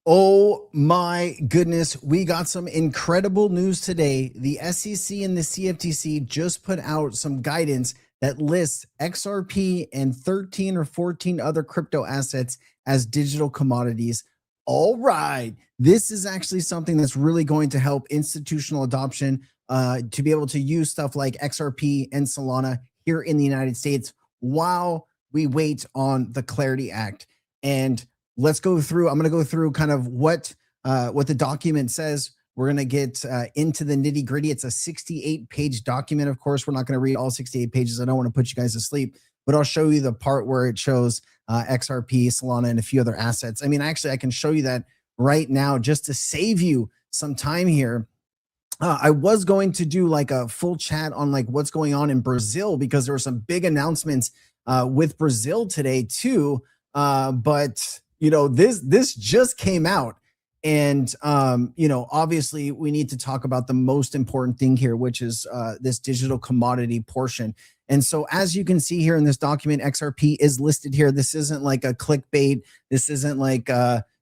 Oh my goodness, we got some incredible news today. The SEC and the CFTC just put out some guidance that lists XRP and 13 or 14 other crypto assets as digital commodities. All right, this is actually something that's really going to help institutional adoption to be able to use stuff like XRP and Solana here in the United States while we wait on the Clarity Act. And let's go through. I'm going to go through kind of what the document says. We're going to get into the nitty gritty. It's a 68-page document. Of course, we're not going to read all 68 pages. I don't want to put you guys to sleep, but I'll show you the part where it shows XRP, Solana, and a few other assets. I mean, actually, I can show you that right now just to save you some time here. I was going to do like a full chat on like what's going on in Brazil because there were some big announcements with Brazil today too. But you know, this just came out, and you know, obviously we need to talk about the most important thing here, which is this digital commodity portion. And so as you can see here in this document, XRP is listed here. This isn't like a clickbait. This isn't like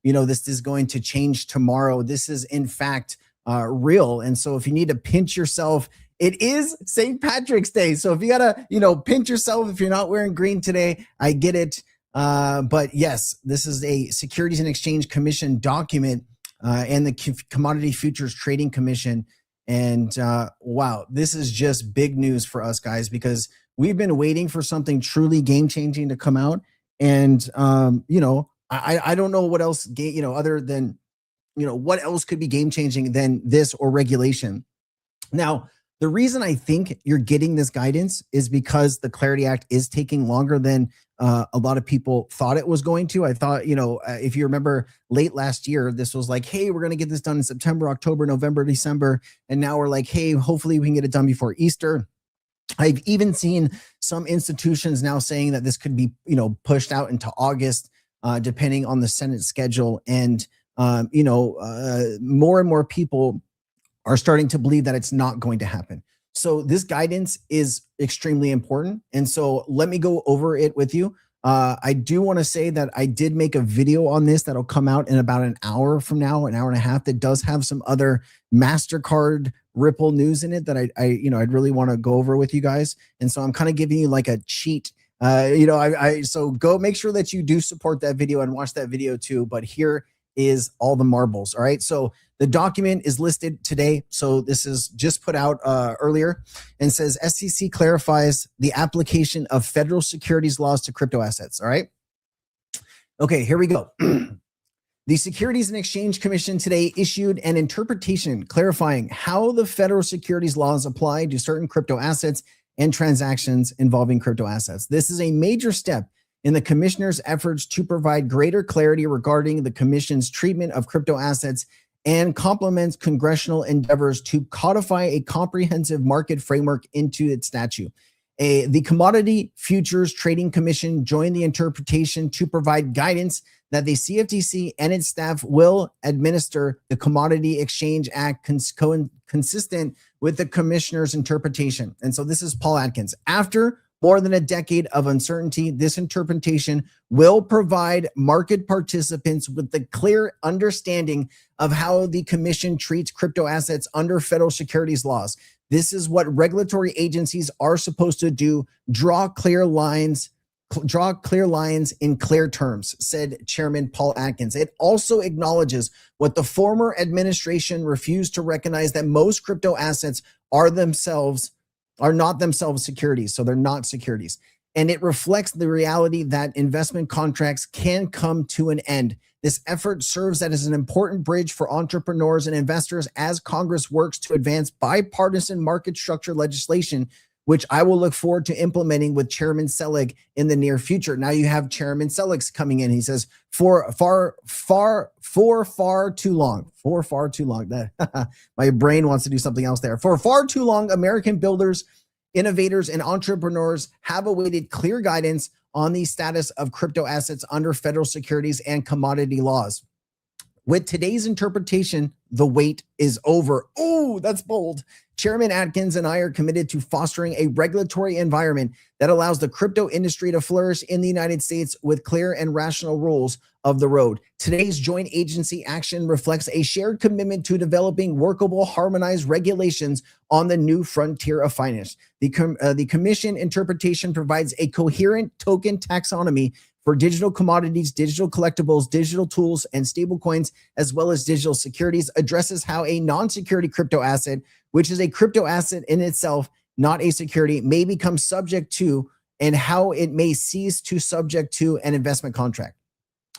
you know, this is going to change tomorrow. This is in fact real. And so if you need to pinch yourself, it is St. Patrick's Day. So if you gotta, you know, pinch yourself if you're not wearing green today, I get it. But yes, this is a Securities and Exchange Commission document and the Commodity Futures Trading Commission. And wow, this is just big news for us guys, because we've been waiting for something truly game-changing to come out. And you know, I don't know what else, you know, other than, you know, what else could be game-changing than this or regulation. Now, the reason I think you're getting this guidance is because the Clarity Act is taking longer than a lot of people thought it was going to. I thought, you know, if you remember late last year, this was like, hey, we're going to get this done in September, October, November, December. And now we're like, hey, hopefully we can get it done before Easter. I've even seen some institutions now saying that this could be, you know, pushed out into August, depending on the Senate schedule. And, you know, more and more people are starting to believe that it's not going to happen. So this guidance is extremely important. And so let me go over it with you. I do want to say that I did make a video on this that'll come out in about an hour from now, an hour and a half, that does have some other MasterCard Ripple news in it that I'd really want to go over with you guys. And so I'm kind of giving you like a cheat. You know, so go make sure that you do support that video and watch that video too. But here is all the marbles. All right. So the document is listed today. So this is just put out earlier, and says SEC clarifies the application of federal securities laws to crypto assets. All right. Okay, here we go. The Securities and Exchange Commission today issued an interpretation clarifying how the federal securities laws apply to certain crypto assets and transactions involving crypto assets. This is a major step in the commissioner's efforts to provide greater clarity regarding the commission's treatment of crypto assets and complements congressional endeavors to codify a comprehensive market framework into its statute. The Commodity Futures Trading Commission joined the interpretation to provide guidance that the CFTC and its staff will administer the Commodity Exchange Act consistent with the commissioner's interpretation. And so this is Paul Atkins. After more than a decade of uncertainty, this interpretation will provide market participants with the clear understanding of how the commission treats crypto assets under federal securities laws. This is what regulatory agencies are supposed to do: draw clear lines in clear terms, said Chairman Paul Atkins. It also acknowledges what the former administration refused to recognize, that most crypto assets are not themselves securities. So they're not securities. And it reflects the reality that investment contracts can come to an end. This effort serves as an important bridge for entrepreneurs and investors as Congress works to advance bipartisan market structure legislation, which I will look forward to implementing with Chairman Selig in the near future. Now you have Chairman Selig coming in. He says, for far too long. My brain wants to do something else there. For far too long, American builders, innovators, and entrepreneurs have awaited clear guidance on the status of crypto assets under federal securities and commodity laws. With today's interpretation, the wait is over. Oh, that's bold. Chairman Atkins and I are committed to fostering a regulatory environment that allows the crypto industry to flourish in the United States with clear and rational rules of the road. Today's joint agency action reflects a shared commitment to developing workable, harmonized regulations on the new frontier of finance. The commission interpretation provides a coherent token taxonomy for digital commodities, digital collectibles, digital tools, and stablecoins, as well as digital securities, addresses how a non-security crypto asset, which is a crypto asset in itself, not a security, may become subject to, and how it may cease to subject to an investment contract.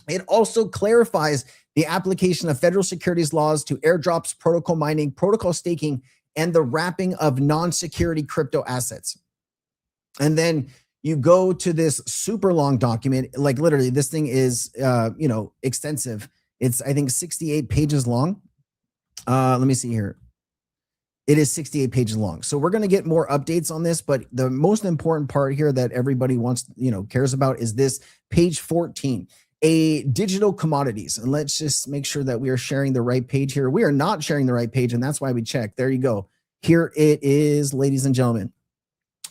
It also clarifies the application of federal securities laws to airdrops, protocol mining, protocol staking, and the wrapping of non-security crypto assets. And then you go to this super long document, like literally this thing is, extensive. It's, I think, 68 pages long. Let me see here. It is 68 pages long. So we're going to get more updates on this, but the most important part here that everybody wants, cares about is this page 14, a digital commodities. And let's just make sure that we are sharing the right page here. We are not sharing the right page, and that's why we check. There you go. Here it is, ladies and gentlemen.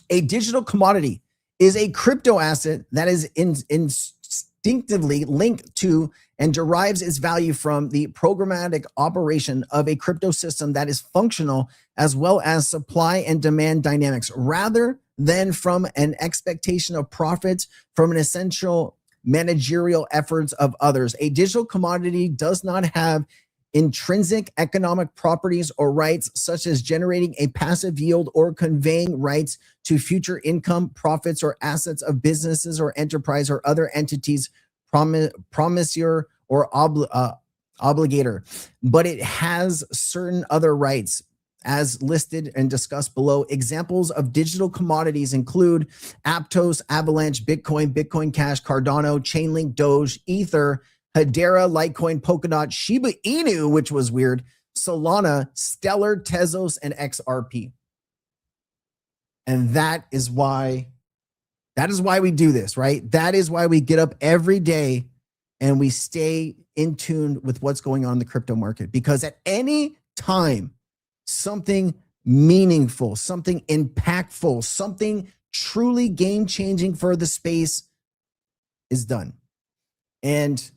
A digital commodity is a crypto asset that is instinctively linked to and derives its value from the programmatic operation of a crypto system that is functional, as well as supply and demand dynamics, rather than from an expectation of profits from an essential managerial efforts of others. A digital commodity does not have intrinsic economic properties or rights, such as generating a passive yield or conveying rights to future income, profits, or assets of businesses or enterprise or other entities, promisor or obligator, but it has certain other rights as listed and discussed below. Examples of digital commodities include Aptos, Avalanche, Bitcoin, Bitcoin Cash, Cardano, Chainlink, Doge, Ether, Hedera, Litecoin, Polkadot, Shiba Inu, which was weird, Solana, Stellar, Tezos, and XRP. And that is why we do this, right? That is why we get up every day and we stay in tune with what's going on in the crypto market, because at any time, something meaningful, something impactful, something truly game-changing for the space is done. And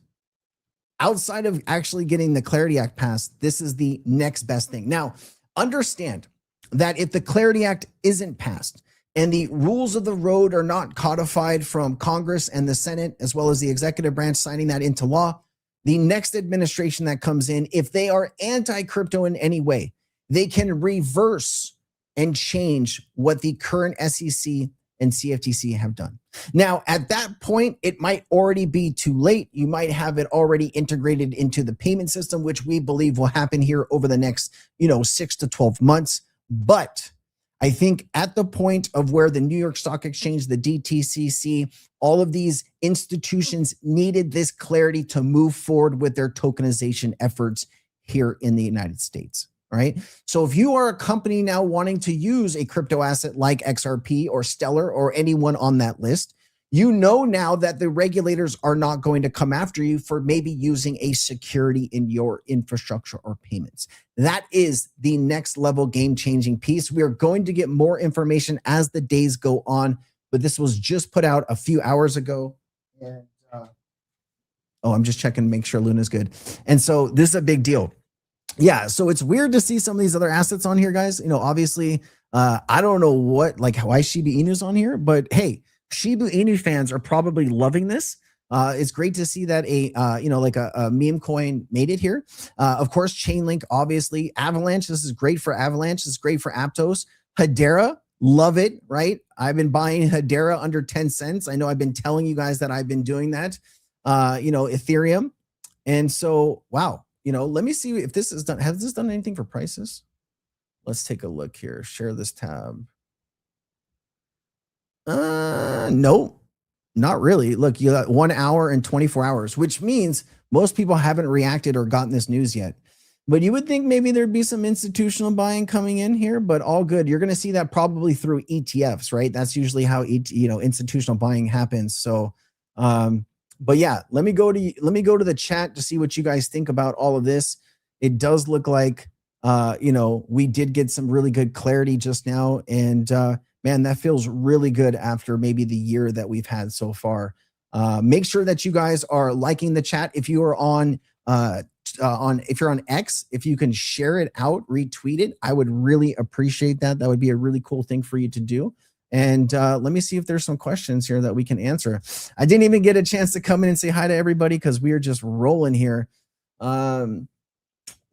outside of actually getting the Clarity Act passed, this is the next best thing. Now, understand that if the Clarity Act isn't passed and the rules of the road are not codified from Congress and the Senate, as well as the executive branch signing that into law, the next administration that comes in, if they are anti-crypto in any way, they can reverse and change what the current SEC and CFTC have done. Now, at that point, it might already be too late. You might have it already integrated into the payment system, which we believe will happen here over the next, 6 to 12 months. But I think at the point of where the New York Stock Exchange, the DTCC, all of these institutions needed this clarity to move forward with their tokenization efforts here in the United States. Right. So if you are a company now wanting to use a crypto asset like XRP or Stellar or anyone on that list, you know now that the regulators are not going to come after you for maybe using a security in your infrastructure or payments. That is the next level game-changing piece. We are going to get more information as the days go on, but this was just put out a few hours ago. And I'm just checking to make sure Luna's good. And so this is a big deal. Yeah, so it's weird to see some of these other assets on here, guys. Obviously, I don't know why Shiba Inu's on here, but hey, Shiba Inu fans are probably loving this. It's great to see that a meme coin made it here. Of course, Chainlink, obviously, Avalanche. This is great for Avalanche. This is great for Aptos. Hedera, love it, right? I've been buying Hedera under 10 cents. I know I've been telling you guys that I've been doing that. Ethereum, and so wow. Let me see if this is done. Has this done anything for prices? Let's take a look here. Share this tab. No, not really. Look, you got 1 hour and 24 hours, which means most people haven't reacted or gotten this news yet. But you would think maybe there'd be some institutional buying coming in here, but all good. You're going to see that probably through ETFs, right? That's usually how institutional buying happens. So, but yeah, let me go to the chat to see what you guys think about all of this. it does look like, we did get some really good clarity just now. And man, that feels really good after maybe the year that we've had so far. Make sure that you guys are liking the chat. If you are if you're on X, if you can share it out, retweet it, I would really appreciate that. That would be a really cool thing for you to do. And let me see if there's some questions here that we can answer. I didn't even get a chance to come in and say hi to everybody because we are just rolling here.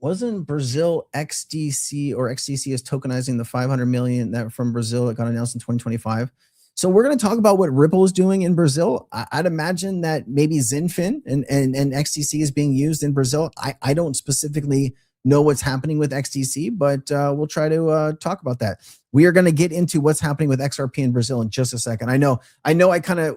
Wasn't Brazil XDC or XDC is tokenizing the 500 million that from Brazil that got announced in 2025? So we're going to talk about what Ripple is doing in Brazil. I'd imagine that maybe Zinfin and XDC is being used in Brazil. I don't specifically know what's happening with XDC, but we'll try to talk about that. We are going to get into what's happening with XRP in Brazil in just a second. I know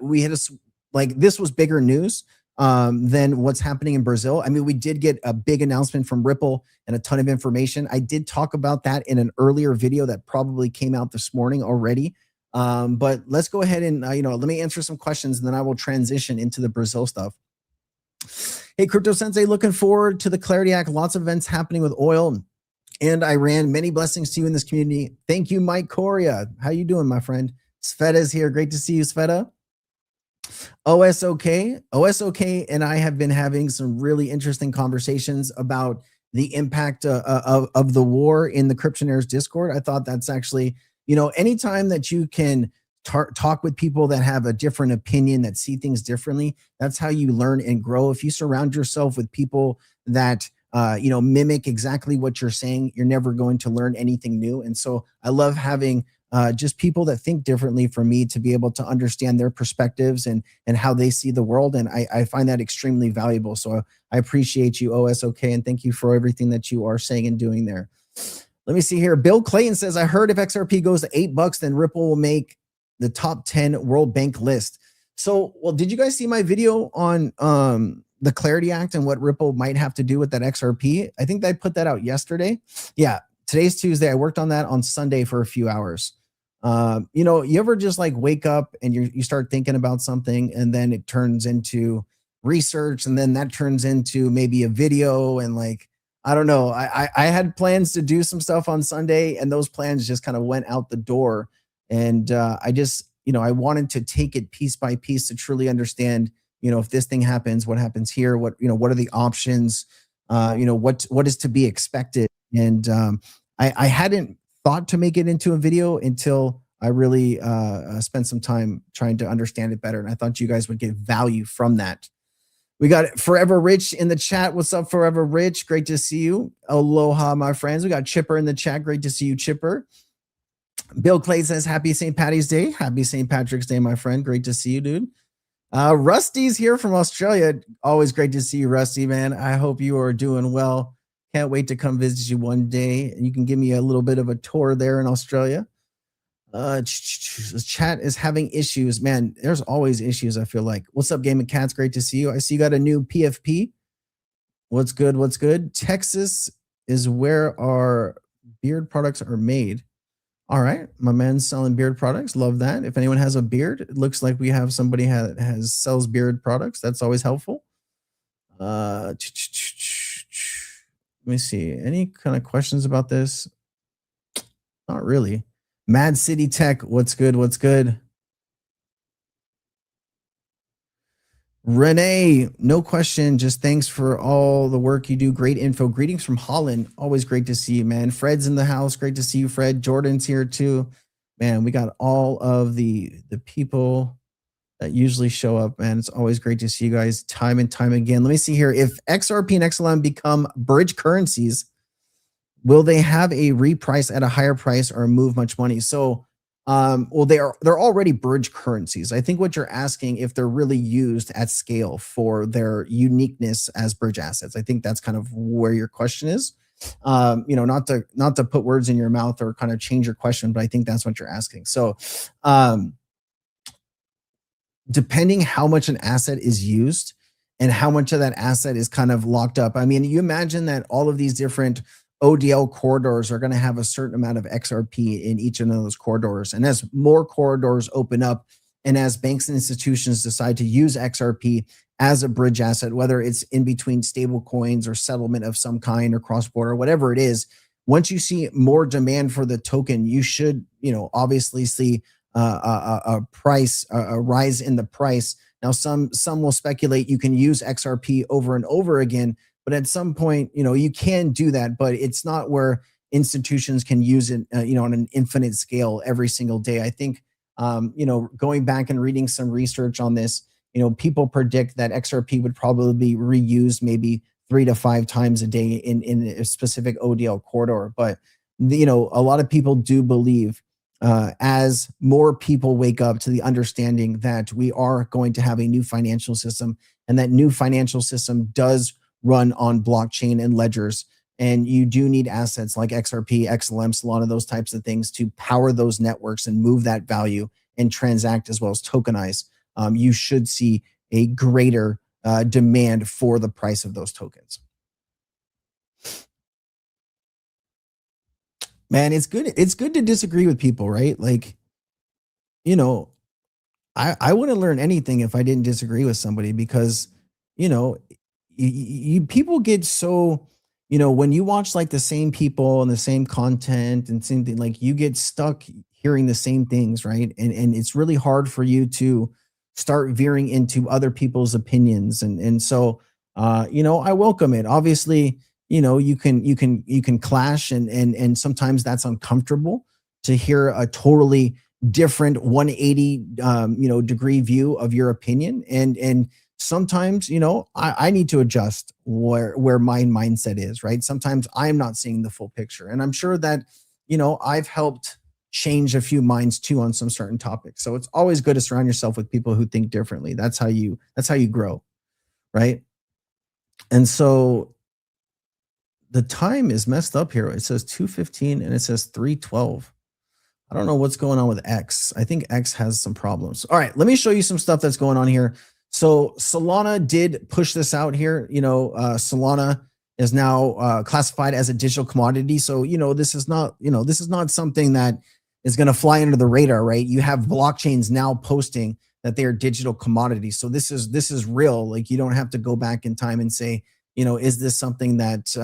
we hit us like this was bigger news than what's happening in Brazil. I mean, we did get a big announcement from Ripple and a ton of information. I did talk about that in an earlier video that probably came out this morning already. But let's go ahead and, let me answer some questions and then I will transition into the Brazil stuff. Hey, Crypto Sensei, looking forward to the Clarity Act. Lots of events happening with oil and Iran. Many blessings to you in this community. Thank you, Mike Coria. How you doing, my friend? Sveta is here. Great to see you, Sveta. OSOK and I have been having some really interesting conversations about the impact of the war in the Cryptonaires Discord. I thought that's actually, anytime that you can talk with people that have a different opinion, that see things differently, that's how you learn and grow. If you surround yourself with people that mimic exactly what you're saying, you're never going to learn anything new. And so I love having just people that think differently for me to be able to understand their perspectives and how they see the world. And I find that extremely valuable. So I appreciate you, OSOK, and thank you for everything that you are saying and doing there. Let me see here. Bill Clayton says, I heard if XRP goes to $8, then Ripple will make the top 10 World Bank list. So, well, did you guys see my video on the Clarity Act and what Ripple might have to do with that XRP? I think I put that out yesterday. Yeah, today's Tuesday. I worked on that on Sunday for a few hours. You ever just like wake up and you start thinking about something and then it turns into research and then that turns into maybe a video and like, I don't know. I had plans to do some stuff on Sunday and those plans just kind of went out the door. And I just, I wanted to take it piece by piece to truly understand, if this thing happens, what happens here, what are the options, what is to be expected. And I hadn't thought to make it into a video until I really spent some time trying to understand it better. And I thought you guys would get value from that. We got Forever Rich in the chat. What's up, Forever Rich? Great to see you. Aloha, my friends. We got Chipper in the chat. Great to see you, Chipper. Bill Clay says, happy St. Patty's Day. Happy St. Patrick's Day, my friend. Great to see you, dude. Rusty's here from Australia. Always great to see you, Rusty, man. I hope you are doing well. Can't wait to come visit you one day. You can give me a little bit of a tour there in Australia. Chat is having issues, man. There's always issues. I feel like. What's up, Game of Cats? Great to see you. I see you got a new PFP. What's good? What's good? Texas is where our beard products are made. All right, my man's selling beard products. Love that. If anyone has a beard, it looks like we have somebody has sells beard products. That's always helpful. Let me see. Any kind of questions about this? Not really. Mad City Tech, what's good? What's good? Renee, no question. Just thanks for all the work you do. Great info. Greetings from Holland. Always great to see you, man. Fred's in the house. Great to see you, Fred. Jordan's here too. Man, we got all of the people that usually show up, man. It's always great to see you guys time and time again. Let me see here. If XRP and XLM become bridge currencies, will they have a reprice at a higher price or move much money? So, well, they're already bridge currencies. I think what you're asking if they're really used at scale for their uniqueness as bridge assets. I think that's kind of where your question is. Not to put words in your mouth or kind of change your question, but I think that's what you're asking. So, depending how much an asset is used and how much of that asset is kind of locked up. I mean, you imagine that all of these different ODL corridors are going to have a certain amount of XRP in each of those corridors. And as more corridors open up and as banks and institutions decide to use XRP as a bridge asset, whether it's in between stable coins or settlement of some kind or cross border, whatever it is, once you see more demand for the token, you should, obviously see a rise in the price. Now, some will speculate you can use XRP over and over again, but at some point, you can do that, but it's not where institutions can use it, on an infinite scale every single day. I think, going back and reading some research on this, people predict that XRP would probably be reused maybe 3 to 5 times a day in a specific ODL corridor. But, a lot of people do believe, as more people wake up to the understanding that we are going to have a new financial system, and that new financial system does run on blockchain and ledgers, and you do need assets like XRP, XLM, Solana, those types of things to power those networks and move that value and transact as well as tokenize. You should see a greater demand for the price of those tokens. Man, it's good. It's good to disagree with people, right? Like, I wouldn't learn anything if I didn't disagree with somebody, because, people get so, when you watch like the same people and the same content and same thing, like you get stuck hearing the same things, right? And it's really hard for you to start veering into other people's opinions. And so, I welcome it. Obviously, you can clash, and sometimes that's uncomfortable to hear a totally different 180 degree view of your opinion, and sometimes I need to adjust where my mindset is, right? Sometimes I'm not seeing the full picture, and I'm sure that I've helped change a few minds too on some certain topics. So it's always good to surround yourself with people who think differently. That's how you grow, right? And so the time is messed up here. It says 2:15 and it says 3:12. I don't know what's going on with X. I think X has some problems. All right, let me show you some stuff that's going on here. So Solana did push this out here. Solana is now classified as a digital commodity. So, this is not something that is going to fly under the radar, right? You have blockchains now posting that they are digital commodities. So this is real. Like, you don't have to go back in time and say, is this something that,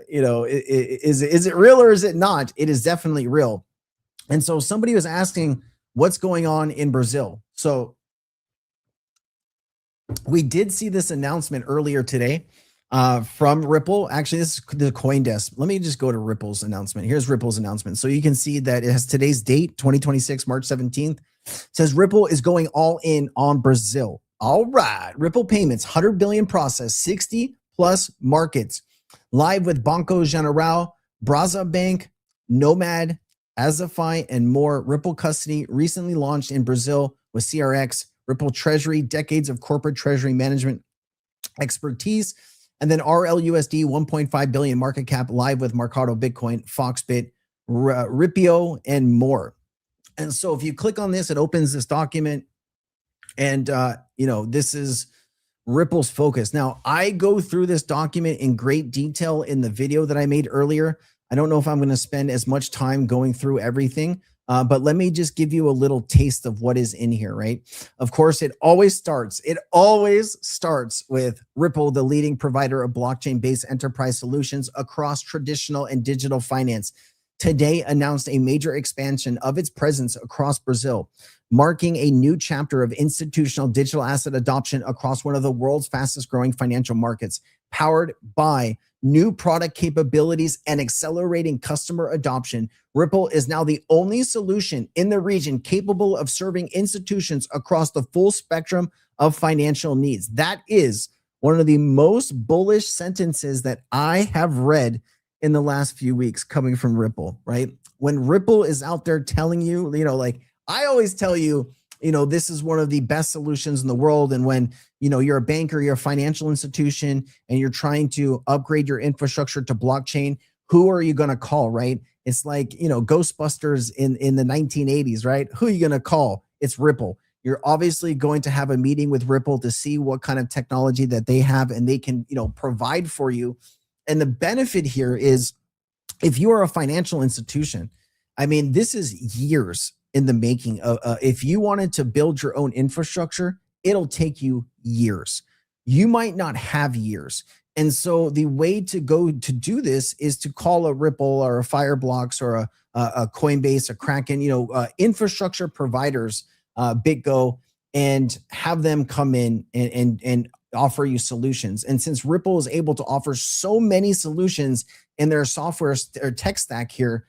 is it real or is it not? It is definitely real. And so somebody was asking what's going on in Brazil. So we did see this announcement earlier today from Ripple. Actually, this is the CoinDesk. Let me just go to Ripple's announcement. Here's Ripple's announcement. So you can see that it has today's date, 2026, March 17th. It says Ripple is going all in on Brazil. All right. Ripple payments, 100 billion process, 60 plus markets. Live with Banco General, Braza Bank, Nomad, Azafy, and more. Ripple Custody recently launched in Brazil with CRX, Ripple Treasury, decades of corporate treasury management expertise, and then RLUSD, 1.5 billion market cap, live with Mercado Bitcoin, Foxbit, Ripio, and more. And so if you click on this, it opens this document, and this is Ripple's focus. Now, I go through this document in great detail in the video that I made earlier. I don't know if I'm going to spend as much time going through everything, but let me just give you a little taste of what is in here, right? Of course, it always starts with Ripple, the leading provider of blockchain-based enterprise solutions across traditional and digital finance. Today announced a major expansion of its presence across Brazil, marking a new chapter of institutional digital asset adoption across one of the world's fastest growing financial markets, powered by new product capabilities and accelerating customer adoption. Ripple is now the only solution in the region capable of serving institutions across the full spectrum of financial needs. That is one of the most bullish sentences that I have read in the last few weeks coming from Ripple, right? When Ripple is out there telling you, like I always tell you, this is one of the best solutions in the world. And when, you're a banker, you're a financial institution, and you're trying to upgrade your infrastructure to blockchain, who are you going to call, right? It's like, Ghostbusters in the 1980s, right? Who are you going to call? It's Ripple. You're obviously going to have a meeting with Ripple to see what kind of technology that they have and they can, provide for you. And the benefit here is if you are a financial institution, I mean, this is years in the making. If you wanted to build your own infrastructure, it'll take you years. You might not have years. And so the way to go to do this is to call a Ripple or a Fireblocks or a Coinbase, a Kraken, infrastructure providers, BitGo, and have them come in and offer you solutions. And since Ripple is able to offer so many solutions in their software or tech stack here,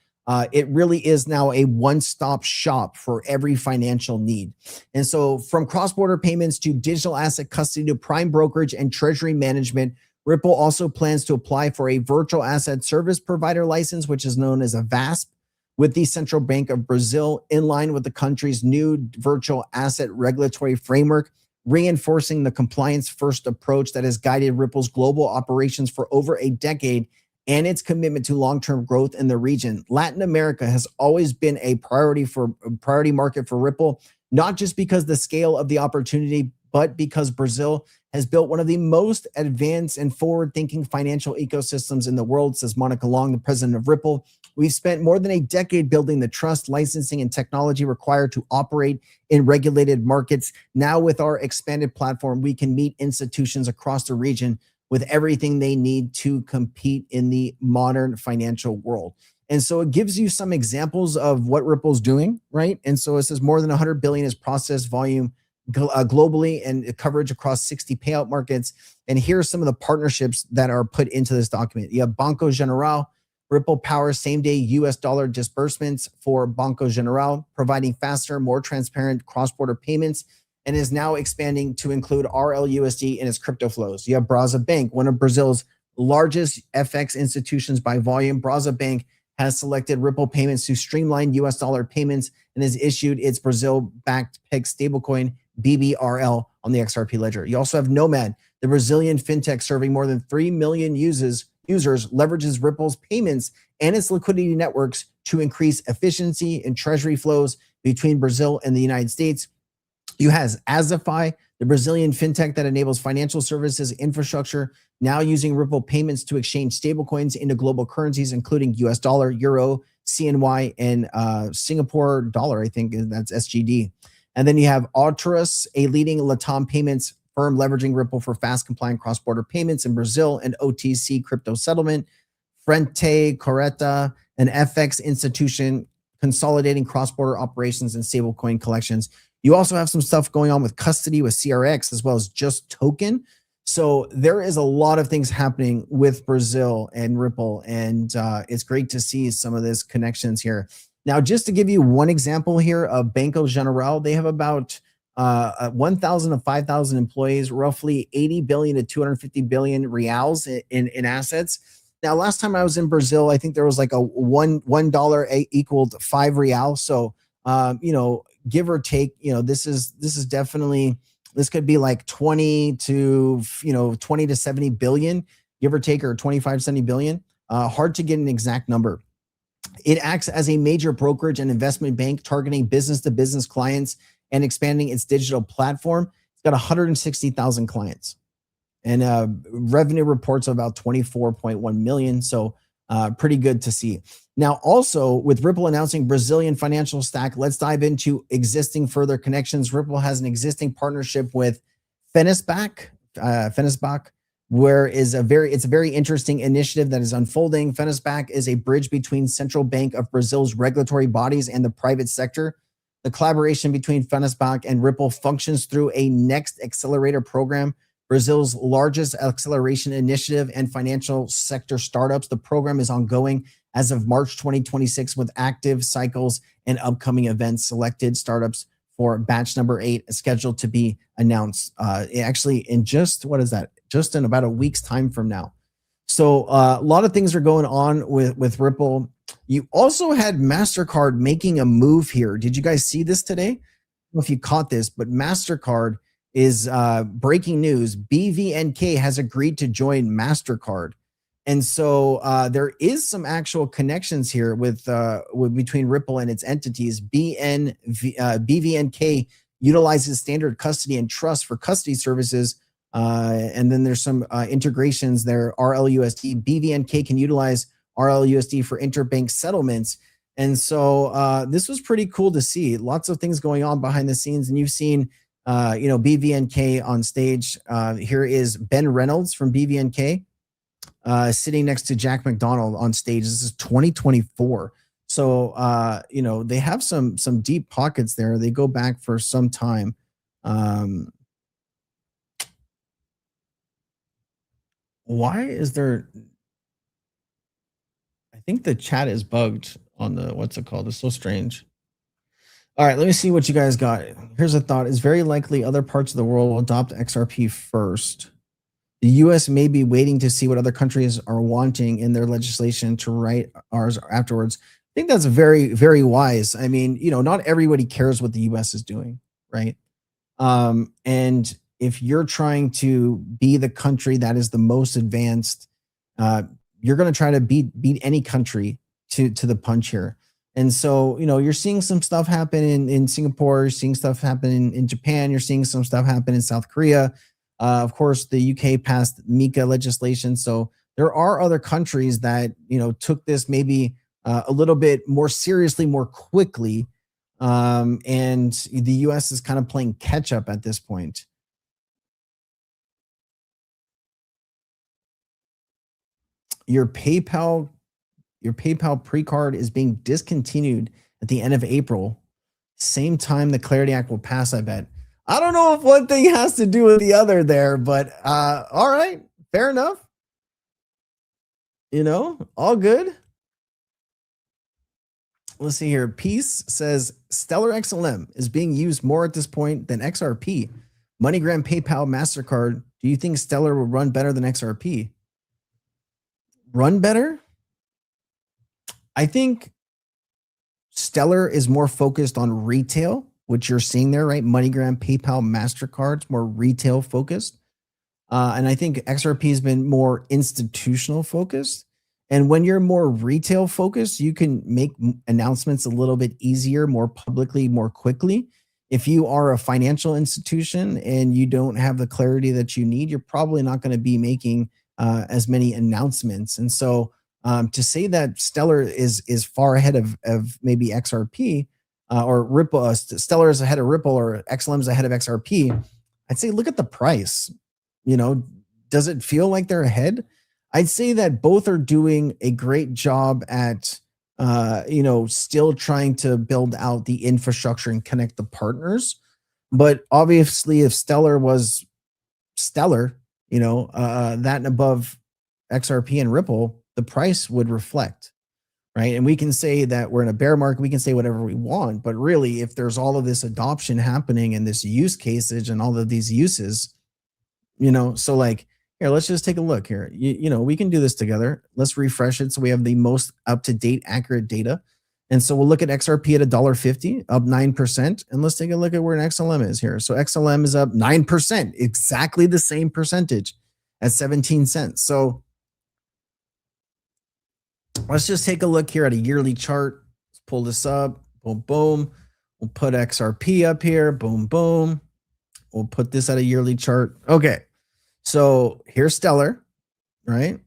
it really is now a one-stop shop for every financial need. And so from cross-border payments to digital asset custody to prime brokerage and treasury management, Ripple also plans to apply for a virtual asset service provider license, which is known as a VASP, with the Central Bank of Brazil, in line with the country's new virtual asset regulatory framework, reinforcing the compliance-first approach that has guided Ripple's global operations for over a decade and its commitment to long-term growth in the region. Latin America has always been a priority market for Ripple, not just because the scale of the opportunity, but because Brazil has built one of the most advanced and forward-thinking financial ecosystems in the world, says Monica Long, the president of Ripple. We've spent more than a decade building the trust, licensing, and technology required to operate in regulated markets. Now, with our expanded platform, we can meet institutions across the region with everything they need to compete in the modern financial world. And so it gives you some examples of what Ripple's doing, right? And so it says more than 100 billion is processed volume globally and coverage across 60 payout markets. And here are some of the partnerships that are put into this document. You have Banco General. Ripple powers same-day US dollar disbursements for Banco General, providing faster, more transparent cross-border payments, and is now expanding to include RLUSD in its crypto flows. You have Brasa Bank, one of Brazil's largest FX institutions by volume. Brasa Bank has selected Ripple payments to streamline US dollar payments and has issued its Brazil-backed PEG stablecoin BBRL on the XRP ledger. You also have Nomad, the Brazilian fintech serving more than 3 million users leverages Ripple's payments and its liquidity networks to increase efficiency in treasury flows between Brazil and the United States. You have Azify, the Brazilian fintech that enables financial services infrastructure, now using Ripple payments to exchange stablecoins into global currencies, including US dollar, euro, CNY, and Singapore dollar, I think that's SGD. And then you have Autorus, a leading Latam payments firm leveraging Ripple for fast compliant cross-border payments in Brazil and OTC crypto settlement. Frente Correta, an FX institution consolidating cross-border operations and stablecoin collections. You also have some stuff going on with custody with CRX as well as Just Token. So there is a lot of things happening with Brazil and Ripple, and it's great to see some of these connections here. Now, just to give you one example here of Banco General, they have about 1,000 to 5,000 employees, roughly 80 billion to 250 billion reals in assets. Now, last time I was in Brazil, I think there was like a $1 equaled 5 real. So, give or take, this is definitely, this could be like 20 to 70 billion, give or take, or 25, 70 billion. Hard to get an exact number. It acts as a major brokerage and investment bank targeting business-to-business clients and expanding its digital platform. It's got 160,000 clients and revenue reports of about 24.1 million. So pretty good to see. Now, also with Ripple announcing Brazilian financial stack, let's dive into existing further connections. Ripple has an existing partnership with Fenesbac, where it's a very interesting initiative that is unfolding. Fenesbac is a bridge between Central Bank of Brazil's regulatory bodies and the private sector. The collaboration between Fenesbac and Ripple functions through a Next Accelerator program, Brazil's largest acceleration initiative and financial sector startups. The program is ongoing as of March 2026 with active cycles and upcoming events. Selected startups for batch number 8 scheduled to be announced actually in just in about a week's time from now. So a lot of things are going on with Ripple. You also had MasterCard making a move here. Did you guys see this today? I don't know if you caught this, but MasterCard is breaking news. BVNK has agreed to join MasterCard. And so there is some actual connections here with between Ripple and its entities. BVNK utilizes standard custody and trust for custody services. And then there's some integrations there. RLUSD, BVNK can utilize RLUSD for interbank settlements. And so this was pretty cool to see. Lots of things going on behind the scenes, and you've seen, BVNK on stage. Here is Ben Reynolds from BVNK sitting next to Jack McDonald on stage. This is 2024. So they have some deep pockets there. They go back for some time. Why is there? I think the chat is bugged on the what's it called? It's so strange. All right, let me see what you guys got. Here's a thought. It's very likely other parts of the world will adopt XRP first. The US may be waiting to see what other countries are wanting in their legislation to write ours afterwards. I think that's very, very wise. I mean, not everybody cares what the US is doing, right? And if you're trying to be the country that is the most advanced, uh, you're going to try to beat any country to the punch here. And so, you're seeing some stuff happen in Singapore, you're seeing stuff happen in Japan, you're seeing some stuff happen in South Korea. Of course, the UK passed MiCA legislation. So there are other countries that, took this maybe a little bit more seriously, more quickly. And the US is kind of playing catch up at this point. Your PayPal pre-card is being discontinued at the end of April. Same time the Clarity Act will pass, I bet. I don't know if one thing has to do with the other there, but all right, fair enough. All good. Let's see here. Peace says Stellar XLM is being used more at this point than XRP. MoneyGram, PayPal, MasterCard. Do you think Stellar will run better than XRP? Run better? I think Stellar is more focused on retail, which you're seeing there, right? MoneyGram, PayPal, MasterCard's more retail focused. And I think XRP has been more institutional focused. And when you're more retail focused, you can make announcements a little bit easier, more publicly, more quickly. If you are a financial institution and you don't have the clarity that you need, you're probably not going to be making as many announcements. And so to say that Stellar is far ahead of maybe XRP or Ripple, Stellar is ahead of Ripple or XLM is ahead of XRP, I'd say look at the price. Does it feel like they're ahead? I'd say that both are doing a great job at, still trying to build out the infrastructure and connect the partners. But obviously, if Stellar was stellar, that and above XRP and Ripple, the price would reflect, right? And we can say that we're in a bear market, we can say whatever we want, but really, if there's all of this adoption happening and this use cases and all of these uses, so like, here, let's just take a look here. We can do this together. Let's refresh it so we have the most up-to-date, accurate data. And so we'll look at XRP at $1.50, up 9%. And let's take a look at where an XLM is here. So XLM is up 9%, exactly the same percentage at 17 cents. So let's just take a look here at a yearly chart. Let's pull this up. Boom, boom. We'll put XRP up here. Boom, boom. We'll put this at a yearly chart. Okay. So here's Stellar, right?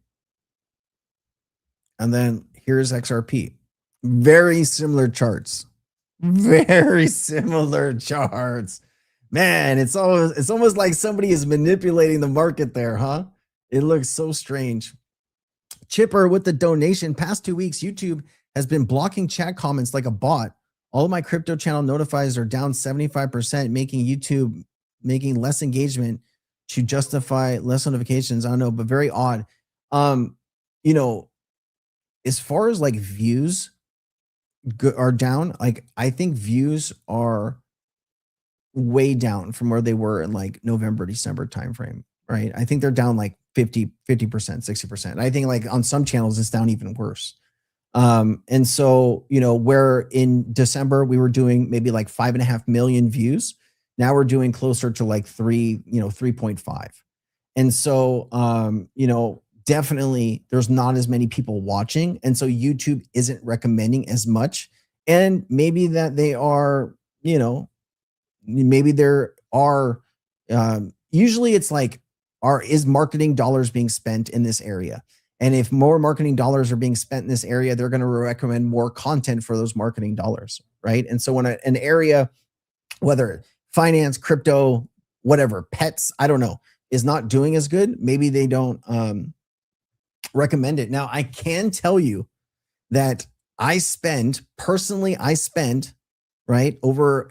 And then here's XRP. Very similar charts. Very similar charts. Man, it's almost like somebody is manipulating the market there, huh? It looks so strange. Chipper with the donation. Past 2 weeks, YouTube has been blocking chat comments like a bot. All of my crypto channel notifiers are down 75%, making YouTube making less engagement to justify less notifications. I don't know, but very odd. As far as like views are down, like I think views are way down from where they were in like November, December timeframe, right? I think they're down like 50%, 60%. I think like on some channels it's down even worse. And so, where in December we were doing maybe like 5.5 million views, now we're doing closer to like 3.5. And so, definitely there's not as many people watching. And so YouTube isn't recommending as much. And maybe that they are, maybe there are, usually it's like, is marketing dollars being spent in this area? And if more marketing dollars are being spent in this area, they're going to recommend more content for those marketing dollars, right? And so when an area, whether finance, crypto, whatever, pets, I don't know, is not doing as good, maybe they don't recommend it. Now, I can tell you that I spend right over,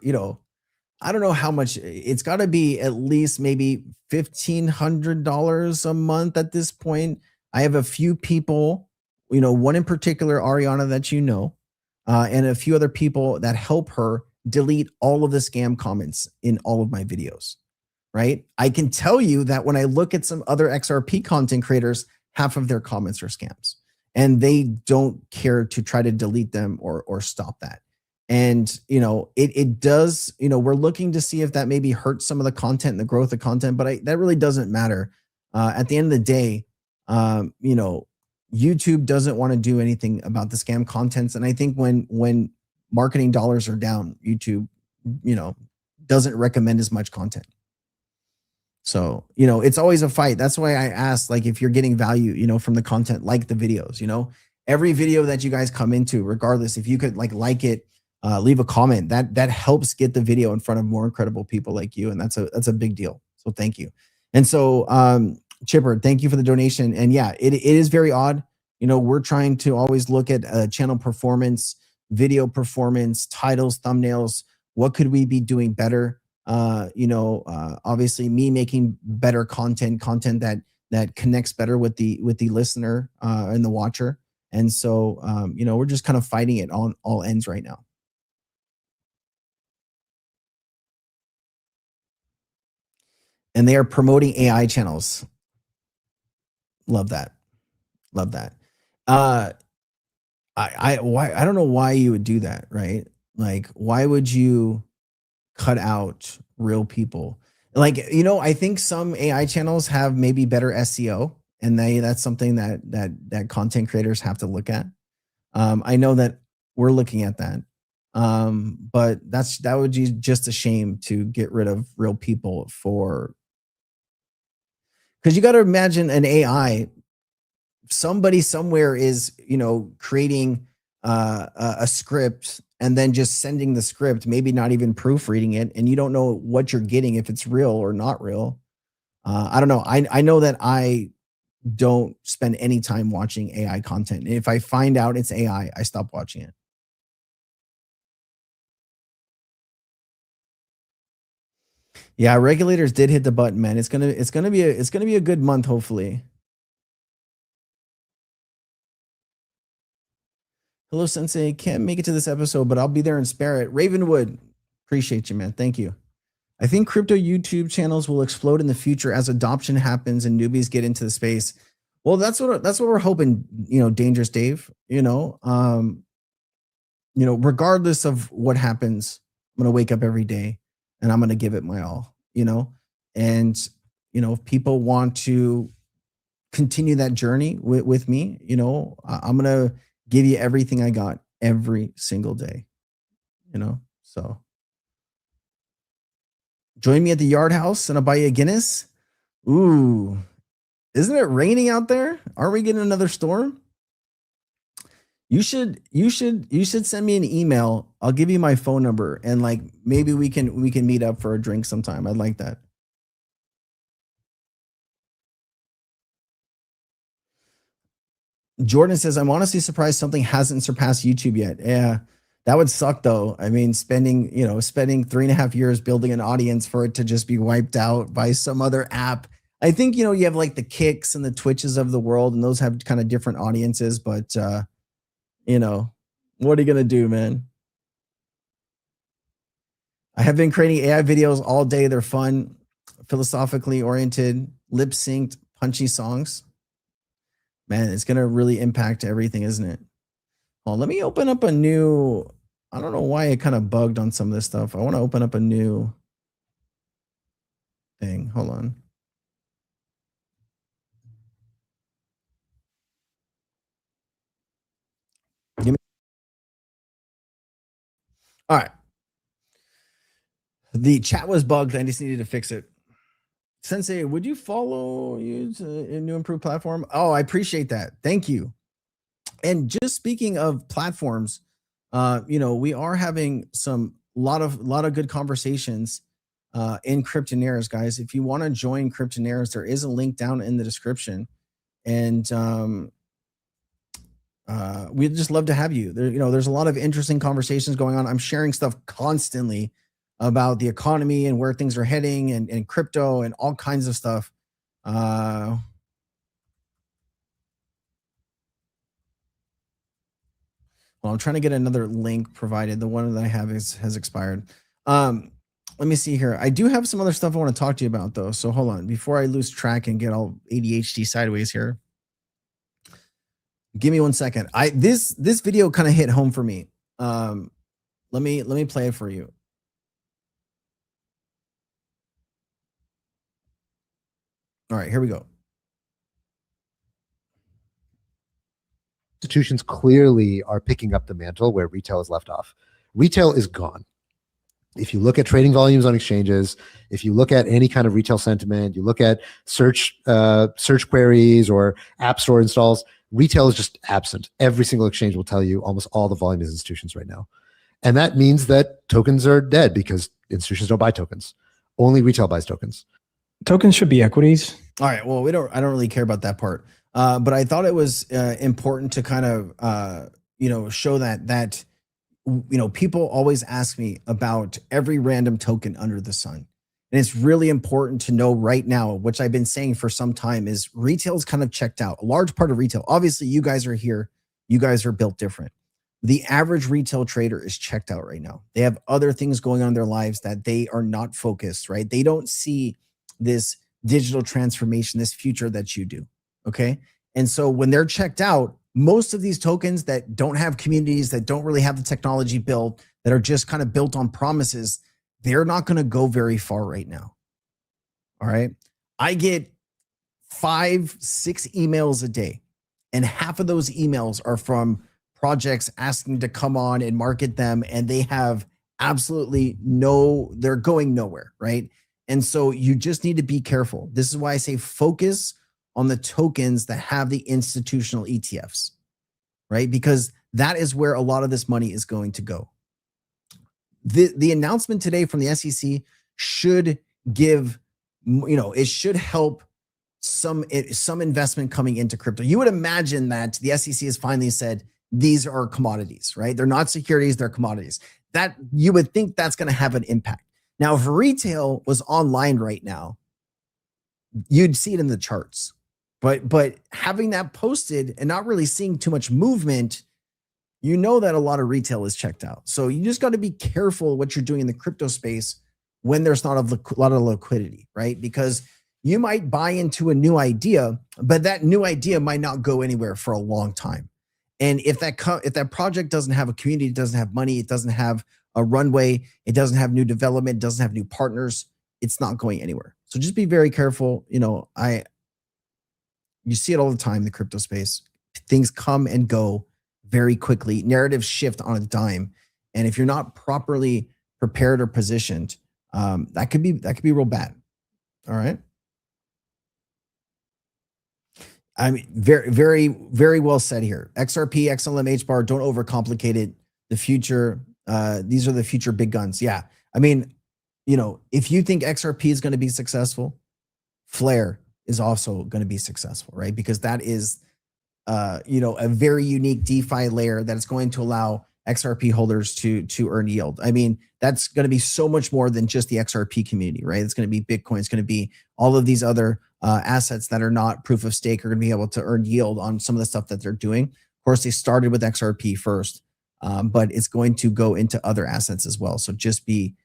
I don't know how much. It's got to be at least maybe $1,500 a month at this point. I have a few people, one in particular, Ariana, that and a few other people that help her delete all of the scam comments in all of my videos, right? I can tell you that when I look at some other XRP content creators, half of their comments are scams, and they don't care to try to delete them or stop that. And it does. We're looking to see if that maybe hurts some of the content and the growth of content, but that really doesn't matter. At the end of the day, YouTube doesn't want to do anything about the scam contents, and I think when marketing dollars are down, YouTube, doesn't recommend as much content. So, it's always a fight. That's why I asked, like, if you're getting value, from the content, like the videos, every video that you guys come into, regardless, if you could like it, leave a comment, that helps get the video in front of more incredible people like you. And that's a big deal. So thank you. And so, Chipper, thank you for the donation. And yeah, it is very odd. We're trying to always look at channel performance, video performance, titles, thumbnails. What could we be doing better? Obviously me making better content that connects better with the listener and the watcher. And so, we're just kind of fighting it on all ends right now. And they are promoting AI channels. Love that. Love that. I don't know why you would do that, right? Like, why would you cut out real people? Like, I think some AI channels have maybe better SEO, and that's something that content creators have to look at. I know that we're looking at that. But that would be just a shame to get rid of real people because you got to imagine an AI, somebody somewhere is, creating a script and then just sending the script, maybe not even proofreading it, and you don't know what you're getting, if it's real or not real. I don't know. I know that I don't spend any time watching AI content. If I find out it's AI, I stop watching it. Yeah, regulators did hit the button, man. It's gonna be a good month, hopefully. Hello, Sensei. Can't make it to this episode, but I'll be there in spirit. Ravenwood, appreciate you, man. Thank you. I think crypto YouTube channels will explode in the future as adoption happens and newbies get into the space. Well, that's what we're hoping. Dangerous Dave. Regardless of what happens, I'm gonna wake up every day and I'm gonna give it my all. And if people want to continue that journey with me, I'm gonna give you everything I got every single day. So join me at the Yard House and I'll buy you a Guinness. Ooh, isn't it raining out there? Are we getting another storm? You should send me an email. I'll give you my phone number, and like maybe we can meet up for a drink sometime. I'd like that. Jordan says, I'm honestly surprised something hasn't surpassed YouTube yet. Yeah, that would suck though. I mean, spending 3.5 years building an audience for it to just be wiped out by some other app. I think, you have like the Kicks and the Twitches of the world, and those have kind of different audiences, but what are you going to do, man? I have been creating AI videos all day. They're fun, philosophically oriented, lip synced, punchy songs. Man, it's going to really impact everything, isn't it? Oh, let me open up a new. I don't know why it kind of bugged on some of this stuff. I want to open up a new thing. Hold on. Give me. All right. The chat was bugged. I just needed to fix it. Sensei, would you follow use a new improved platform? Oh, I appreciate that. Thank you. And just speaking of platforms, we are having some lot of good conversations in Cryptonaires, guys. If you want to join Cryptonaires, there is a link down in the description, and we'd just love to have you. There's a lot of interesting conversations going on. I'm sharing stuff constantly about the economy and where things are heading, and crypto and all kinds of stuff. Well, I'm trying to get another link provided. The one that I have has expired. Let me see here. I do have some other stuff I want to talk to you about, though. So hold on before I lose track and get all ADHD sideways here. Give me 1 second. This video kind of hit home for me. Let me play it for you. All right, here we go. Institutions clearly are picking up the mantle where retail is left off. Retail is gone. If you look at trading volumes on exchanges, if you look at any kind of retail sentiment, you look at search queries or app store installs, retail is just absent. Every single exchange will tell you almost all the volume is institutions right now. And that means that tokens are dead because institutions don't buy tokens. Only retail buys tokens. Tokens should be equities. All right. Well, I don't really care about that part. But I thought it was important to kind of show that people always ask me about every random token under the sun. And it's really important to know right now, which I've been saying for some time, is retail's kind of checked out. A large part of retail, obviously you guys are here, you guys are built different. The average retail trader is checked out right now. They have other things going on in their lives that they are not focused, right? They don't see this digital transformation, this future that you do. Okay. And so when they're checked out, most of these tokens that don't have communities, that don't really have the technology built, that are just kind of built on promises, they're not going to go very far right now. All right. I get 5-6 emails a day, and half of those emails are from projects asking to come on and market them, and they have absolutely they're going nowhere, right? And so you just need to be careful. This is why I say focus on the tokens that have the institutional ETFs, right? Because that is where a lot of this money is going to go. The announcement today from the SEC should give, it should help some investment coming into crypto. You would imagine that the SEC has finally said, these are commodities, right? They're not securities, they're commodities. That you would think that's going to have an impact. Now, if retail was online right now, you'd see it in the charts. But having that posted and not really seeing too much movement, you know that a lot of retail is checked out. So you just got to be careful what you're doing in the crypto space when there's not a lot of liquidity, right? Because you might buy into a new idea, but that new idea might not go anywhere for a long time. And if that project doesn't have a community, it doesn't have money, it doesn't have a runway, it doesn't have new development, it doesn't have new partners, it's not going anywhere. So just be very careful. You see it all the time in the crypto space. Things come and go very quickly. Narratives shift on a dime. And if you're not properly prepared or positioned, that could be real bad. All right. I mean, very, very, very well said here. XRP, XLM, HBAR, don't overcomplicate it. The future, these are the future big guns. Yeah. I mean, if you think XRP is going to be successful, Flare is also going to be successful, right? Because that is, a very unique DeFi layer that is going to allow XRP holders to earn yield. I mean, that's going to be so much more than just the XRP community, right? It's going to be Bitcoin. It's going to be all of these other assets that are not proof of stake are going to be able to earn yield on some of the stuff that they're doing. Of course, they started with XRP first, but it's going to go into other assets as well. So just be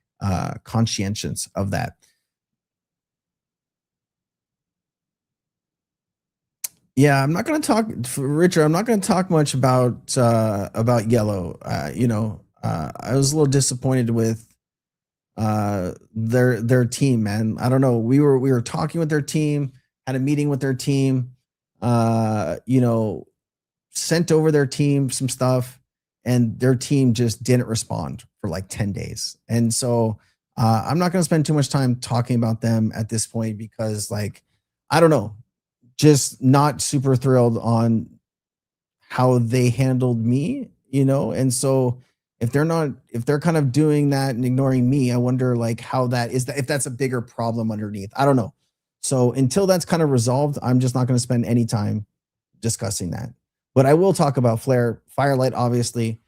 conscientious of that. Yeah, I'm not going to talk, Richard. I'm not going to talk much about Yellow. I was a little disappointed with their team, man. I don't know. We were talking with their team, had a meeting with their team. Sent over their team some stuff, and their team just didn't respond for like 10 days. And so I'm not going to spend too much time talking about them at this point because, like, I don't know, just not super thrilled on how they handled me, and so if they're kind of doing that and ignoring me, I wonder like how that is, that if that's a bigger problem underneath. I don't know. So until that's kind of resolved, I'm just not going to spend any time discussing that. But I will talk about Flare. Firelight obviously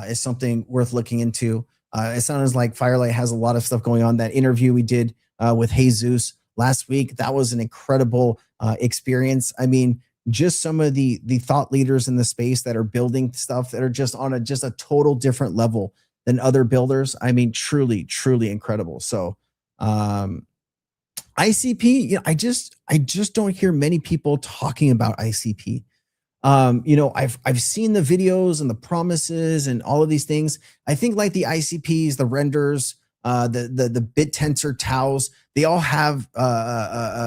is something worth looking into. It sounds like Firelight has a lot of stuff going on. That interview we did with Jesus last week, that was an incredible experience. I mean, just some of the thought leaders in the space that are building stuff that are just on a total different level than other builders. I mean, truly incredible. So ICP, I just don't hear many people talking about ICP. I've seen the videos and the promises and all of these things. I think like the ICPs, the renders, the bit tensor taus, they all have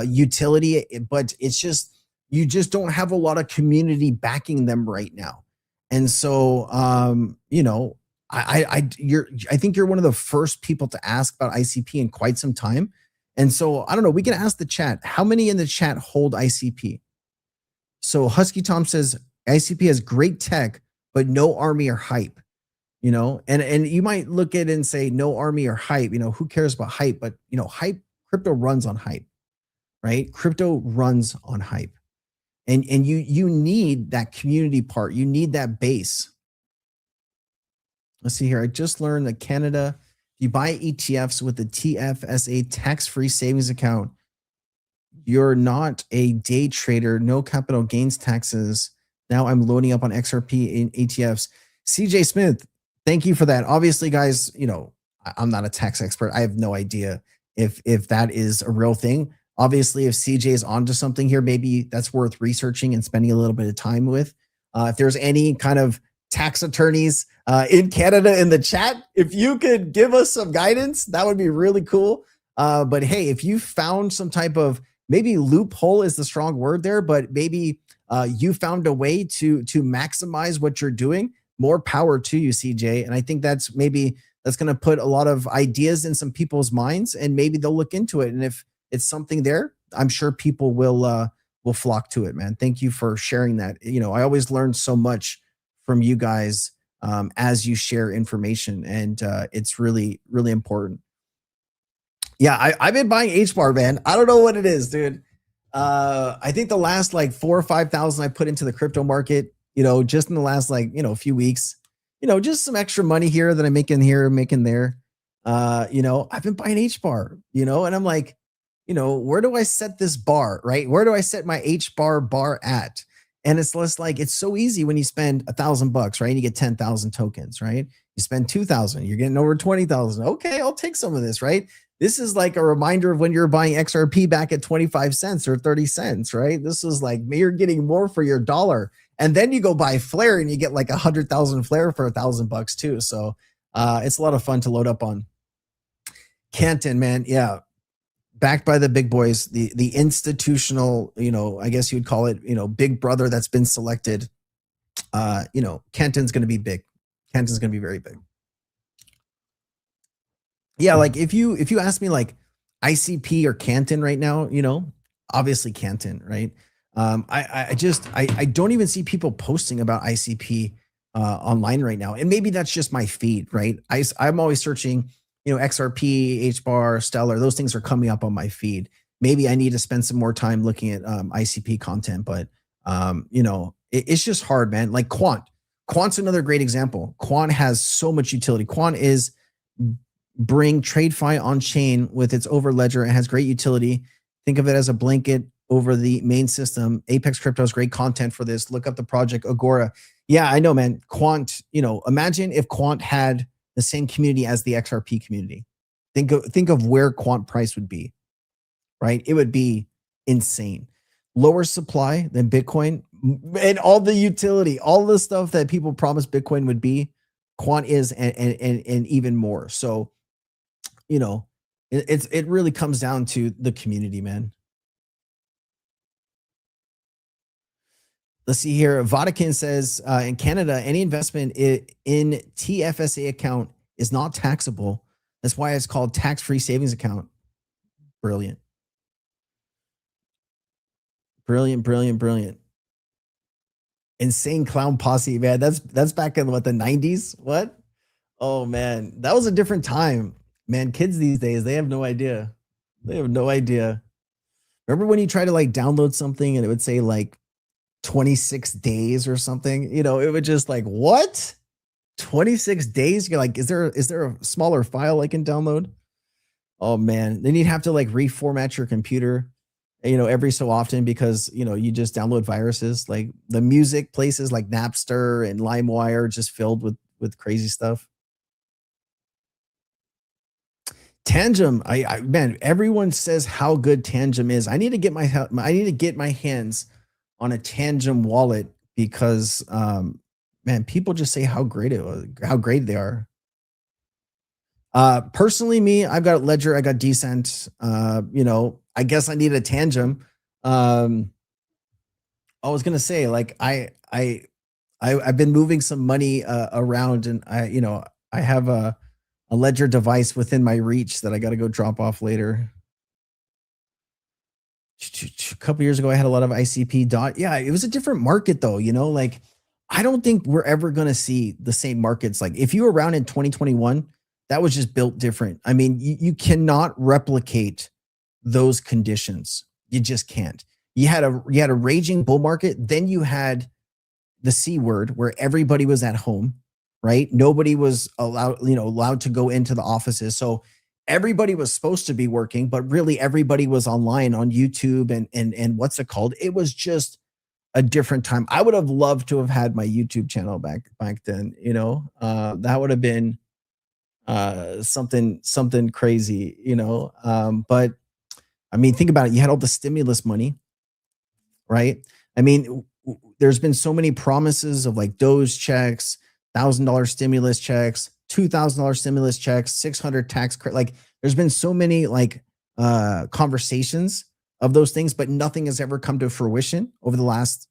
utility, but it's just, you just don't have a lot of community backing them right now. And so I think you're one of the first people to ask about ICP in quite some time. And so I don't know, we can ask the chat, how many in the chat hold ICP? So Husky Tom says ICP has great tech, but no army or hype. And you might look at it and say no army or hype. Who cares about hype? But hype, crypto runs on hype, right? Crypto runs on hype, and you need that community part. You need that base. Let's see here. I just learned that Canada, if you buy ETFs with the TFSA tax-free savings account, you're not a day trader, no capital gains taxes. Now I'm loading up on XRP in ETFs. CJ Smith, thank you for that. Obviously, guys, I'm not a tax expert. I have no idea if that is a real thing. Obviously, if CJ is onto something here, maybe that's worth researching and spending a little bit of time with. If there's any kind of tax attorneys in Canada in the chat, if you could give us some guidance, that would be really cool. But hey, if you found some type of, maybe loophole is the strong word there, but maybe you found a way to maximize what you're doing, more power to you, CJ. And I think that's going to put a lot of ideas in some people's minds, and maybe they'll look into it. And if it's something there, I'm sure people will flock to it, man. Thank you for sharing that. I always learn so much from you guys as you share information, and it's really important. Yeah, I've been buying HBAR, man. I don't know what it is, dude. I think the last like 4,000 or 5,000 I put into the crypto market, just in the last few weeks, just some extra money here that I'm making here, making there. I've been buying HBAR, and I'm like, where do I set this bar, right? Where do I set my HBAR bar at? And it's less like, it's so easy when you spend $1,000, right? And you get 10,000 tokens, right? You spend 2,000, you're getting over 20,000. Okay, I'll take some of this, right? This is like a reminder of when you're buying XRP back at 25 cents or 30 cents, right? This is like, you're getting more for your dollar. And then you go buy Flare and you get like 100,000 Flare for $1,000 too. So it's a lot of fun to load up on. Canton, man. Yeah. Backed by the big boys, the institutional, I guess you would call it, big brother that's been selected. Canton's going to be big. Canton's going to be very big. Yeah, like if you ask me like ICP or Canton right now, obviously Canton, right? I don't even see people posting about ICP online right now, and maybe that's just my feed, right? I'm always searching, XRP, HBAR, Stellar, those things are coming up on my feed. Maybe I need to spend some more time looking at ICP content, but it's just hard, man. Like Quant's another great example. Quant has so much utility. Quant is bring TradeFi on chain with its over ledger. It has great utility. Think of it as a blanket over the main system. Apex Crypto has great content for this. Look up the project Agora. Yeah, I know, man. Quant, imagine if Quant had the same community as the XRP community. Think of where Quant price would be, right? It would be insane. Lower supply than Bitcoin, and all the utility, all the stuff that people promised Bitcoin would be, Quant is, and even more. So, it really comes down to the community, man. Let's see here. Vatican says in Canada, any investment in TFSA account is not taxable. That's why it's called tax-free savings account. Brilliant. Brilliant. Insane clown posse, man. That's back in what, the 90s? What? Oh man, that was a different time. Man, kids these days, they have no idea. They have no idea. Remember when you try to like download something and it would say like 26 days or something? It would just like, what? 26 days? You're like, is there a smaller file I can download? Oh man, then you'd have to like reformat your computer, every so often because, you just download viruses. Like the music places like Napster and LimeWire just filled with crazy stuff. Tangem, man, everyone says how good Tangem is. I need to get my hands on a Tangem wallet because man, people just say how great they are. Personally, me, I've got Ledger, I got Decent. I guess I need a Tangem. I was gonna say, like, I've been moving some money around, and I have a Ledger device within my reach that I got to go drop off later. A couple years ago, I had a lot of ICP dot. Yeah, it was a different market though. Like I don't think we're ever going to see the same markets. Like if you were around in 2021, that was just built different. I mean, you cannot replicate those conditions. You just can't. You had a raging bull market. Then you had the C word where everybody was at home. Right? Nobody was allowed to go into the offices. So everybody was supposed to be working, but really everybody was online on YouTube and what's it called? It was just a different time. I would have loved to have had my YouTube channel back then, that would have been something crazy, but I mean, think about it. You had all the stimulus money, right? I mean, there's been so many promises of like Doge checks, $1,000 stimulus checks, $2,000 stimulus checks, 600 tax credit. Like there's been so many like conversations of those things, but nothing has ever come to fruition over the last,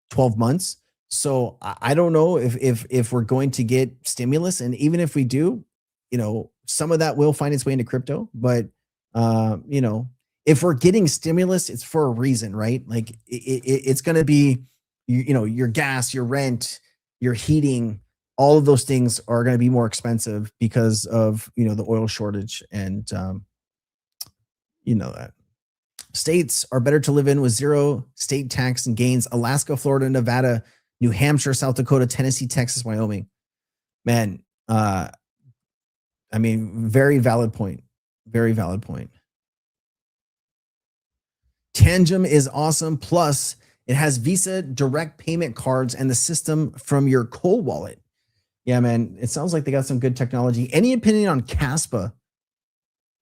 12 months. So I don't know if we're going to get stimulus, and even if we do, some of that will find its way into crypto. But if we're getting stimulus, it's for a reason, right? Like it's going to be, your gas, your rent, your heating, all of those things are going to be more expensive because of, the oil shortage. And, that states are better to live in with zero state tax and gains. Alaska, Florida, Nevada, New Hampshire, South Dakota, Tennessee, Texas, Wyoming. Man, I mean, very valid point. Very valid point. Tangem is awesome. Plus, it has Visa direct payment cards and the system from your cold wallet. Yeah, man, it sounds like they got some good technology. Any opinion on Caspa?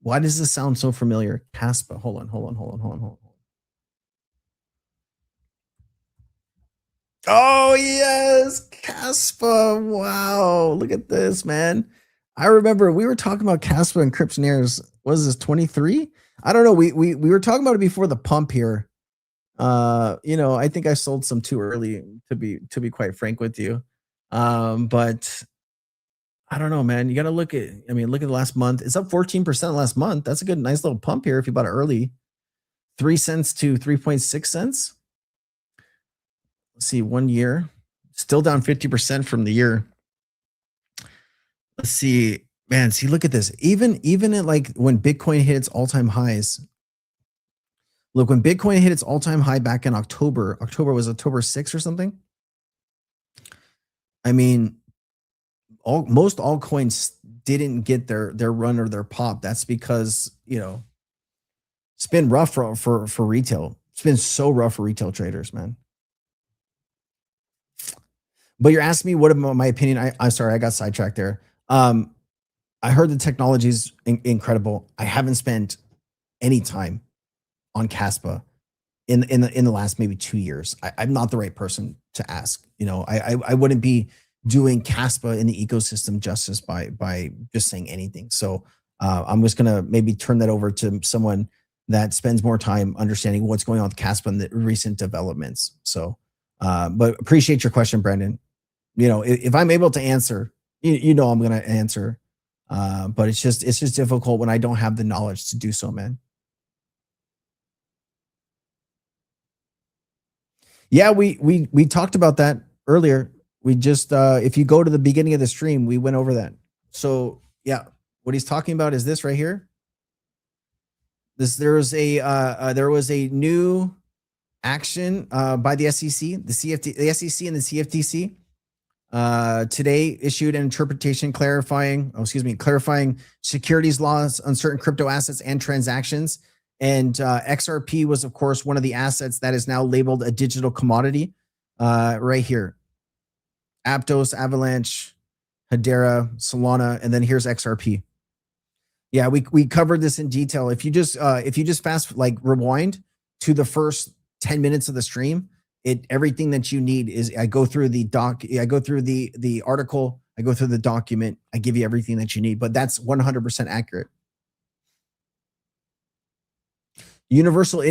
Why does this sound so familiar? Caspa. Hold on. Oh, yes, Caspa. Wow, look at this, man. I remember we were talking about Caspa and Cryptonaires. What is this, 23? I don't know. We were talking about it before the pump here. I think I sold some too early to be quite frank with you. But I don't know, man. You got to look at the last month. It's up 14% last month. That's a good, nice little pump here if you bought it early. 3 cents to 3.6 cents. Let's see, 1 year, still down 50% from the year. Let's see, man. See, look at this. Even at like when Bitcoin hit its all-time highs. Look, when Bitcoin hit its all-time high back in October was October 6th or something. I mean, most altcoins didn't get their run or their pop. That's because, it's been rough for retail. It's been so rough for retail traders, man. But you're asking me what about my opinion. I'm sorry, I got sidetracked there. I heard the technology is incredible. I haven't spent any time on Caspa in the last maybe 2 years. I'm not the right person to ask. I wouldn't be doing Caspa in the ecosystem justice by just saying anything. So I'm just gonna maybe turn that over to someone that spends more time understanding what's going on with Caspa and the recent developments. So, but appreciate your question, Brandon. If I'm able to answer, I'm going to answer. But it's just difficult when I don't have the knowledge to do so, man. Yeah, we talked about that earlier. We just if you go to the beginning of the stream, we went over that. So yeah, what he's talking about is this right here. There was a new action by the SEC, the SEC and the CFTC today issued an interpretation clarifying securities laws on certain crypto assets and transactions. And XRP was, of course, one of the assets that is now labeled a digital commodity right here. Aptos, Avalanche, Hedera, Solana, and then here's XRP. Yeah, we covered this in detail. If you just rewind to the first 10 minutes of the stream, everything that you need is I go through the article, I go through the document, I give you everything that you need, but that's 100% accurate. Universal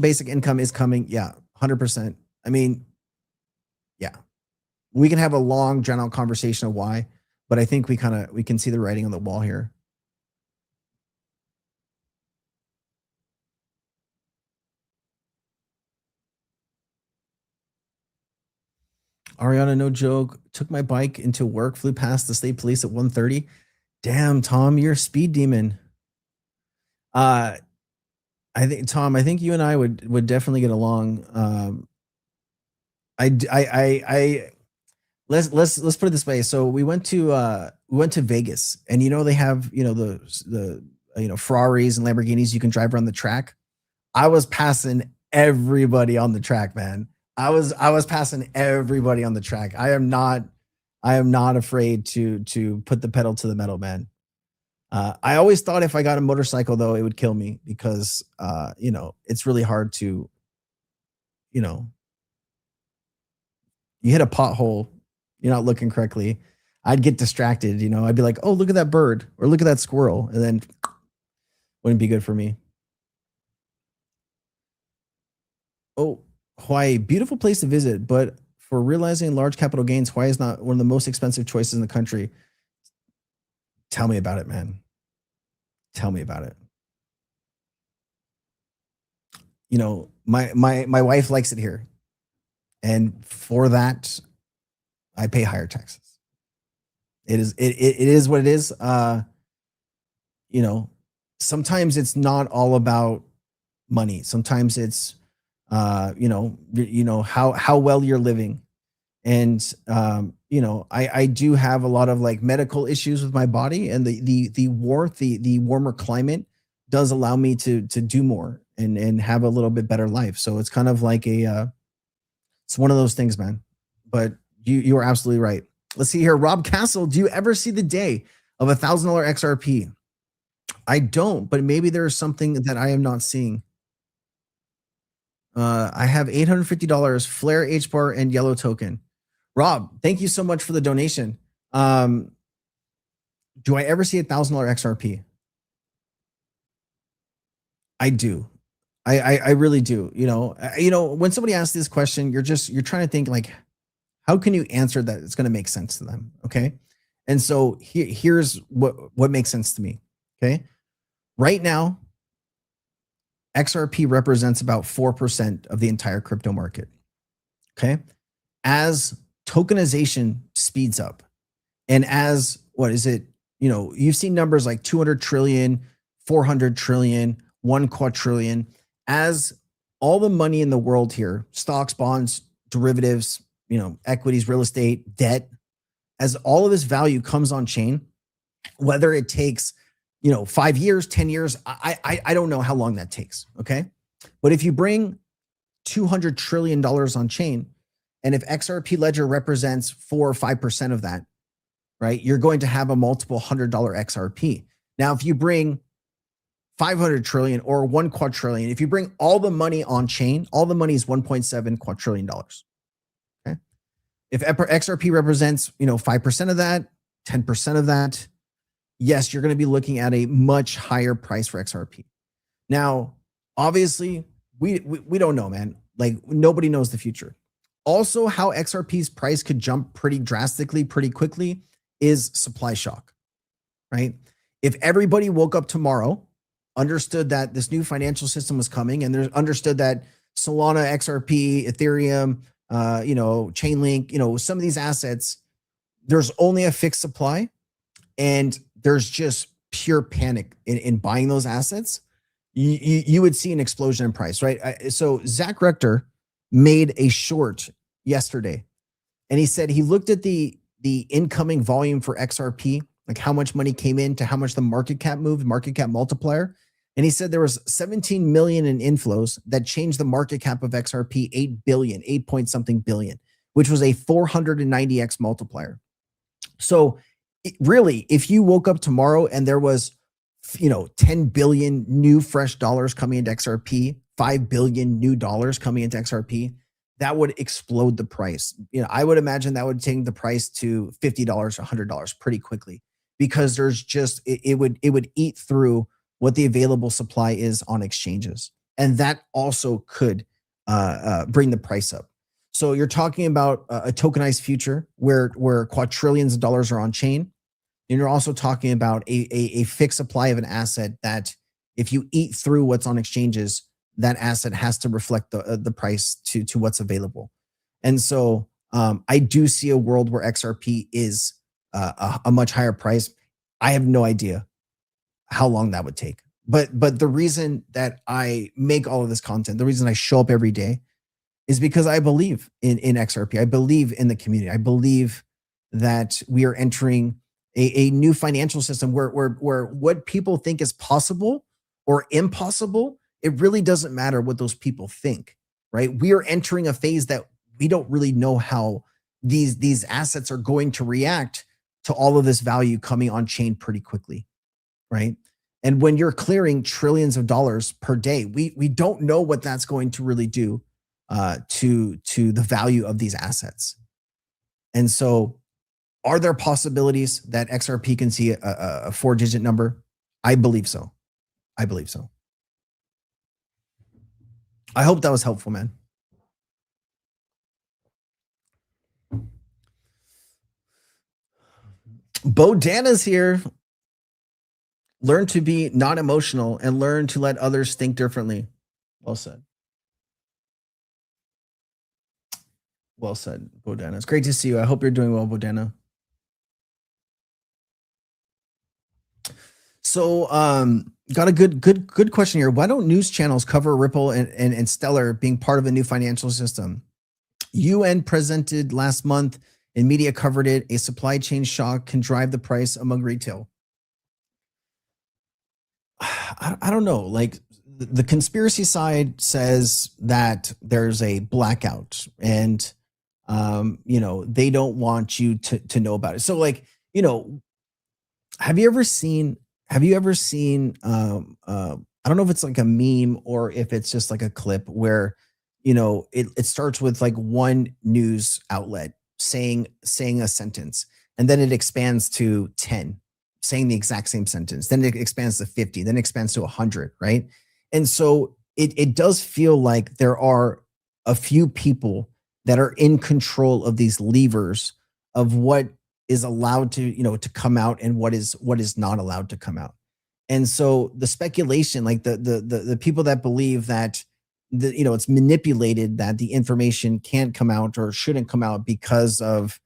basic income is coming. Yeah, 100%. I mean, yeah, we can have a long drawn out conversation of why, but I think we can see the writing on the wall here. Ariana, no joke. Took my bike into work, flew past the state police at 1:30. Damn, Tom, you're a speed demon. I think Tom, I think you and I would definitely get along. Let's put it this way. So we went to Vegas, and they have the Ferraris and Lamborghinis you can drive around the track. I was passing everybody on the track, man. I was passing everybody on the track. I am not afraid to put the pedal to the metal, man. I always thought if I got a motorcycle, though, it would kill me because, it's really hard to, you hit a pothole, you're not looking correctly. I'd get distracted, I'd be like, oh, look at that bird or look at that squirrel. And then wouldn't be good for me. Oh, Hawaii, beautiful place to visit, but for realizing large capital gains, Hawaii is not one of the most expensive choices in the country. Tell me about it, man. Tell me about it. My wife likes it here. And for that, I pay higher taxes. It is what it is. Sometimes it's not all about money. Sometimes it's how well you're living. And I do have a lot of like medical issues with my body, and the warmer climate does allow me to do more and have a little bit better life. So it's kind of like it's one of those things, man. But you are absolutely right. Let's see here. Rob Castle, do you ever see the day of $1,000 XRP? I don't, but maybe there is something that I am not seeing. I have $850, Flare, HBAR, and Yellow token. Rob, thank you so much for the donation. Do I ever see $1,000 XRP? I do. I really do. When somebody asks this question, you're trying to think like, how can you answer that it's going to make sense to them? Okay. And so here's what makes sense to me. Okay. Right now, XRP represents about 4% of the entire crypto market. Okay. As tokenization speeds up, and as you've seen numbers like 200 trillion, 400 trillion, 1 quadrillion, as all the money in the world here, stocks, bonds, derivatives, equities, real estate, debt, as all of this value comes on chain, whether it takes 5 years, 10 years, I don't know how long that takes. Okay. But if you bring $200 trillion on chain, and if XRP ledger represents 4 or 5% of that, right, you're going to have a multiple $100 XRP. Now, if you bring 500 trillion or 1 quadrillion, if you bring all the money on chain, all the money is $1.7 quadrillion. Okay. If XRP represents, 5% of that, 10% of that, yes, you're going to be looking at a much higher price for XRP. Now, obviously, we don't know, man. Like, nobody knows the future. Also, how XRP's price could jump pretty drastically, pretty quickly is supply shock. right? If everybody woke up tomorrow, understood that this new financial system was coming, and understood that Solana, XRP, Ethereum, Chainlink, some of these assets, there's only a fixed supply, and there's just pure panic in buying those assets, you would see an explosion in price, right? So Zach Rector made a short yesterday, and he said he looked at the incoming volume for XRP, like how much money came in to how much the market cap moved, market cap multiplier. And he said there was 17 million in inflows that changed the market cap of XRP 8 billion, 8 point something billion, which was a 490x multiplier. So really, if you woke up tomorrow and there was 10 billion new fresh dollars coming into XRP, 5 billion new dollars coming into XRP, that would explode the price. I would imagine that would take the price to $50, $100 pretty quickly, because there's just, it would eat through what the available supply is on exchanges. And that also could bring the price up. So you're talking about a tokenized future where quadrillions of dollars are on chain. And you're also talking about a fixed supply of an asset that if you eat through what's on exchanges, that asset has to reflect the price to what's available. And so I do see a world where XRP is a much higher price. I have no idea how long that would take. But the reason that I make all of this content, the reason I show up every day, is because I believe in XRP. I believe in the community. I believe that we are entering a new financial system where what people think is possible or impossible, it really doesn't matter what those people think, right? We are entering a phase that we don't really know how these assets are going to react to all of this value coming on chain pretty quickly, right? And when you're clearing trillions of dollars per day, we don't know what that's going to really do to the value of these assets. And so are there possibilities that XRP can see a 4-digit number? I believe so. I believe so. I hope that was helpful, man. Bodana's here. Learn to be not emotional and learn to let others think differently. Well said. Well said, Bodana. It's great to see you. I hope you're doing well, Bodana. So got a good question here. Why don't news channels cover Ripple and Stellar being part of a new financial system? UN presented last month and media covered it. A supply chain shock can drive the price among retail. I don't know. Like the conspiracy side says that there's a blackout and they don't want you to know about it. So like, have you ever seen I don't know if it's like a meme or if it's just like a clip where, it starts with like one news outlet saying a sentence, and then it expands to 10 saying the exact same sentence. Then it expands to 50, then it expands to 100, right? And so it does feel like there are a few people that are in control of these levers of what is allowed to, to come out and what is not allowed to come out. And so the speculation, like the people that believe that it's manipulated, that the information can't come out or shouldn't come out because of,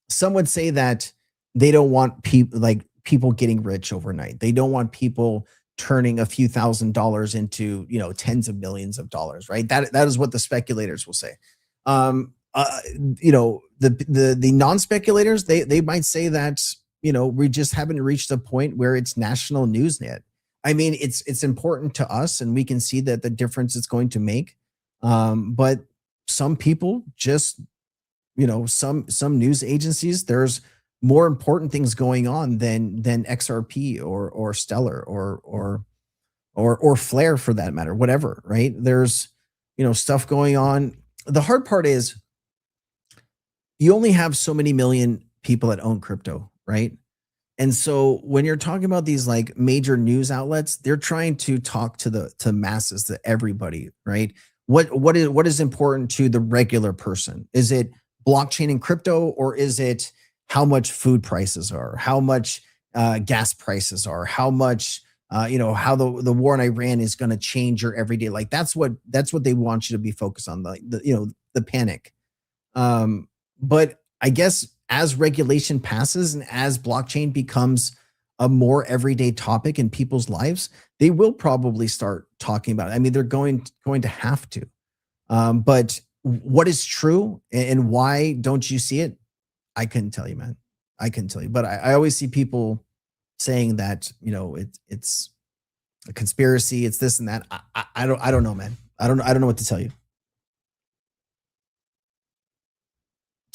some would say that they don't want people getting rich overnight. They don't want people turning a few $1,000s into, tens of millions of dollars, right? That is what the speculators will say. The non-speculators, they might say that, we just haven't reached a point where it's national news yet. I mean, it's important to us and we can see that the difference it's going to make. But some people just, some news agencies, there's more important things going on than XRP or Stellar or Flare for that matter, whatever, right? There's, stuff going on. The hard part is you only have so many million people that own crypto, right? And so when you're talking about these like major news outlets, they're trying to talk to masses, to everybody, right? What is important to the regular person? Is it blockchain and crypto, or is it how much food prices are, how much gas prices are, how much how the war in Iran is going to change your everyday. Like that's what they want you to be focused on, like the panic. But I guess as regulation passes and as blockchain becomes a more everyday topic in people's lives, they will probably start talking about it. I mean, they're going to have to. But what is true and why don't you see it? I couldn't tell you, man. I couldn't tell you. But I always see people saying that it's a conspiracy, it's this and that. I don't know, man. I don't know what to tell you.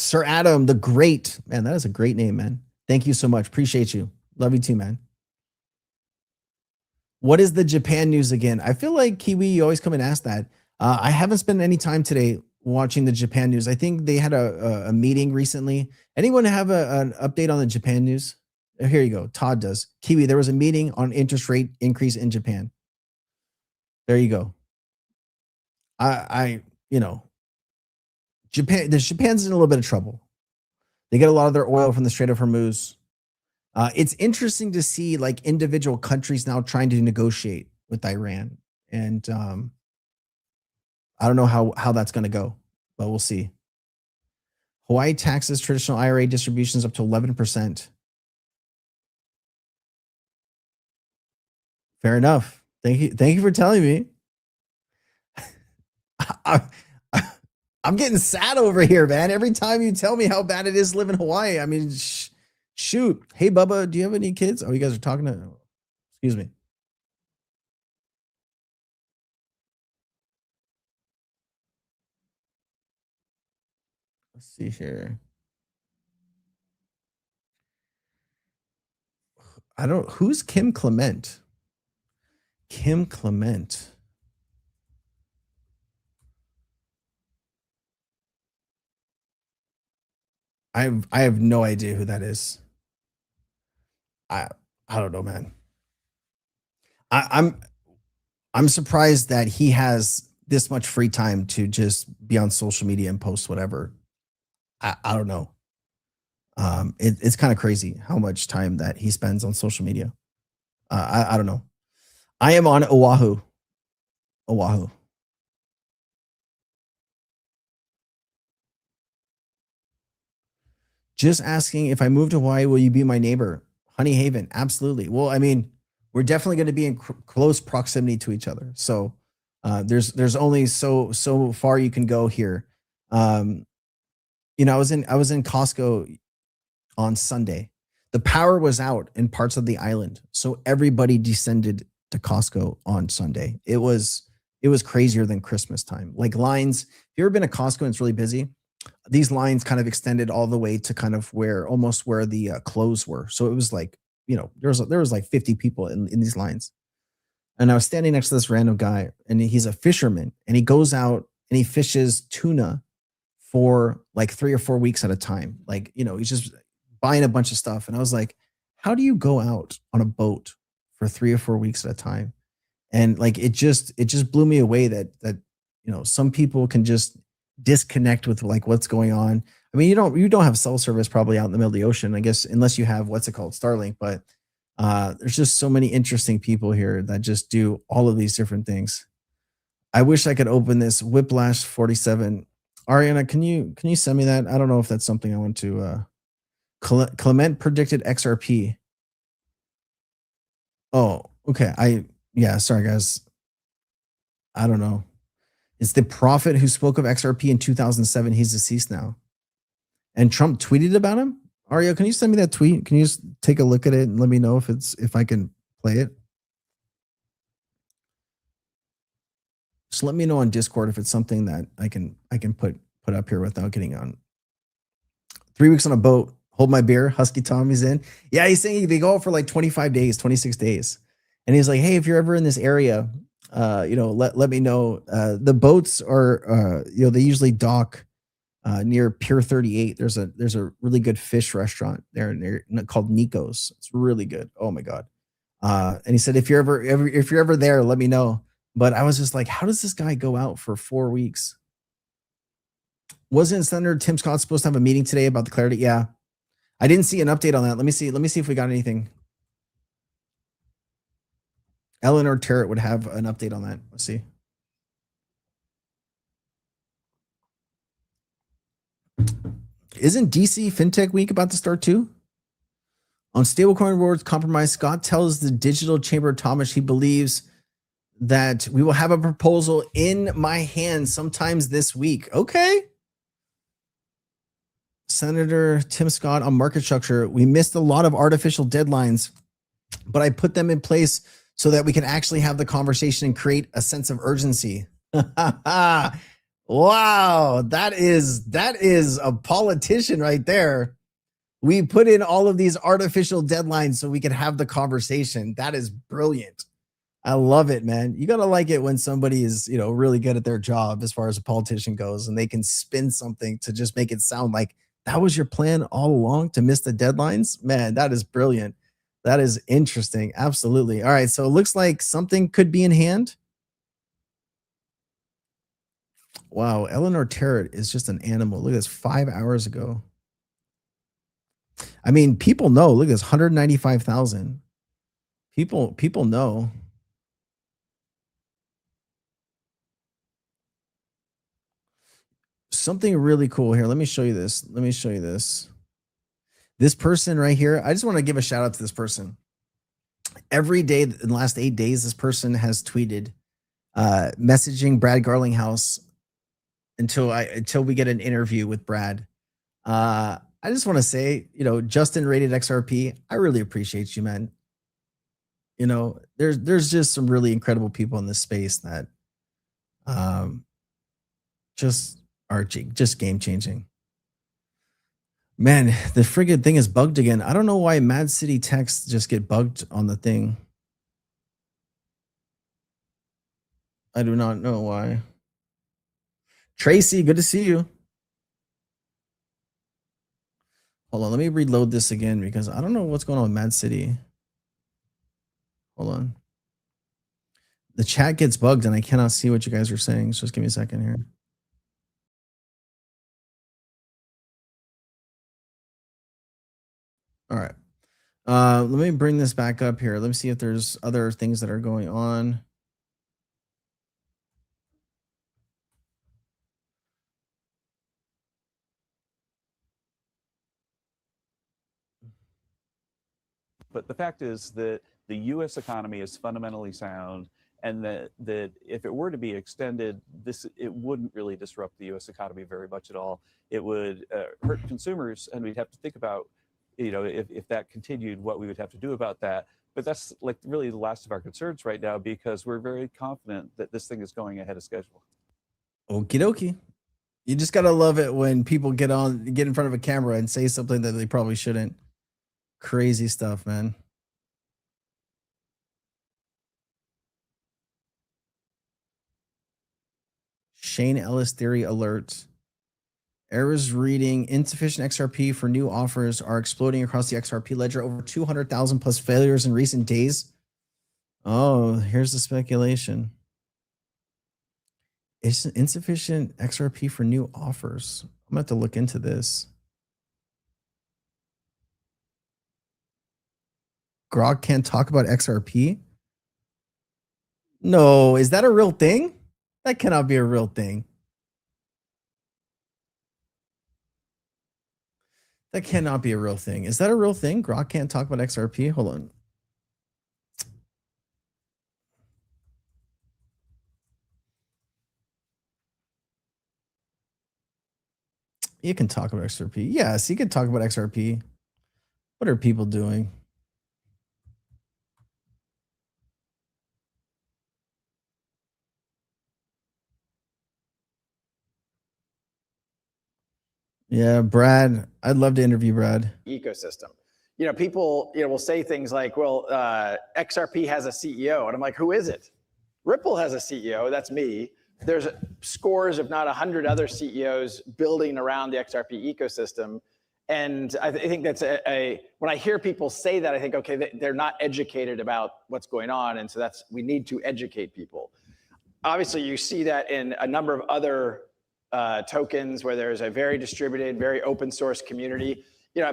Sir Adam, the Great, man, that is a great name, man. Thank you so much. Appreciate you. Love you too, man. What is the Japan news again? I feel like Kiwi, you always come and ask that. I haven't spent any time today watching the Japan news. I think they had a meeting recently. Anyone have an update on the Japan news? Here you go. Todd does. Kiwi, there was a meeting on interest rate increase in Japan. There you go. Japan's in a little bit of trouble. They get a lot of their oil from the Strait of Hormuz. It's interesting to see like individual countries now trying to negotiate with Iran. And I don't know how that's going to go, but we'll see. Hawaii taxes traditional IRA distributions up to 11%. Fair enough. Thank you for telling me. I'm getting sad over here, man. Every time you tell me how bad it is to live in Hawaii, I mean, shoot. Hey, Bubba, do you have any kids? Oh, you guys are talking to. Excuse me. Let's see here. Who's Kim Clement? Kim Clement. I have no idea who that is. I don't know, man. I'm surprised that he has this much free time to just be on social media and post whatever. I don't know. It's kind of crazy how much time that he spends on social media. I don't know. I am on Oahu. Oahu. Just asking, if I move to Hawaii, will you be my neighbor? Honey Haven, absolutely. Well, I mean, we're definitely going to be in close proximity to each other. So there's only so far you can go here. I was in Costco on Sunday. The power was out in parts of the island, so everybody descended to Costco on Sunday. It was crazier than Christmas time. Like lines. If you've ever been to Costco and it's really busy, these lines kind of extended all the way to kind of where the clothes were. So it was like, there was like 50 people in these lines. And I was standing next to this random guy, and he's a fisherman, and he goes out and he fishes tuna for like 3 or 4 weeks at a time. Like, he's just buying a bunch of stuff. And I was like, how do you go out on a boat for 3 or 4 weeks at a time? And like, it just blew me away that some people can just disconnect with like what's going on. I mean, you don't have cell service probably out in the middle of the ocean, I guess, unless you have what's it called, Starlink. But there's just so many interesting people here that just do all of these different things. I wish I could open this Whiplash 47. Ariana, can you send me that? I don't know if that's something I want to. Clement predicted XRP. Oh, okay. Sorry guys. I don't know. It's the prophet who spoke of XRP in 2007. He's deceased now. And Trump tweeted about him. Ario, can you send me that tweet? Can you just take a look at it and let me know if I can play it? Just let me know on Discord if it's something that I can put up here without getting on. 3 weeks on a boat. Hold my beer. Husky Tommy's in. Yeah, he's saying they go out for like 25 days, 26 days. And he's like, hey, if you're ever in this area, let me know. The boats are, they usually dock near Pier 38. There's a really good fish restaurant there called Nico's. It's really good. Oh my God. And he said, if you're ever there, let me know. But I was just like, how does this guy go out for 4 weeks? Wasn't Senator Tim Scott supposed to have a meeting today about the clarity? Yeah. I didn't see an update on that. Let me see if we got anything. Eleanor Terrett would have an update on that. Let's see. Isn't DC FinTech Week about to start too? On stablecoin rewards compromise, Scott tells the Digital Chamber of Thomas he believes that we will have a proposal in my hand sometimes this week. Okay. Senator Tim Scott on market structure. We missed a lot of artificial deadlines, but I put them in place so that we can actually have the conversation and create a sense of urgency. Wow, that is a politician right there. We put in all of these artificial deadlines so we can have the conversation. That is brilliant. I love it, man. You got to like it when somebody is, really good at their job as far as a politician goes, and they can spin something to just make it sound like that was your plan all along, to miss the deadlines. Man, that is brilliant. That is interesting. Absolutely. All right. So it looks like something could be in hand. Wow. Eleanor Terrett is just an animal. Look at this, 5 hours ago. I mean, people know. Look at this, 195,000. People know. Something really cool here. Let me show you this. This person right here, I just want to give a shout out to this person. Every day in the last 8 days, this person has tweeted, messaging Brad Garlinghouse until we get an interview with Brad. I just want to say, Justin rated XRP. I really appreciate you, man. There's just some really incredible people in this space that just are just game changing. Man, the friggin' thing is bugged again. I don't know why Mad City texts just get bugged on the thing. I do not know why. Tracy, good to see you. Hold on, let me reload this again because I don't know what's going on with Mad City. Hold on. The chat gets bugged and I cannot see what you guys are saying. So just give me a second here. All right. Let me bring this back up here. Let me see if there's other things that are going on. But the fact is that the U.S. economy is fundamentally sound, and that if it were to be extended, it wouldn't really disrupt the U.S. economy very much at all. It would hurt consumers, and we'd have to think about, if that continued, what we would have to do about that. But that's like really the last of our concerns right now, because we're very confident that this thing is going ahead of schedule. Okie dokie. You just gotta love it when people get in front of a camera and say something that they probably shouldn't. Crazy stuff, man. Shane Ellis theory alert. Errors reading insufficient XRP for new offers are exploding across the XRP ledger. Over 200,000 plus failures in recent days. Oh, here's the speculation. It's insufficient XRP for new offers. I'm gonna have to look into this. Grog can't talk about XRP? No, is that a real thing? That cannot be a real thing. That cannot be a real thing. Is that a real thing? Grog can't talk about XRP? Hold on. You can talk about XRP. Yes, you can talk about XRP. What are people doing? Yeah, Brad. I'd love to interview Brad. Ecosystem. People, will say things like, well, XRP has a CEO. And I'm like, who is it? Ripple has a CEO. That's me. There's scores, if not 100 other CEOs building around the XRP ecosystem. And I think that's when I hear people say that, I think, okay, they're not educated about what's going on. And so we need to educate people. Obviously, you see that in a number of other tokens where there's a very distributed, very open source community.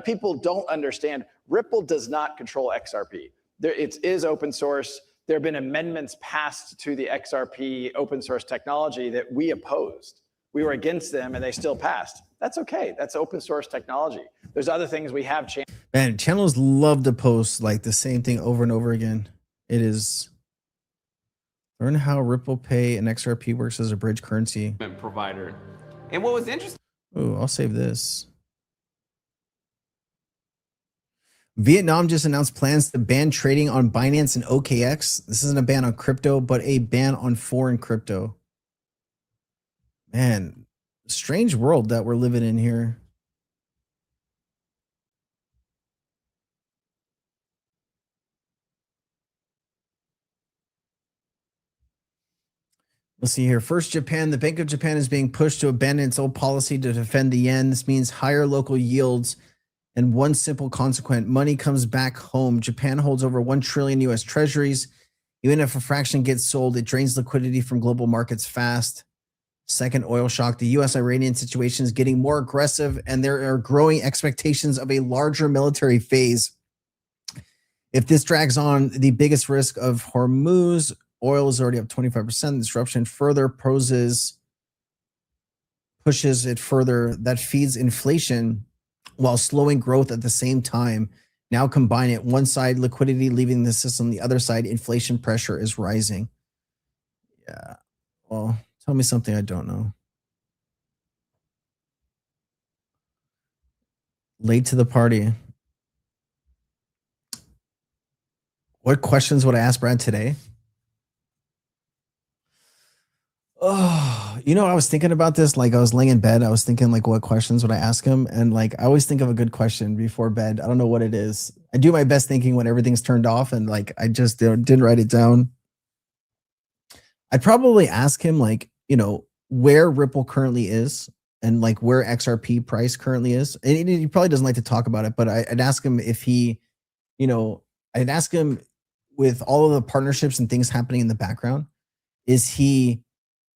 People don't understand Ripple does not control XRP. It is open source. There have been amendments passed to the XRP open source technology that we opposed. We were against them and they still passed. That's okay. That's open source technology. There's other things we have changed. Man, channels love to post like the same thing over and over again. It is learn how Ripple Pay and XRP works as a bridge currency provider. And what was interesting. Oh, I'll save this. Vietnam just announced plans to ban trading on Binance and OKX. This isn't a ban on crypto, but a ban on foreign crypto. Man, strange world that we're living in here. Let's see here. First, Japan. The Bank of Japan is being pushed to abandon its old policy to defend the yen. This means higher local yields. And one simple consequence, money comes back home. Japan holds over 1 trillion US treasuries. Even if a fraction gets sold, it drains liquidity from global markets fast. Second, oil shock. The US-Iranian situation is getting more aggressive, and there are growing expectations of a larger military phase. If this drags on, the biggest risk of Hormuz, oil is already up 25%. Disruption further pushes it further. That feeds inflation while slowing growth at the same time. Now combine it. One side, liquidity leaving the system. The other side, inflation pressure is rising. Yeah. Well, tell me something I don't know. Late to the party. What questions would I ask Brad today? Oh, I was thinking about this. Like I was laying in bed. I was thinking like, what questions would I ask him? And like, I always think of a good question before bed. I don't know what it is. I do my best thinking when everything's turned off. And like, I just didn't write it down. I'd probably ask him like, where Ripple currently is and like where XRP price currently is. And he probably doesn't like to talk about it, but I'd ask him if he, I'd ask him with all of the partnerships and things happening in the background, is he,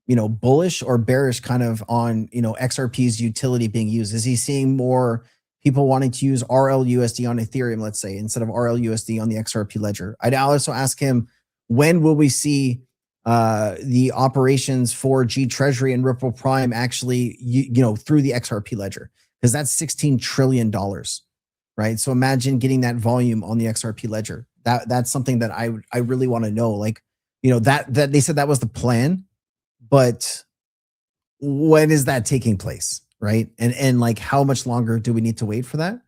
bullish or bearish kind of on, XRP's utility being used? Is he seeing more people wanting to use RLUSD on Ethereum, let's say, instead of RLUSD on the XRP ledger? I'd also ask him, when will we see the operations for G Treasury and Ripple Prime actually, through the XRP ledger? Because that's $16 trillion, right? So imagine getting that volume on the XRP ledger. That's something that I really want to know. Like, that they said that was the plan, but when is that taking place, right? And like, how much longer do we need to wait for that?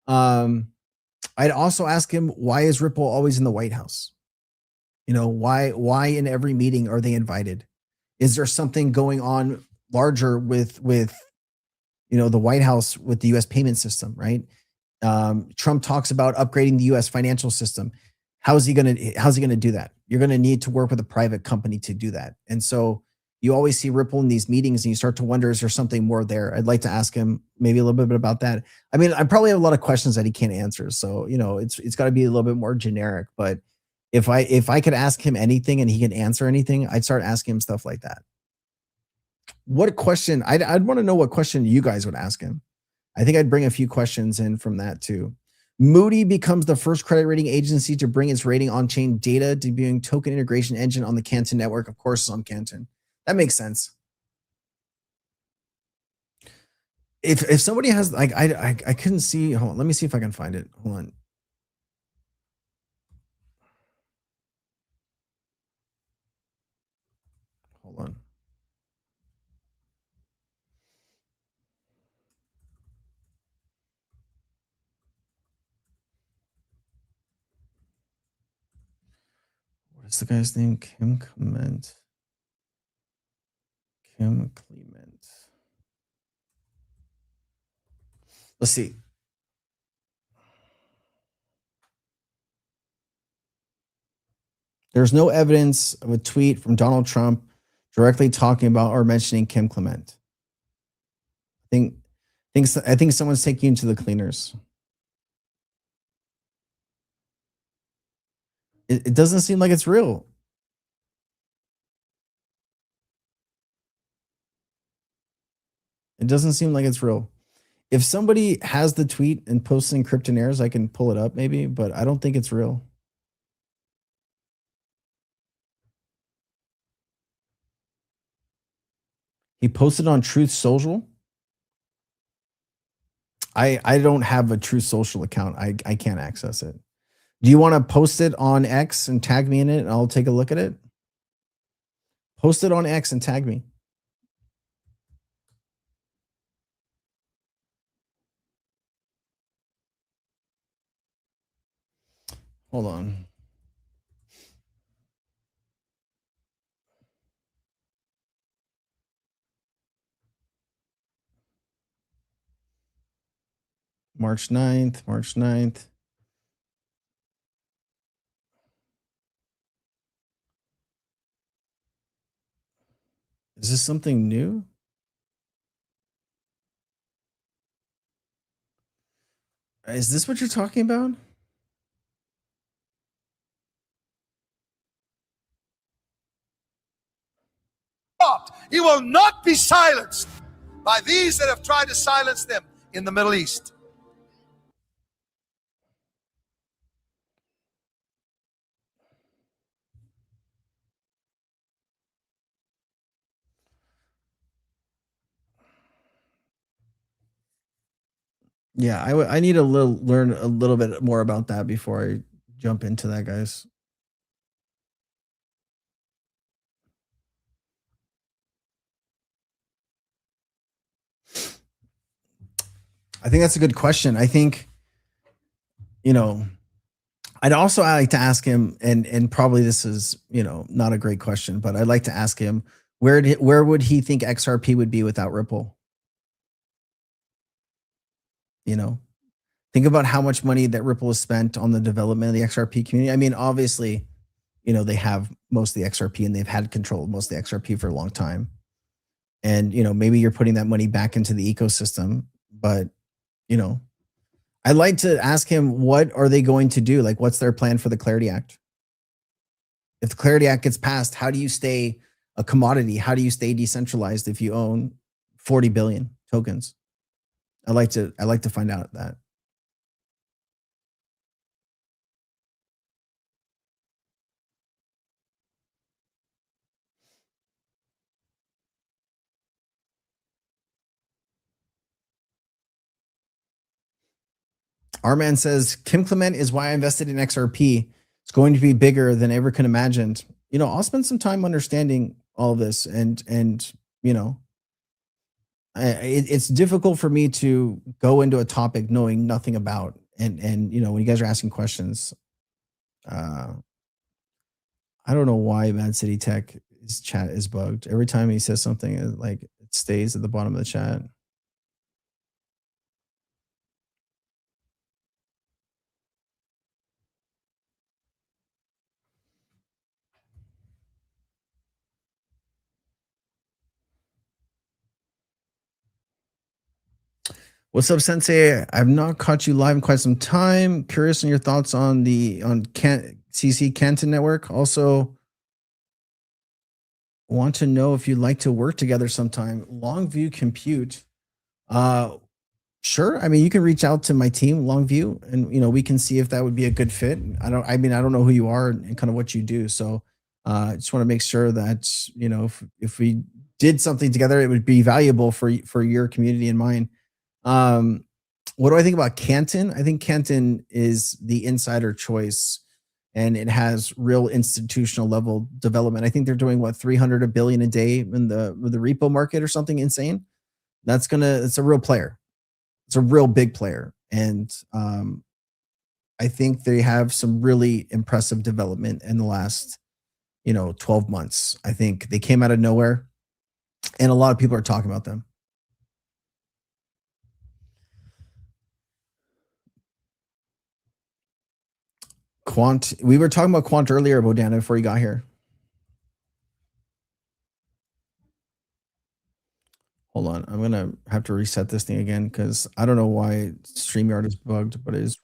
I'd also ask him, why is Ripple always in the White House? Why in every meeting are they invited? Is there something going on larger with the White House with the US payment system, right? Trump talks about upgrading the US financial system. How's he going to do that? You're going to need to work with a private company to do that. And so you always see Ripple in these meetings and you start to wonder, is there something more there? I'd like to ask him maybe a little bit about that. I mean, I probably have a lot of questions that he can't answer. So, it's got to be a little bit more generic, but if I could ask him anything and he can answer anything, I'd start asking him stuff like that. What question? I'd want to know what question you guys would ask him. I think I'd bring a few questions in from that too. Moody becomes the first credit rating agency to bring its rating on-chain data, debuting token integration engine on the Canton network. Of course, it's on Canton. That makes sense. If somebody has like, I couldn't see. Hold on, let me see if I can find it. Hold on. Hold on. What is the guy's name? Kim Clement. Let's see. There's no evidence of a tweet from Donald Trump directly talking about or mentioning Kim Clement. I think someone's taking you to the cleaners. It doesn't seem like it's real. It doesn't seem like it's real. If somebody has the tweet and posting Cryptonaires, I can pull it up maybe, but I don't think it's real. He posted on Truth Social. I don't have a Truth Social account. I can't access it. Do you want to post it on X and tag me in it and I'll take a look at it? Post it on X and tag me. Hold on. March 9th, March 9th. Is this something new? Is this what you're talking about? He will not be silenced by these that have tried to silence them in the Middle East. Yeah, I need to learn a little bit more about that before I jump into that, guys. I think that's a good question. I think, you know, I'd also like to ask him, and probably this is, you know, not a great question, but I'd like to ask him where would he think XRP would be without Ripple? You know, think about how much money that Ripple has spent on the development of the XRP community. I mean, obviously, you know, they have most of the XRP and they've had control of most of the XRP for a long time. And, you know, maybe you're putting that money back into the ecosystem, but, you know, I'd like to ask him, what are they going to do? Like, what's their plan for the Clarity Act? If the Clarity Act gets passed, how do you stay a commodity? How do you stay decentralized if you own 40 billion tokens? I'd like to find out that. Our man says, Kim Clement is why I invested in XRP. It's going to be bigger than I ever could imagined. You know, I'll spend some time understanding all of this, and you know, it's difficult for me to go into a topic knowing nothing about, and you know, when you guys are asking questions, I don't know why Mad City Tech his chat is bugged. Every time he says something, it stays at the bottom of the chat. What's up, Sensei? I've not caught you live in quite some time. Curious on your thoughts on CC Canton Network. Also, want to know if you'd like to work together sometime. Longview Compute. Sure. I mean, you can reach out to my team, Longview, and you know, we can see if that would be a good fit. I don't know who you are and kind of what you do. So I just want to make sure that, you know, if we did something together, it would be valuable for your community and mine. What do I think about Canton? I think Canton is the insider choice, and it has real institutional level development. I think they're doing what, 300 billion a day in the repo market or something insane. It's a real player. It's a real big player. And I think they have some really impressive development in the last, you know, 12 months. I think they came out of nowhere and a lot of people are talking about them. Quant, we were talking about Quant earlier, Bodana, before you got here. Hold on, I'm gonna have to reset this thing again because I don't know why StreamYard is bugged, but it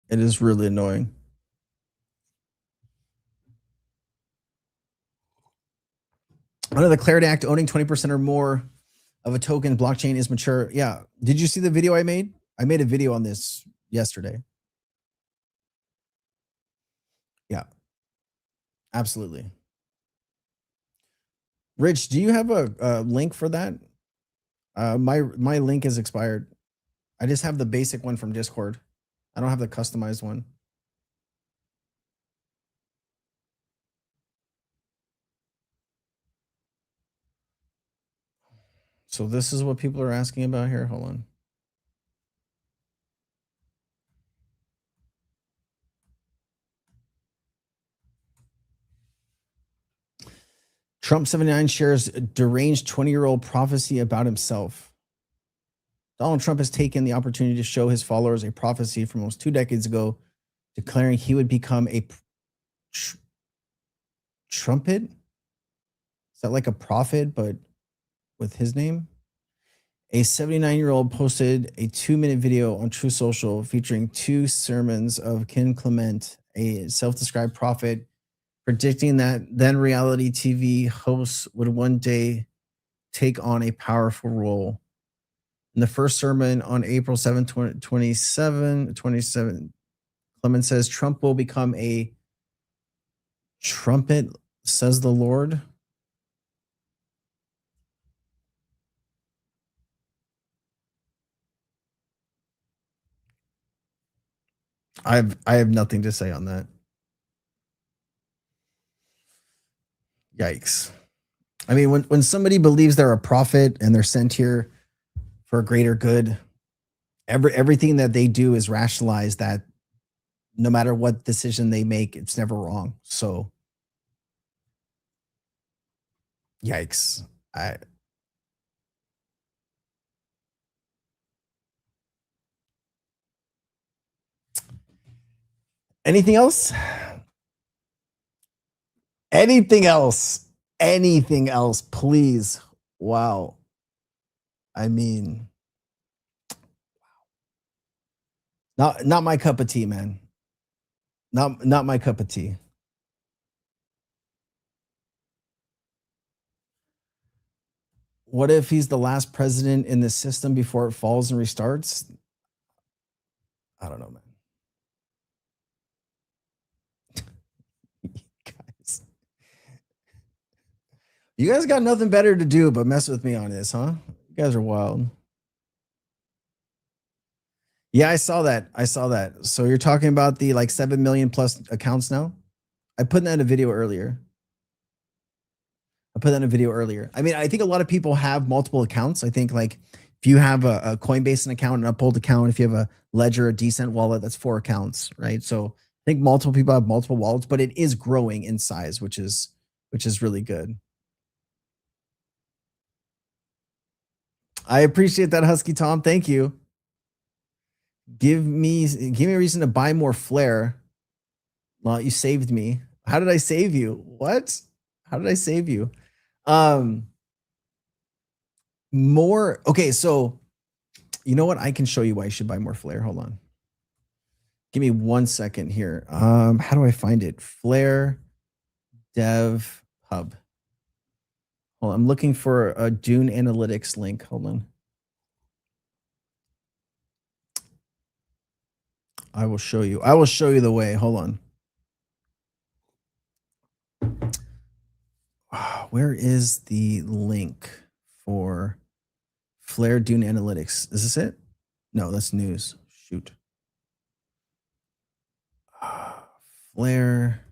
is really annoying. Under the Clarity Act, owning 20% or more of a token blockchain is mature. Yeah. Did you see the video I made? I made a video on this yesterday. Yeah. Absolutely. Rich, do you have a link for that? My link is expired. I just have the basic one from Discord. I don't have the customized one. So this is what people are asking about here. Hold on. Trump 79 shares deranged 20-year-old prophecy about himself. Donald Trump has taken the opportunity to show his followers a prophecy from almost 2 decades ago, declaring he would become a trumpet. Is that like a prophet, but with his name? A 79-year-old posted a 2-minute video on True Social featuring 2 sermons of Ken Clement, a self-described prophet, predicting that then reality TV hosts would one day take on a powerful role. In the first sermon on April 7, 27, Clement says Trump will become a trumpet, says the Lord. I have nothing to say on that. Yikes. I mean, when somebody believes they're a prophet and they're sent here for a greater good, everything that they do is rationalized that no matter what decision they make, it's never wrong. So yikes. Anything else? Anything else? Anything else, please. Wow. I mean, not my cup of tea, man. Not my cup of tea. What if he's the last president in the system before it falls and restarts? I don't know, man. Guys. You guys got nothing better to do but mess with me on this, huh? You guys are wild. Yeah, I saw that. So you're talking about the like 7 million plus accounts now? I put that in a video earlier. I mean, I think a lot of people have multiple accounts. I think like if you have a Coinbase account, an Uphold account, if you have a Ledger, a Decent wallet, that's 4 accounts, right? So I think multiple people have multiple wallets, but it is growing in size, which is really good. I appreciate that, Husky Tom. Thank you. Give me a reason to buy more Flare. Well, you saved me. How did I save you? What? How did I save you? More. Okay, so you know what? I can show you why you should buy more Flare. Hold on. Give me 1 second here. How do I find it? Flare Dev Hub. Well, I'm looking for a Dune Analytics link. Hold on. I will show you. I will show you the way. Hold on. Where is the link for Flare Dune Analytics? Is this it? No, that's news. Shoot. Flare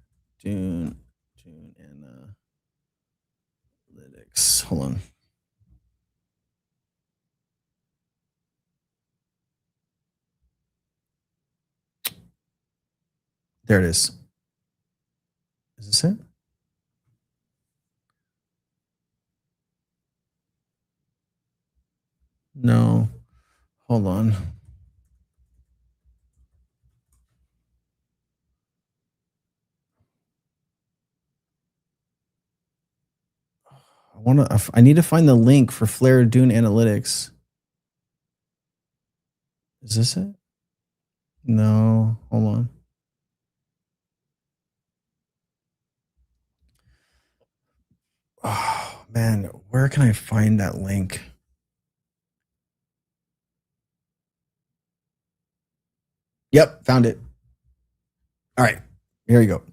Dune Analytics. Hold on. There it is. Is this it? No. Hold on. I need to find the link for Flare Dune Analytics. Is this it? No. Hold on. Oh, Man, where can I find that link? Yep, found it. All right, here you go.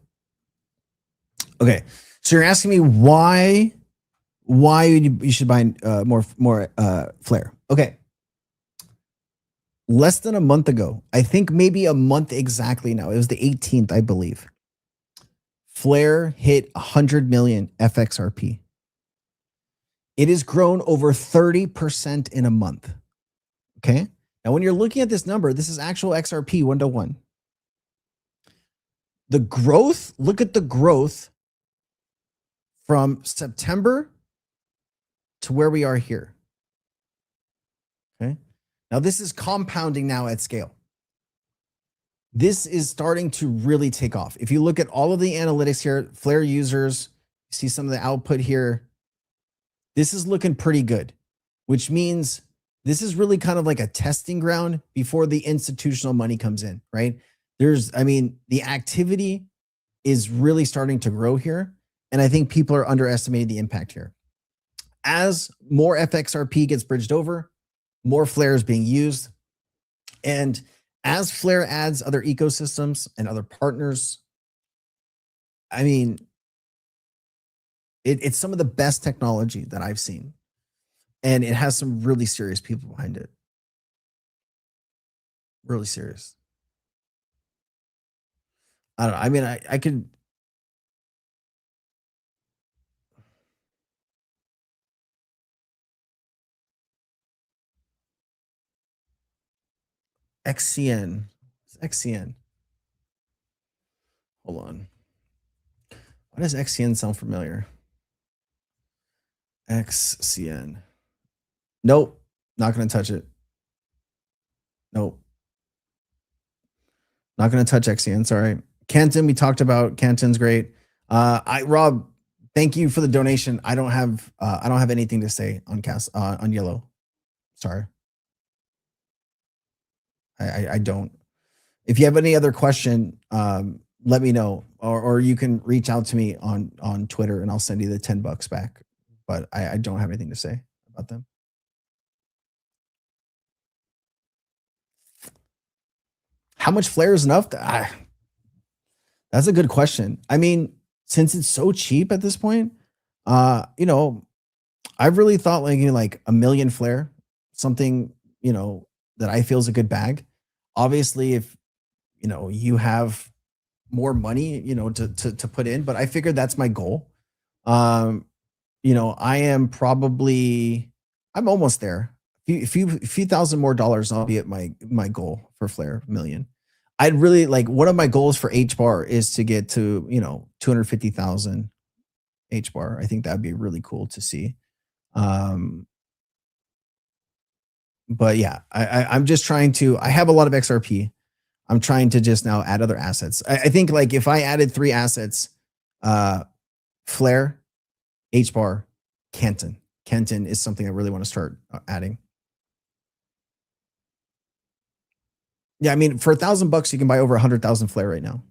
Okay, so you're asking me why you should buy more Flare. Okay, less than a month ago, I think maybe a month exactly now. It was the 18th, I believe. Flare hit 100 million FXRP. It has grown over 30% in a month. Okay. Now, when you're looking at this number, this is actual XRP 1-to-1. The growth, look at the growth from September to where we are here. Okay. Now, this is compounding now at scale. This is starting to really take off. If you look at all of the analytics here, Flare users, you see some of the output here. This is looking pretty good, which means this is really kind of like a testing ground before the institutional money comes in, right? The activity is really starting to grow here. And I think people are underestimating the impact here. As more FXRP gets bridged over, more Flare is being used. And as Flare adds other ecosystems and other partners, I mean, it's some of the best technology that I've seen. And it has some really serious people behind it. Really serious. I don't know. I mean, I could. XCN. XCN. Hold on. Why does XCN sound familiar? XCN. Nope. Not going to touch it. Nope. Not going to touch XCN. Sorry. Canton, we talked about. Canton's great. Rob, thank you for the donation. I don't have anything to say on yellow. Sorry. I don't. If you have any other question, let me know, or you can reach out to me on Twitter and I'll send you the $10 back. But I don't have anything to say about them. How much Flare is enough? That's a good question. I mean, since it's so cheap at this point, I've really thought like a million Flare, something, that I feel is a good bag. Obviously, if, you have more money, to put in, but I figured that's my goal. I am I'm almost there. A few thousand more dollars, I'll be at my goal for Flare million. I'd really like, one of my goals for H bar is to get to, 250,000 H bar. I think that'd be really cool to see. But yeah, I'm just trying to, I have a lot of XRP. I'm trying to just now add other assets. I think like if I added 3 assets, Flare, H bar, Canton. Canton is something I really want to start adding. Yeah, I mean, for $1,000, you can buy over 100,000 Flare right now.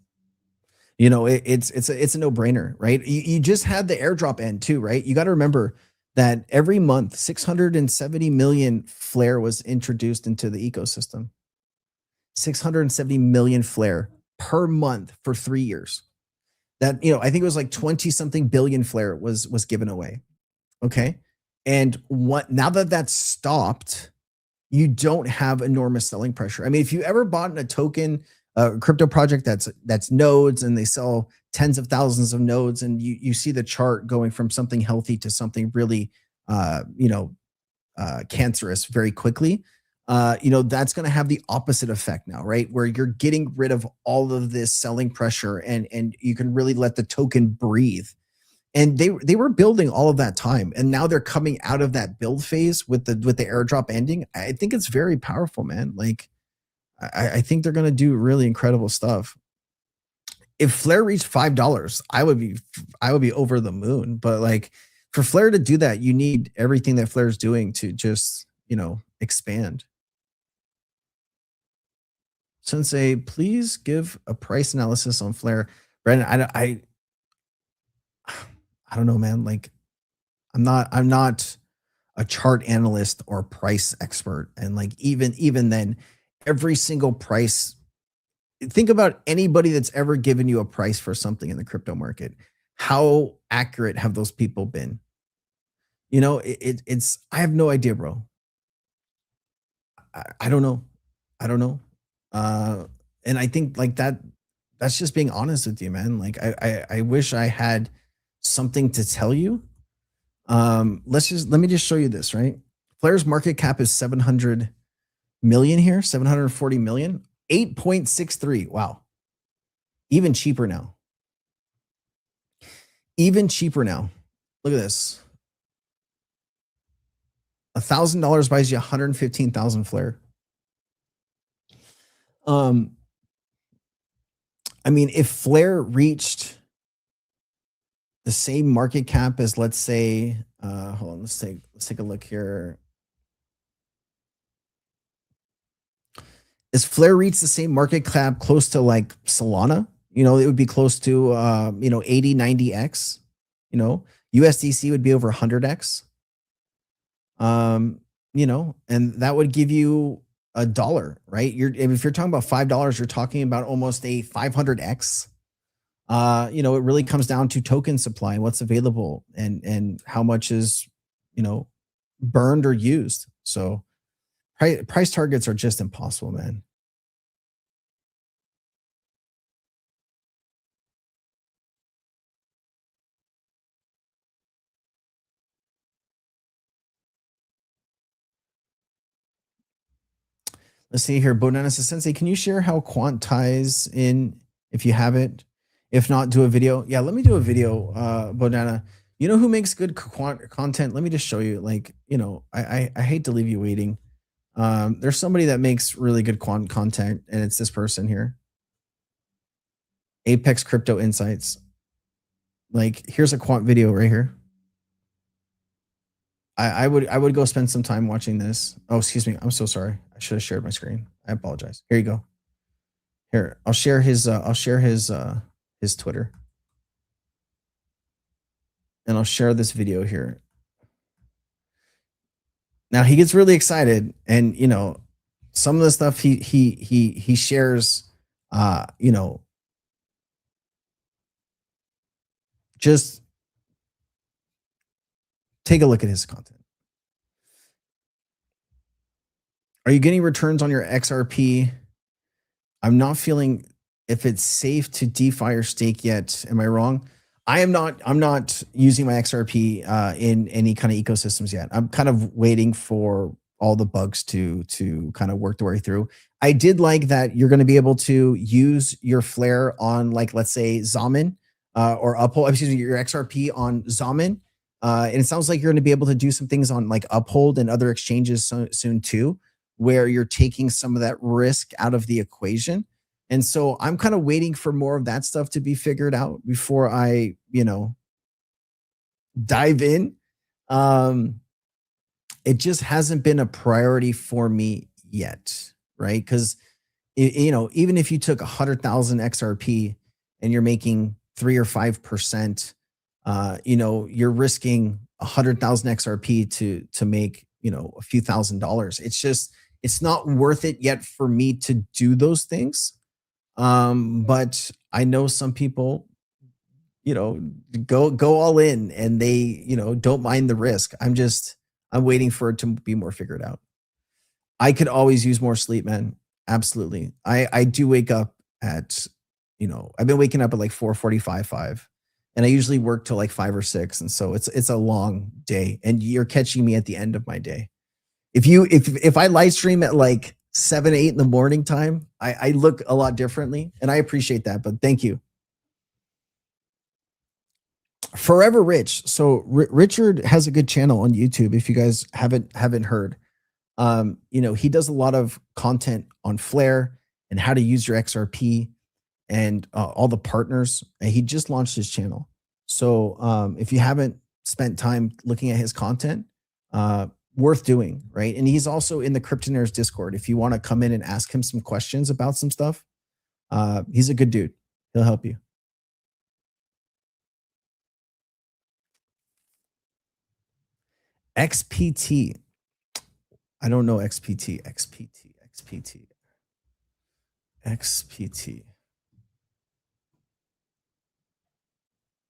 It's a no-brainer, right? You just had the airdrop end too, right? You got to remember that every month, 670 million Flare was introduced into the ecosystem. 670 million Flare per month for 3 years. That, I think it was like 20 something billion Flare was given away. Okay. And now that that's stopped, you don't have enormous selling pressure. I mean, if you ever bought a token, a crypto project that's nodes and they sell tens of thousands of nodes, and you see the chart going from something healthy to something really, cancerous very quickly, that's going to have the opposite effect now, right? Where you're getting rid of all of this selling pressure and you can really let the token breathe. And they were building all of that time, and now they're coming out of that build phase with the airdrop ending. I think it's very powerful, man. Like, I think they're going to do really incredible stuff. If Flare reached $5, I would be over the moon. But like, for Flare to do that, you need everything that Flare's doing to just, expand. Sensei, please give a price analysis on Flare. Brandon, I don't know, man. Like, I'm not a chart analyst or price expert. And like even then, every single price, think about anybody that's ever given you a price for something in the crypto market. How accurate have those people been? You know, it's I have no idea, bro. I don't know. I don't know. And I think like that's just being honest with you, man. Like I wish I had something to tell you. Let me just show you this, right? Flare's market cap is 700 million here, 740 million, 8.63. Wow. Even cheaper now. Even cheaper now. Look at this. $1,000 buys you 115,000 Flare. I mean, if Flare reached the same market cap as, let's say, hold on, let's take a look here. As Flare reached the same market cap close to like Solana, you know, it would be close to 80, 90x. You know, USDC would be over 100x. You know, and that would give you $1, right? If you're talking about $5, you're talking about almost a 500x. You know, it really comes down to token supply and what's available and how much is, you know, burned or used. So price targets are just impossible, man. Let's see here. Bonanza Sensei, can you share how quant ties in if you have it? If not, do a video. Yeah, let me do a video, Bonanza. You know who makes good quant content? Let me just show you. Like, you know, I hate to leave you waiting. There's somebody that makes really good quant content, and it's this person here. Apex Crypto Insights. Like, here's a quant video right here. I would go spend some time watching this. Oh, excuse me. I'm so sorry. I should have shared my screen. I apologize. Here you go. Here, I'll share his Twitter. And I'll share this video here. Now he gets really excited, and you know, some of the stuff he shares, you know, just take a look at his content. Are you getting returns on your XRP? I'm not feeling if it's safe to DeFi or stake yet. Am I wrong? I'm not using my XRP in any kind of ecosystems yet. I'm kind of waiting for all the bugs to kind of work their way through. I did like that you're going to be able to use your Flare on, like, let's say Zaman or Uphold, excuse me, your XRP on Zaman. And it sounds like you're going to be able to do some things on like Uphold and other exchanges soon too, where you're taking some of that risk out of the equation. And so I'm kind of waiting for more of that stuff to be figured out before I, you know, dive in. It just hasn't been a priority for me yet, right? Because, you know, even if you took 100,000 XRP and you're making 3 or 5%, you know, you're risking 100,000 XRP to make, you know, a few $1,000s. It's just, it's not worth it yet for me to do those things. But I know some people, you know, go all in and they, you know, don't mind the risk. I'm waiting for it to be more figured out. I could always use more sleep, man. Absolutely. I do wake up at, you know, I've been waking up at like 4:45, 5, and I usually work till like 5 or 6. And so it's a long day, and you're catching me at the end of my day. If I live stream at like 7, 8 in the morning time, I look a lot differently, and I appreciate that, but thank you. Forever Rich. So Richard has a good channel on YouTube. If you guys haven't heard, you know, he does a lot of content on Flare and how to use your XRP and all the partners. And he just launched his channel. So if you haven't spent time looking at his content, worth doing, right? And he's also in the Cryptonaires Discord. If you want to come in and ask him some questions about some stuff, he's a good dude. He'll help you. XPT. I don't know XPT. XPT.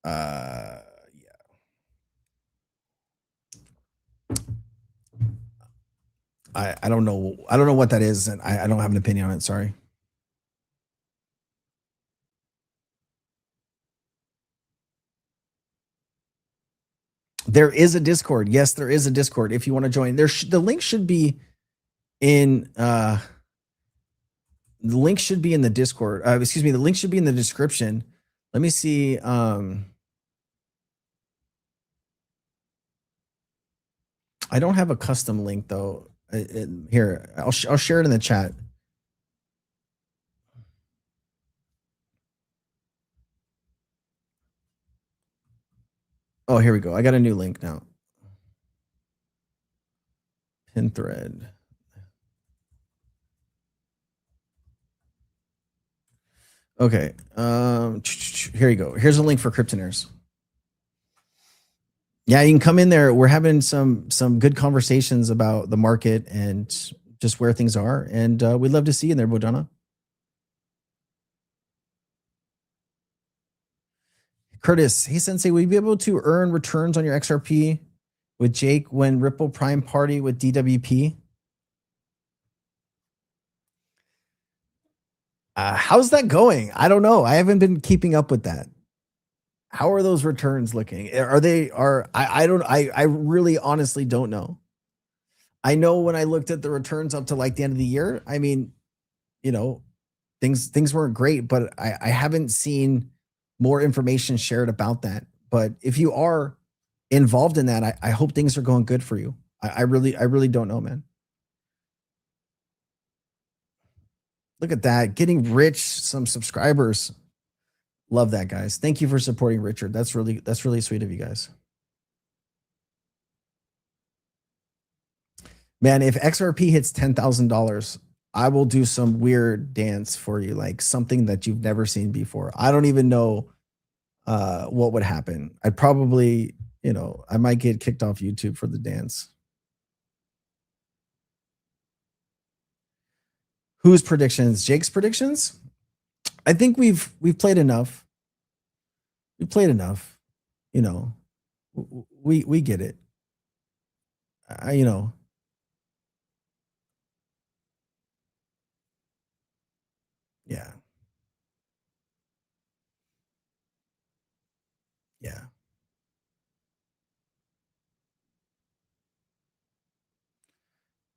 Yeah. I don't know. I don't know what that is, and I don't have an opinion on it. Sorry. There is a Discord. Yes, there is a Discord. If you want to join, the link should be in the link should be in the Discord. Excuse me, the link should be in the description. Let me see. I don't have a custom link though. Here, I'll share it in the chat. Oh, here we go. I got a new link now. Pin thread. Okay. Here you go. Here's a link for Kryptoners. Yeah, you can come in there. We're having some good conversations about the market and just where things are. And we'd love to see you in there, Bojana. Curtis, hey Sensei, will you be able to earn returns on your XRP with Jake when Ripple Prime Party with DWP? How's that going? I don't know. I haven't been keeping up with that. How are those returns looking? I really honestly don't know. I know when I looked at the returns up to like the end of the year, I mean, you know, things weren't great, but I haven't seen more information shared about that. But if you are involved in that, I hope things are going good for you. I really don't know, man. Look at that. Getting rich, some subscribers. Love that, guys. Thank you for supporting Richard. That's really sweet of you guys. Man, if XRP hits $10,000, I will do some weird dance for you, like something that you've never seen before. I don't even know what would happen. I'd probably, I might get kicked off YouTube for the dance. Whose predictions? Jake's predictions? I think we've played enough. We played enough. We get it. Yeah. Yeah.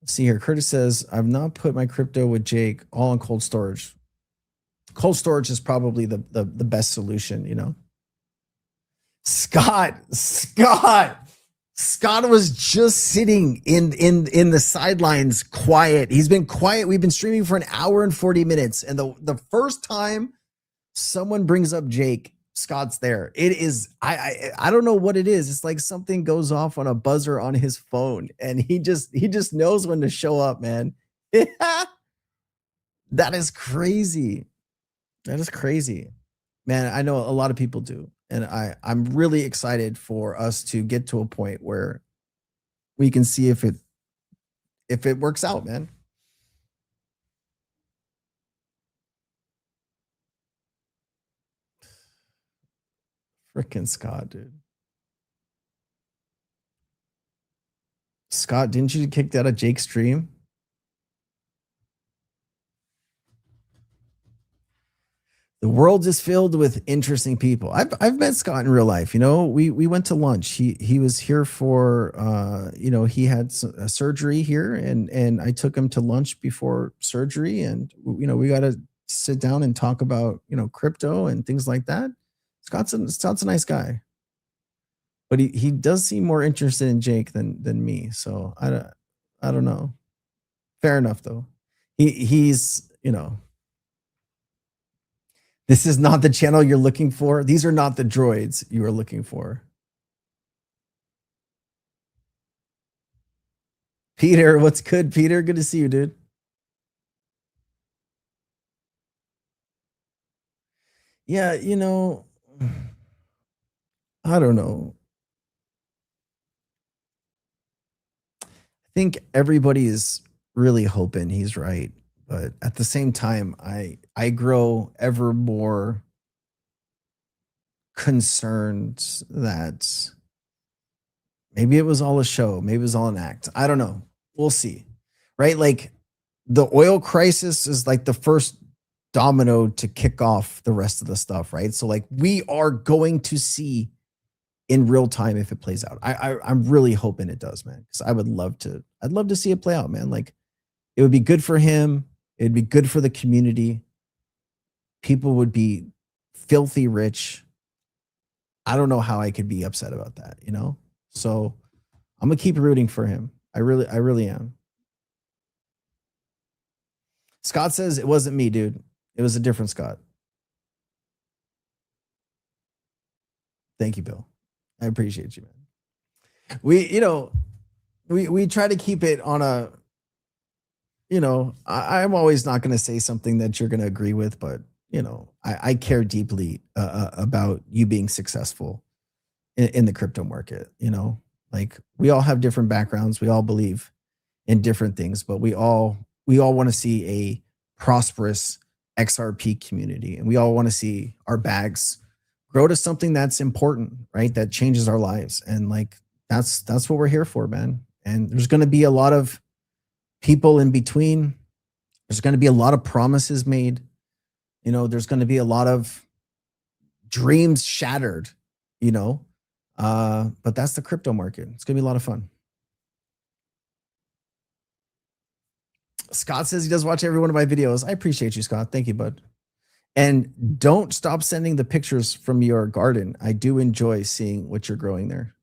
Let's see here. Curtis says, I've not put my crypto with Jake all on cold storage. Cold storage is probably the best solution, Scott was just sitting in the sidelines quiet. He's been quiet. We've been streaming for an hour and 40 minutes. And the first time someone brings up Jake, Scott's there. It is, I don't know what it is. It's like something goes off on a buzzer on his phone and he just knows when to show up, man. That is crazy. That is crazy. Man, I know a lot of people do. And I'm really excited for us to get to a point where we can see if it works out, man. Frickin' Scott, dude. Scott, didn't you get kicked out of Jake's stream? The world is filled with interesting people. I've met Scott in real life. We went to lunch. He was here for he had a surgery here, and I took him to lunch before surgery, and we got to sit down and talk about crypto and things like that. Scott's a nice guy, but he does seem more interested in Jake than me. So I don't know. Fair enough though. He's This is not the channel you're looking for. These are not the droids you are looking for. Peter, what's good, Peter? Good to see you, dude. Yeah, I don't know. think everybody is really hoping he's right, but at the same time, I grow ever more concerned that maybe it was all a show, maybe it was all an act. I don't know. We'll see. Right? Like the oil crisis is like the first domino to kick off the rest of the stuff, right? So like we are going to see in real time if it plays out. I'm really hoping it does, man. Because I'd love to see it play out, man. Like it would be good for him, it'd be good for the community. People would be filthy rich. I don't know how I could be upset about that, you know? So I'm gonna keep rooting for him. I really am. Scott says it wasn't me, dude. It was a different Scott. Thank you, Bill. I appreciate you, man. We try to keep it on a, I'm always not going to say something that you're going to agree with, but I care deeply about you being successful in the crypto market. Like we all have different backgrounds. We all believe in different things, but we all want to see a prosperous XRP community, and we all want to see our bags grow to something that's important, right? That changes our lives. And like, that's what we're here for, man. And there's going to be a lot of people in between. There's going to be a lot of promises made. There's going to be a lot of dreams shattered, but that's the crypto market. It's going to be a lot of fun. Scott says he does watch every one of my videos. I appreciate you, Scott. Thank you, bud. And don't stop sending the pictures from your garden. I do enjoy seeing what you're growing there.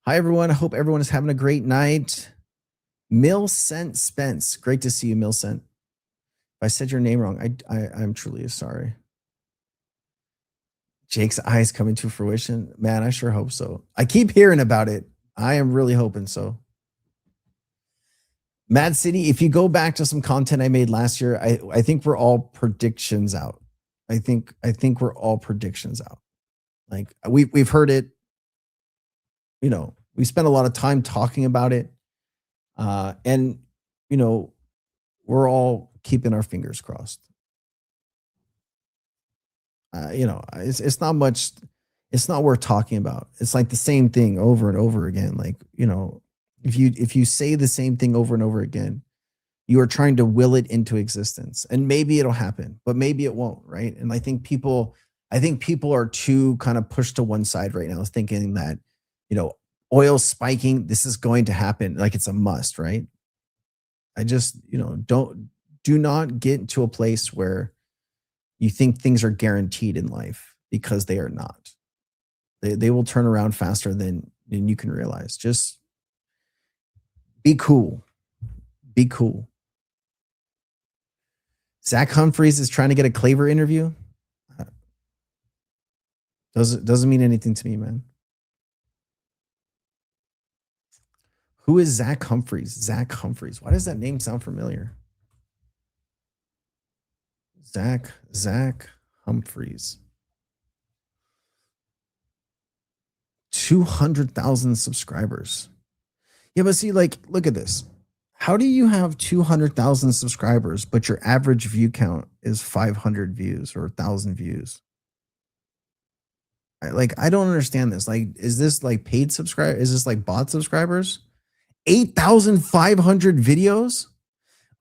Hi, everyone. I hope everyone is having a great night. Milcent Spence. Great to see you, Milcent. If I said your name wrong, I'm truly sorry. Jake's eyes coming to fruition. Man, I sure hope so. I keep hearing about it. I am really hoping so. Mad City, if you go back to some content I made last year, I think we're all predictions out. I think we're all predictions out. Like we've heard it. We spent a lot of time talking about it. And we're all keeping our fingers crossed. It's not much, it's not worth talking about. It's like the same thing over and over again. Like, if you say the same thing over and over again, you are trying to will it into existence, and maybe it'll happen, but maybe it won't. Right. And I think people are too kind of pushed to one side right now, thinking that, oil spiking, this is going to happen. Like it's a must. Right. I just, do not get to a place where you think things are guaranteed in life, because they are not. They will turn around faster than you can realize. Just be cool. Be cool. Zach Humphreys is trying to get a Claver interview. Doesn't mean anything to me, man. Who is Zach Humphreys? Zach Humphreys. Why does that name sound familiar? Zach Humphreys. 200,000 subscribers. Yeah, but see, like, look at this. How do you have 200,000 subscribers, but your average view count is 500 views or 1,000 views? I don't understand this. Like, is this like paid subscribe? Is this like bot subscribers? 8,500 videos?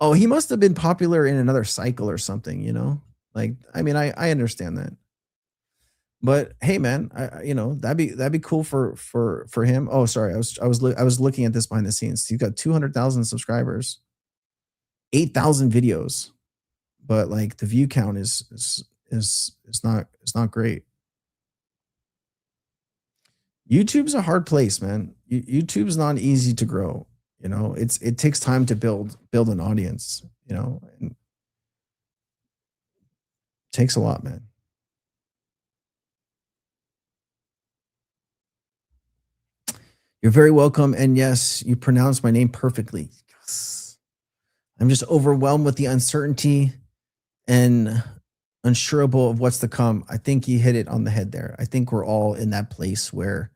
Oh, he must have been popular in another cycle or something, Like, I mean, I understand that. But hey, man, that'd be cool for him. Oh, sorry, I was looking at this behind the scenes. He's got 200,000 subscribers, 8,000 videos, but like the view count is not great. YouTube's a hard place, man. YouTube's not easy to grow. It takes time to build an audience. And it takes a lot, man. You're very welcome. And yes, you pronounced my name perfectly. Yes. I'm just overwhelmed with the uncertainty and unsureable of what's to come. I think you hit it on the head there. I think we're all in that place where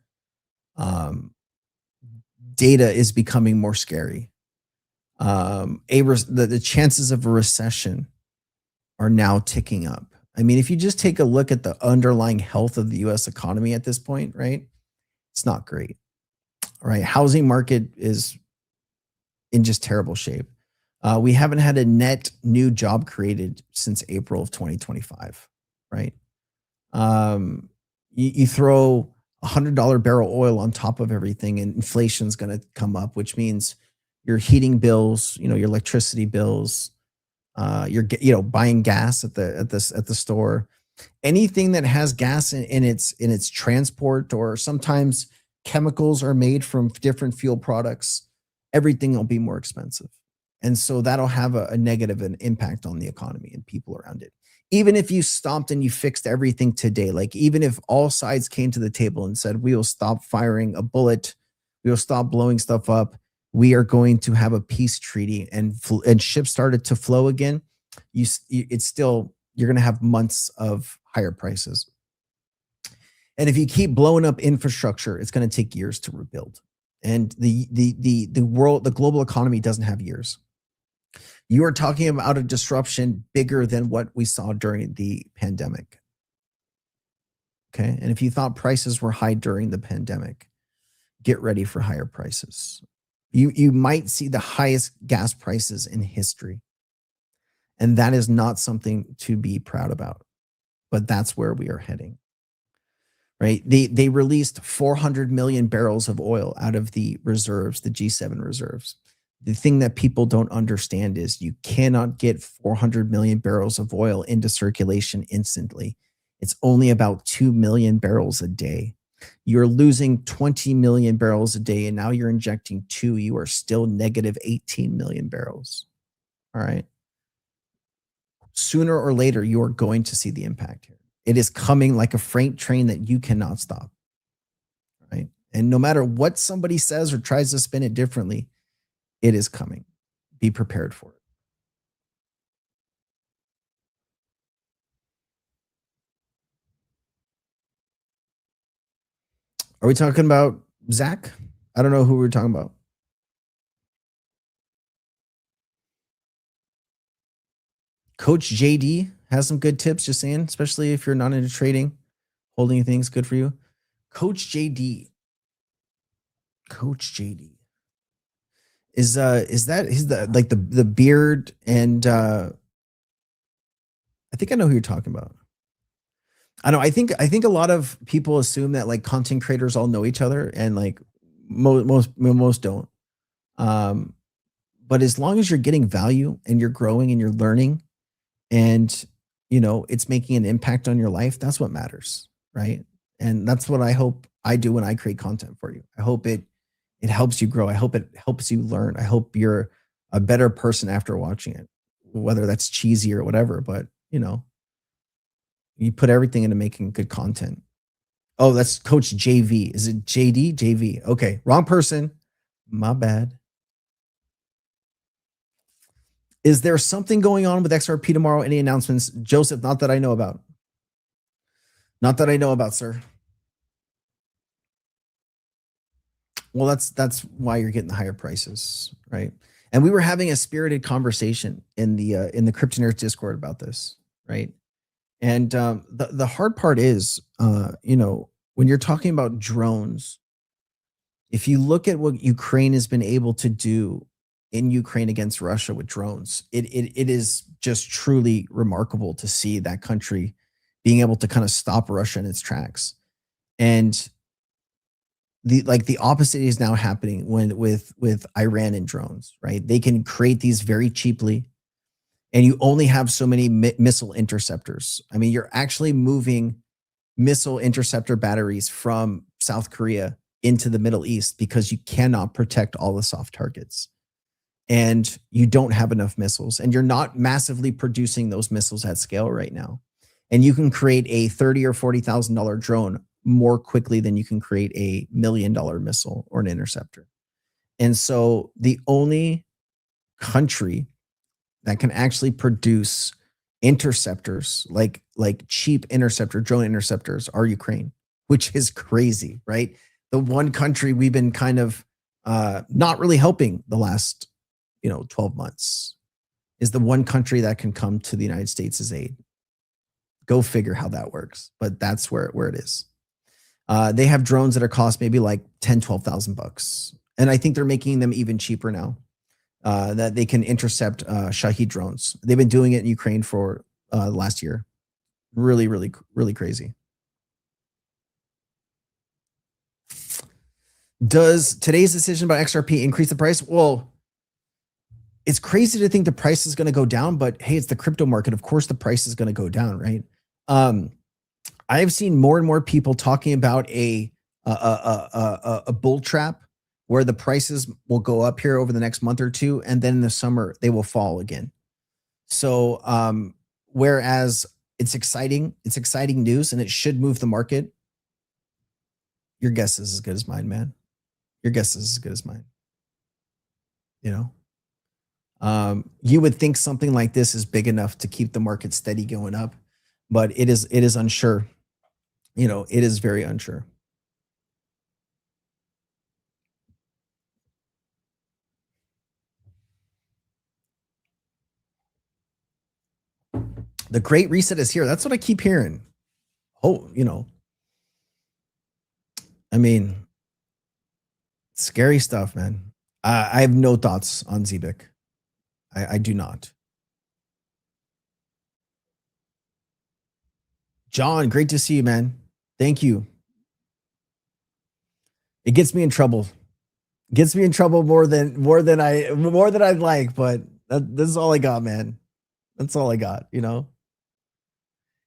data is becoming more scary. The chances of a recession are now ticking up. I mean, if you just take a look at the underlying health of the US economy at this point, right? It's not great. Right? Housing market is in just terrible shape. We haven't had a net new job created since April of 2025, right? You throw $100 barrel oil on top of everything, and inflation's going to come up, which means your heating bills, your electricity bills, you're buying gas at the store, anything that has gas in its transport, or sometimes chemicals are made from different fuel products, everything will be more expensive. And so that'll have a negative impact on the economy and people around it. Even if you stopped and you fixed everything today, like even if all sides came to the table and said, we will stop firing a bullet, we will stop blowing stuff up, we are going to have a peace treaty, and ships started to flow again, it's still, you're going to have months of higher prices. And if you keep blowing up infrastructure, it's going to take years to rebuild. And the global economy doesn't have years. You are talking about a disruption bigger than what we saw during the pandemic. Okay. And if you thought prices were high during the pandemic, get ready for higher prices. You might see the highest gas prices in history. And that is not something to be proud about, but that's where we are heading. Right? They released 400 million barrels of oil out of the reserves, the G7 reserves. The thing that people don't understand is you cannot get 400 million barrels of oil into circulation instantly. It's only about 2 million barrels a day. You're losing 20 million barrels a day, and now you're injecting 2. You are still negative 18 million barrels. All right. Sooner or later, you are going to see the impact here. It is coming like a freight train that you cannot stop. Right. And no matter what somebody says or tries to spin it differently, it is coming. Be prepared for it. Are we talking about Zach? I don't know who we're talking about. Coach JD has some good tips, just saying, especially if you're not into trading, holding things, good for you. Coach JD. Is that he's the beard, and I think I know who you're talking about. I know. I think a lot of people assume that like content creators all know each other, and like most don't. But as long as you're getting value and you're growing and you're learning, and it's making an impact on your life, that's what matters, right? And that's what I hope I do when I create content for you. I hope it helps you grow. I hope it helps you learn. I hope you're a better person after watching it, whether that's cheesy or whatever. But you put everything into making good content. Oh, that's Coach JV. Is it JD? JV. Okay, wrong person. My bad. Is there something going on with XRP tomorrow? Any announcements? Joseph, not that I know about. Not that I know about, sir. Well, that's why you're getting the higher prices, right? And we were having a spirited conversation in the Crypto Nerds Discord about this, right? And the hard part is, when you're talking about drones, if you look at what Ukraine has been able to do in Ukraine against Russia with drones, it is just truly remarkable to see that country being able to kind of stop Russia in its tracks. And the opposite is now happening with Iran and drones, right? They can create these very cheaply, and you only have so many missile interceptors. I mean, you're actually moving missile interceptor batteries from South Korea into the Middle East because you cannot protect all the soft targets. And you don't have enough missiles, and you're not massively producing those missiles at scale right now. And you can create a $30,000 or $40,000 drone more quickly than you can create a $1 million missile or an interceptor. And so the only country that can actually produce interceptors, like cheap interceptor, drone interceptors, are Ukraine, which is crazy, right? The one country we've been kind of not really helping the last 12 months, is the one country that can come to the United States' aid. Go figure how that works, but that's where it is. They have drones that are cost maybe like $10,000-$12,000, and I think they're making them even cheaper now. That they can intercept Shahed drones. They've been doing it in Ukraine for last year. Really, really, really crazy. Does today's decision about XRP increase the price? Well, it's crazy to think the price is going to go down, but hey, it's the crypto market. Of course, the price is going to go down, right? I have seen more and more people talking about a bull trap where the prices will go up here over the next month or two, and then in the summer they will fall again. So, whereas it's exciting news, and it should move the market. Your guess is as good as mine, man. Your guess is as good as mine. You would think something like this is big enough to keep the market steady going up, but it is unsure. It is very unsure. The Great Reset is here. That's what I keep hearing. Oh, I mean, scary stuff, man. I have no thoughts on Zebik. I do not. John, great to see you, man. Thank you. It gets me in trouble. Gets me in trouble more than I'd like, but this is all I got, man. That's all I got,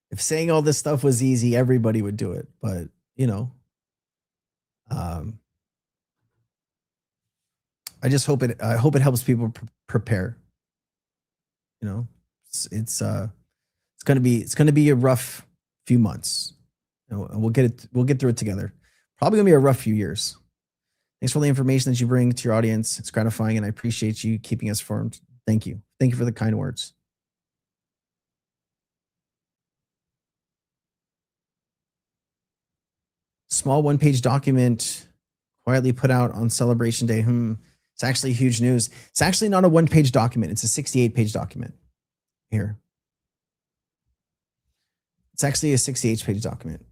If saying all this stuff was easy, everybody would do it, but I just hope it helps people prepare. It's gonna be a rough few months, and we'll get through it together. Probably gonna be a rough few years. Thanks for the information that you bring to your audience. It's gratifying, and I appreciate you keeping us informed. Thank you for the kind words. Small one-page document quietly put out on Celebration Day. It's actually huge news. It's actually not a one-page document. It's a 68-page document. Here. It's actually a 68-page document.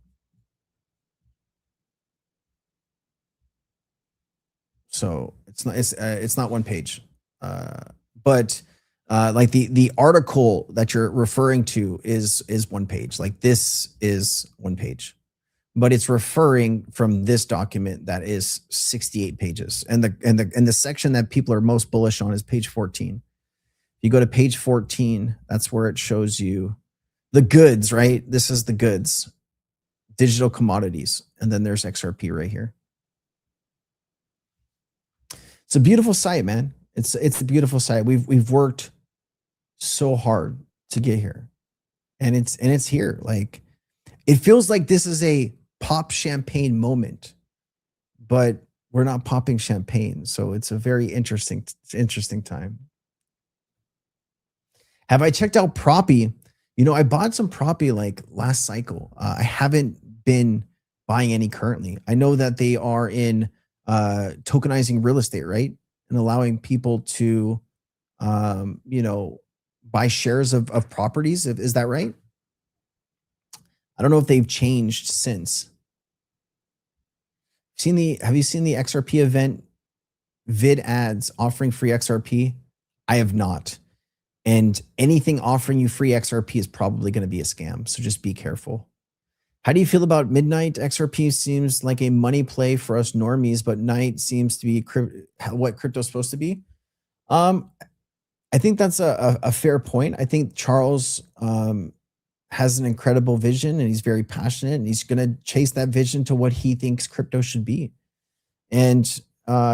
So it's not one page. But like the article that you're referring to is one page. Like this is one page. But it's referring from this document that is 68 pages. And the section that people are most bullish on is page 14. You go to page 14, that's where it shows you the goods, right? This is the goods, digital commodities. And then there's XRP right here. It's a beautiful site, man. It's a beautiful site. We've worked so hard to get here. And it's here. Like, it feels like this is a pop champagne moment, but we're not popping champagne. So it's a very interesting time. Have I checked out Proppy? I bought some Proppy like last cycle. I haven't been buying any currently. I know that they are in tokenizing real estate, right? And allowing people to, buy shares of properties. Is that right? I don't know if they've changed since. Have you seen the XRP event vid ads offering free XRP? I have not. And anything offering you free XRP is probably going to be a scam. So just be careful. How do you feel about midnight? XRP seems like a money play for us normies, but night seems to be what crypto's supposed to be. I think that's a fair point. I think Charles has an incredible vision, and he's very passionate, and he's going to chase that vision to what he thinks crypto should be. And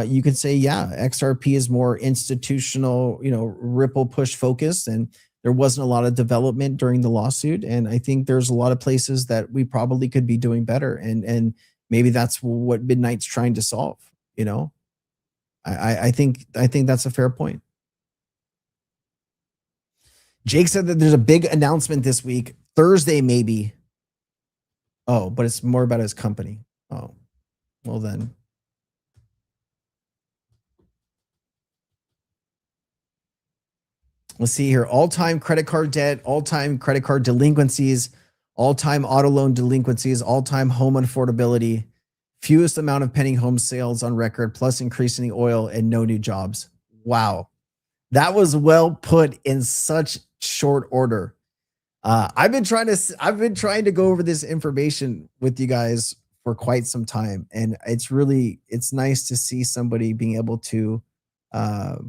you could say, yeah, XRP is more institutional, Ripple push focused, and there wasn't a lot of development during the lawsuit. And I think there's a lot of places that we probably could be doing better. And maybe that's what Midnight's trying to solve. I think that's a fair point. Jake said that there's a big announcement this week, Thursday, maybe. Oh, but it's more about his company. Oh, well then. Let's see here. All-time credit card debt, all-time credit card delinquencies, all-time auto loan delinquencies, all-time home affordability, fewest amount of pending home sales on record, plus increasing the oil and no new jobs. Wow. That was well put in such short order. I've been trying to go over this information with you guys for quite some time, and it's nice to see somebody being able to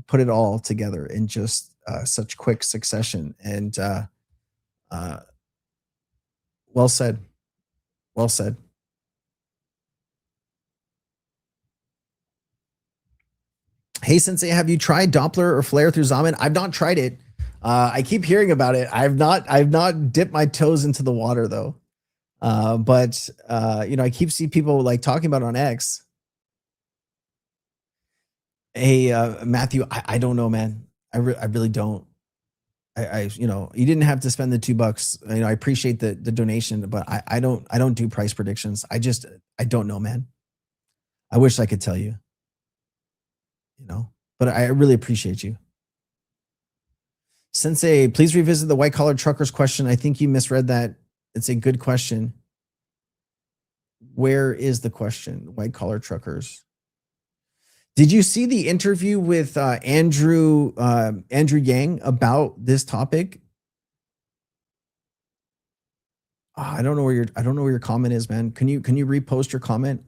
put it all together in just such quick succession. And well said. Well said. Hey, Sensei, have you tried Doppler or Flare through Zaman? I've not tried it. I keep hearing about it. I've not dipped my toes into the water though. But I keep seeing people like talking about it on X. Hey, Matthew, I don't know, man. I really don't. You didn't have to spend the $2. I appreciate the donation, but I don't do price predictions. I don't know, man. I wish I could tell you, but I really appreciate you. Sensei, please revisit the white collar truckers question. I think you misread that. It's a good question. Where is the question? White collar truckers. Did you see the interview with Andrew Yang about this topic? I don't know where your comment is, man. Can you repost your comment?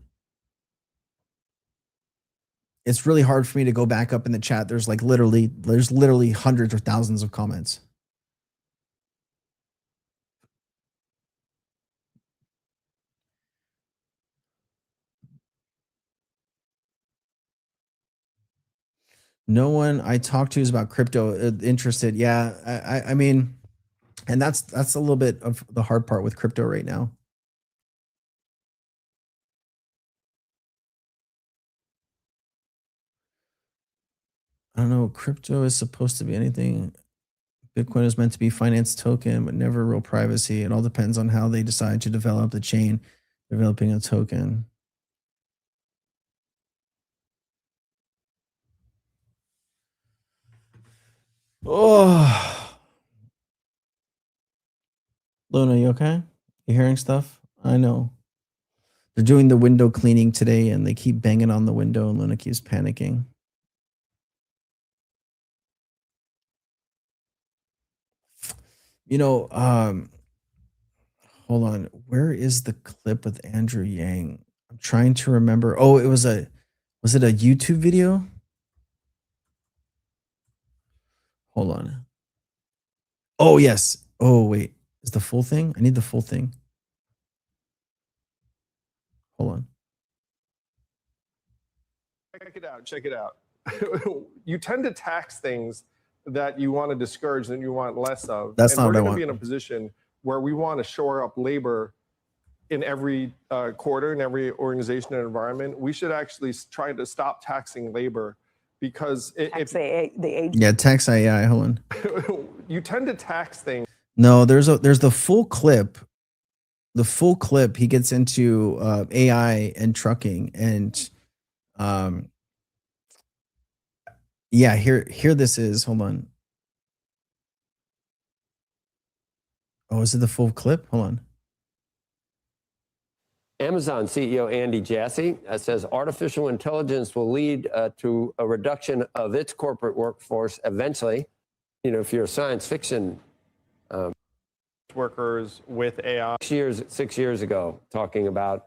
It's really hard for me to go back up in the chat. There's literally hundreds or thousands of comments. No one I talked to is about crypto interested. Yeah, I mean, and that's a little bit of the hard part with crypto right now. I don't know. Crypto is supposed to be anything. Bitcoin is meant to be finance token, but never real privacy. It all depends on how they decide to develop the chain, developing a token. Oh, Luna, you okay? You hearing stuff? I know. They're doing the window cleaning today, and they keep banging on the window, and Luna keeps panicking. Hold on. Where is the clip with Andrew Yang? I'm trying to remember. Oh, was it a YouTube video? Hold on. Oh, yes. Oh, wait. Is the full thing? I need the full thing. Hold on. Check it out. You tend to tax things that you want to discourage and you want less of. That's not what I want. We're going to be in a position where we want to shore up labor in every quarter, in every organization and environment. We should actually try to stop taxing labor, because tax AI. Hold on. You tend to tax things. No, there's the full clip. The full clip, he gets into AI and trucking, and yeah, here this is. Hold on. Oh, is it the full clip? Hold on. Amazon CEO Andy Jassy says artificial intelligence will lead to a reduction of its corporate workforce eventually. If you're a science fiction workers with AI. 6 years ago, talking about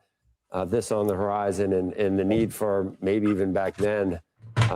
this on the horizon and the need for, maybe even back then,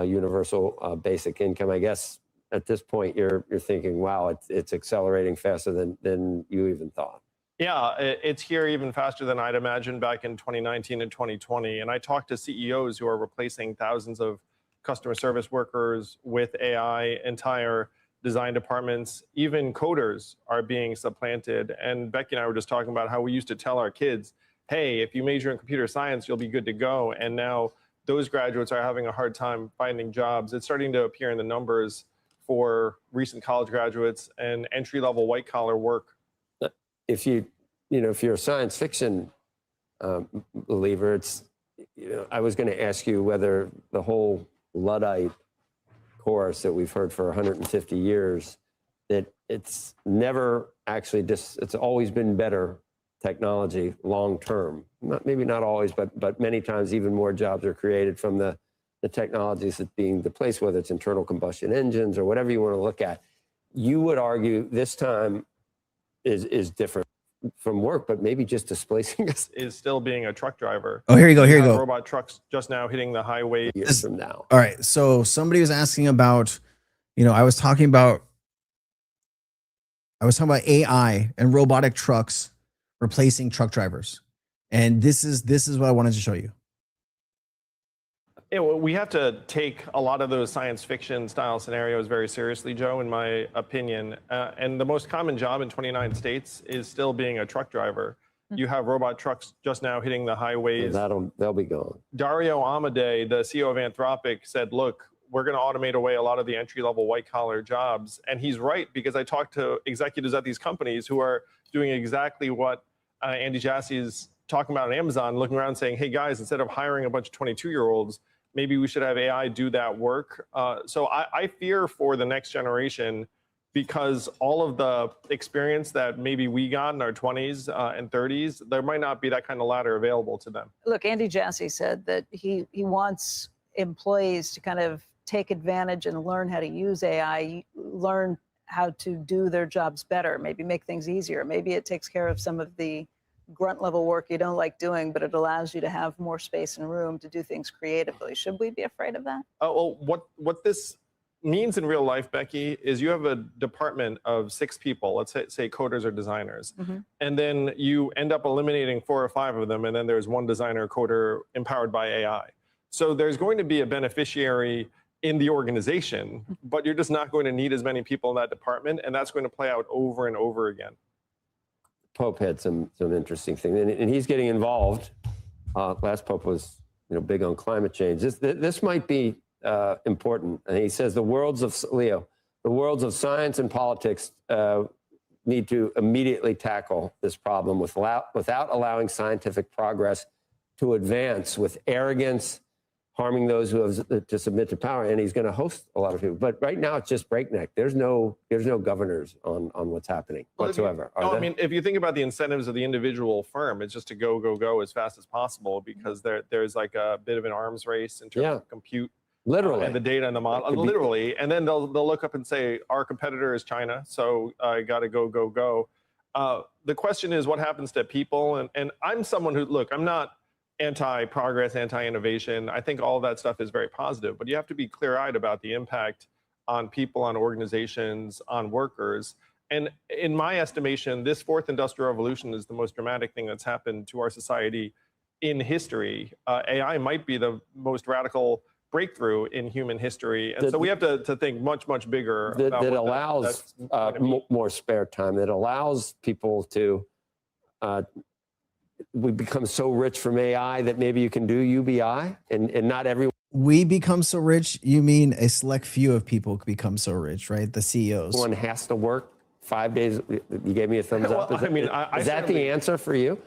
universal basic income. I guess at this point you're thinking, wow, it's accelerating faster than you even thought. Yeah, it's here even faster than I'd imagined back in 2019 and 2020. And I talked to CEOs who are replacing thousands of customer service workers with AI, entire design departments, even coders are being supplanted. And Becky and I were just talking about how we used to tell our kids, hey, if you major in computer science, you'll be good to go. And now those graduates are having a hard time finding jobs. It's starting to appear in the numbers for recent college graduates and entry-level white-collar work. If you're a science fiction believer, I was going to ask you whether the whole Luddite chorus that we've heard for 150 years that it's never actually it's always been better technology long term. Maybe not always, but many times even more jobs are created from the technologies that being displaced, whether it's internal combustion engines or whatever you want to look at. You would argue this time is different from work, but maybe just displacing us is still being a truck driver. Oh, here you go. Here you go. Robot trucks just now hitting the highway years from now. All right. So somebody was asking about, I was talking about AI and robotic trucks replacing truck drivers. And this is what I wanted to show you. Yeah, well, we have to take a lot of those science fiction style scenarios very seriously, Joe, in my opinion. And the most common job in 29 states is still being a truck driver. You have robot trucks just now hitting the highways. So they'll be gone. Dario Amodei, the CEO of Anthropic, said, look, we're going to automate away a lot of the entry-level white-collar jobs. And he's right, because I talked to executives at these companies who are doing exactly what Andy Jassy is talking about at Amazon, looking around saying, hey, guys, instead of hiring a bunch of 22-year-olds, maybe we should have AI do that work. So I fear for the next generation, because all of the experience that maybe we got in our 20s and 30s, there might not be that kind of ladder available to them. Look, Andy Jassy said that he wants employees to kind of take advantage and learn how to use AI, learn how to do their jobs better, maybe make things easier. Maybe it takes care of some of the grunt level work you don't like doing, but it allows you to have more space and room to do things creatively. Should we be afraid of that? Well, what this means in real life, Becky, is you have a department of 6 people, let's say coders or designers, and then you end up eliminating 4 or 5 of them, and then there's one designer coder empowered by AI. So there's going to be a beneficiary in the organization, but you're just not going to need as many people in that department, and that's going to play out over and over again. Pope had some interesting things, and he's getting involved. Last Pope was big on climate change. This might be important. And he says the worlds of science and politics need to immediately tackle this problem without allowing scientific progress to advance with arrogance, harming those who have to submit to power. And he's going to host a lot of people. But right now it's just breakneck. There's no governors on what's happening whatsoever. I mean, if you think about the incentives of the individual firm, it's just to go as fast as possible, because there's like a bit of an arms race in terms of compute. Literally. And the data and the model, literally. And then they'll look up and say, our competitor is China, so I got to go. The question is, what happens to people? And I'm someone who, look, I'm not anti-progress, anti-innovation. I think all of that stuff is very positive, but you have to be clear-eyed about the impact on people, on organizations, on workers. And in my estimation, this 4th industrial revolution is the most dramatic thing that's happened to our society in history. AI might be the most radical breakthrough in human history. And so we have to think much, much bigger. That allows more spare time, that allows people to, we become so rich from AI that maybe you can do UBI and not everyone. We become so rich, you mean a select few of people become so rich, right? The CEOs. One has to work 5 days. You gave me a thumbs up. Is that the answer for you?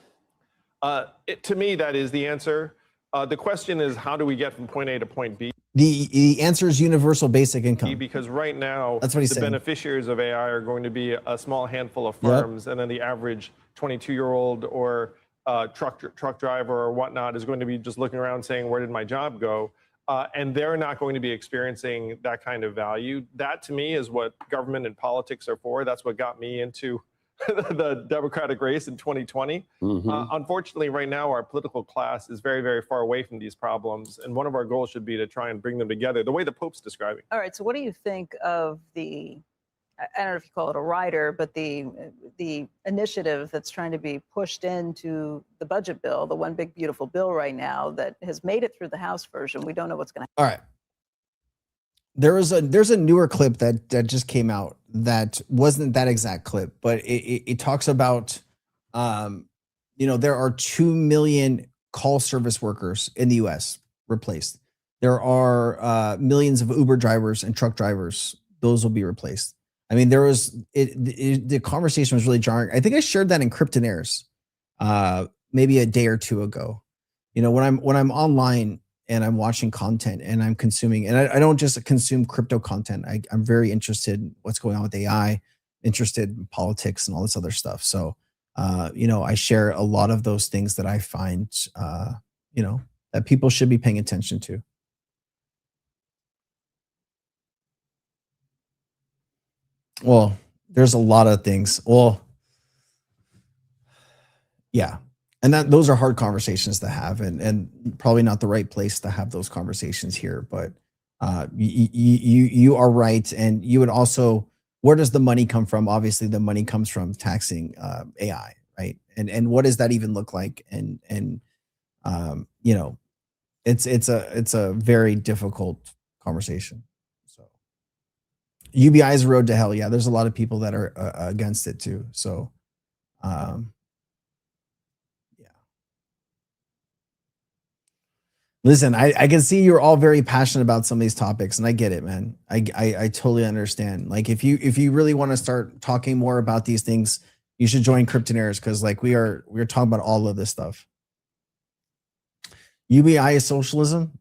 To me, that is the answer. The question is, how do we get from point A to point B? The answer is universal basic income. Because right now, that's what he's saying. Beneficiaries of AI are going to be a small handful of firms, and then the average 22-year-old or truck driver or whatnot is going to be just looking around saying, where did my job go? And they're not going to be experiencing that kind of value. That, to me, is what government and politics are for. That's what got me into the Democratic race in 2020. Unfortunately, right now, our political class is very, very far away from these problems. And one of our goals should be to try and bring them together the way the Pope's describing. All right. So what do you think of the, I don't know if you call it a rider, but the initiative that's trying to be pushed into the budget bill, the one big beautiful bill right now that has made it through the House version? We don't know what's going to happen. All right. There's a newer clip that just came out that wasn't that exact clip, but it talks about, there are 2 million call service workers in the U.S. replaced. There are millions of Uber drivers and truck drivers. Those will be replaced. I mean, the conversation was really jarring. I think I shared that in Cryptonaires maybe a day or two ago. When I'm online and I'm watching content and I'm consuming, and I don't just consume crypto content. I'm very interested in what's going on with AI. interested in politics and all this other stuff. So, you know, I share a lot of those things that I find, you know, that people should be paying attention to. Well, there's a lot of things. Well, yeah. And that those are hard conversations to have, and probably not the right place to have those conversations here. But you are right, and you would also, where does the money come from? Obviously, the money comes from taxing AI, right? And what does that even look like? And you know, it's a very difficult conversation. So UBI is a road to hell. Yeah, there's a lot of people that are against it too. So. Listen, I can see you're all very passionate about some of these topics, and I get it, man. I totally understand. Like, if you really want to start talking more about these things, you should join Cryptonaires, because like we're talking about all of this stuff. UBI is socialism,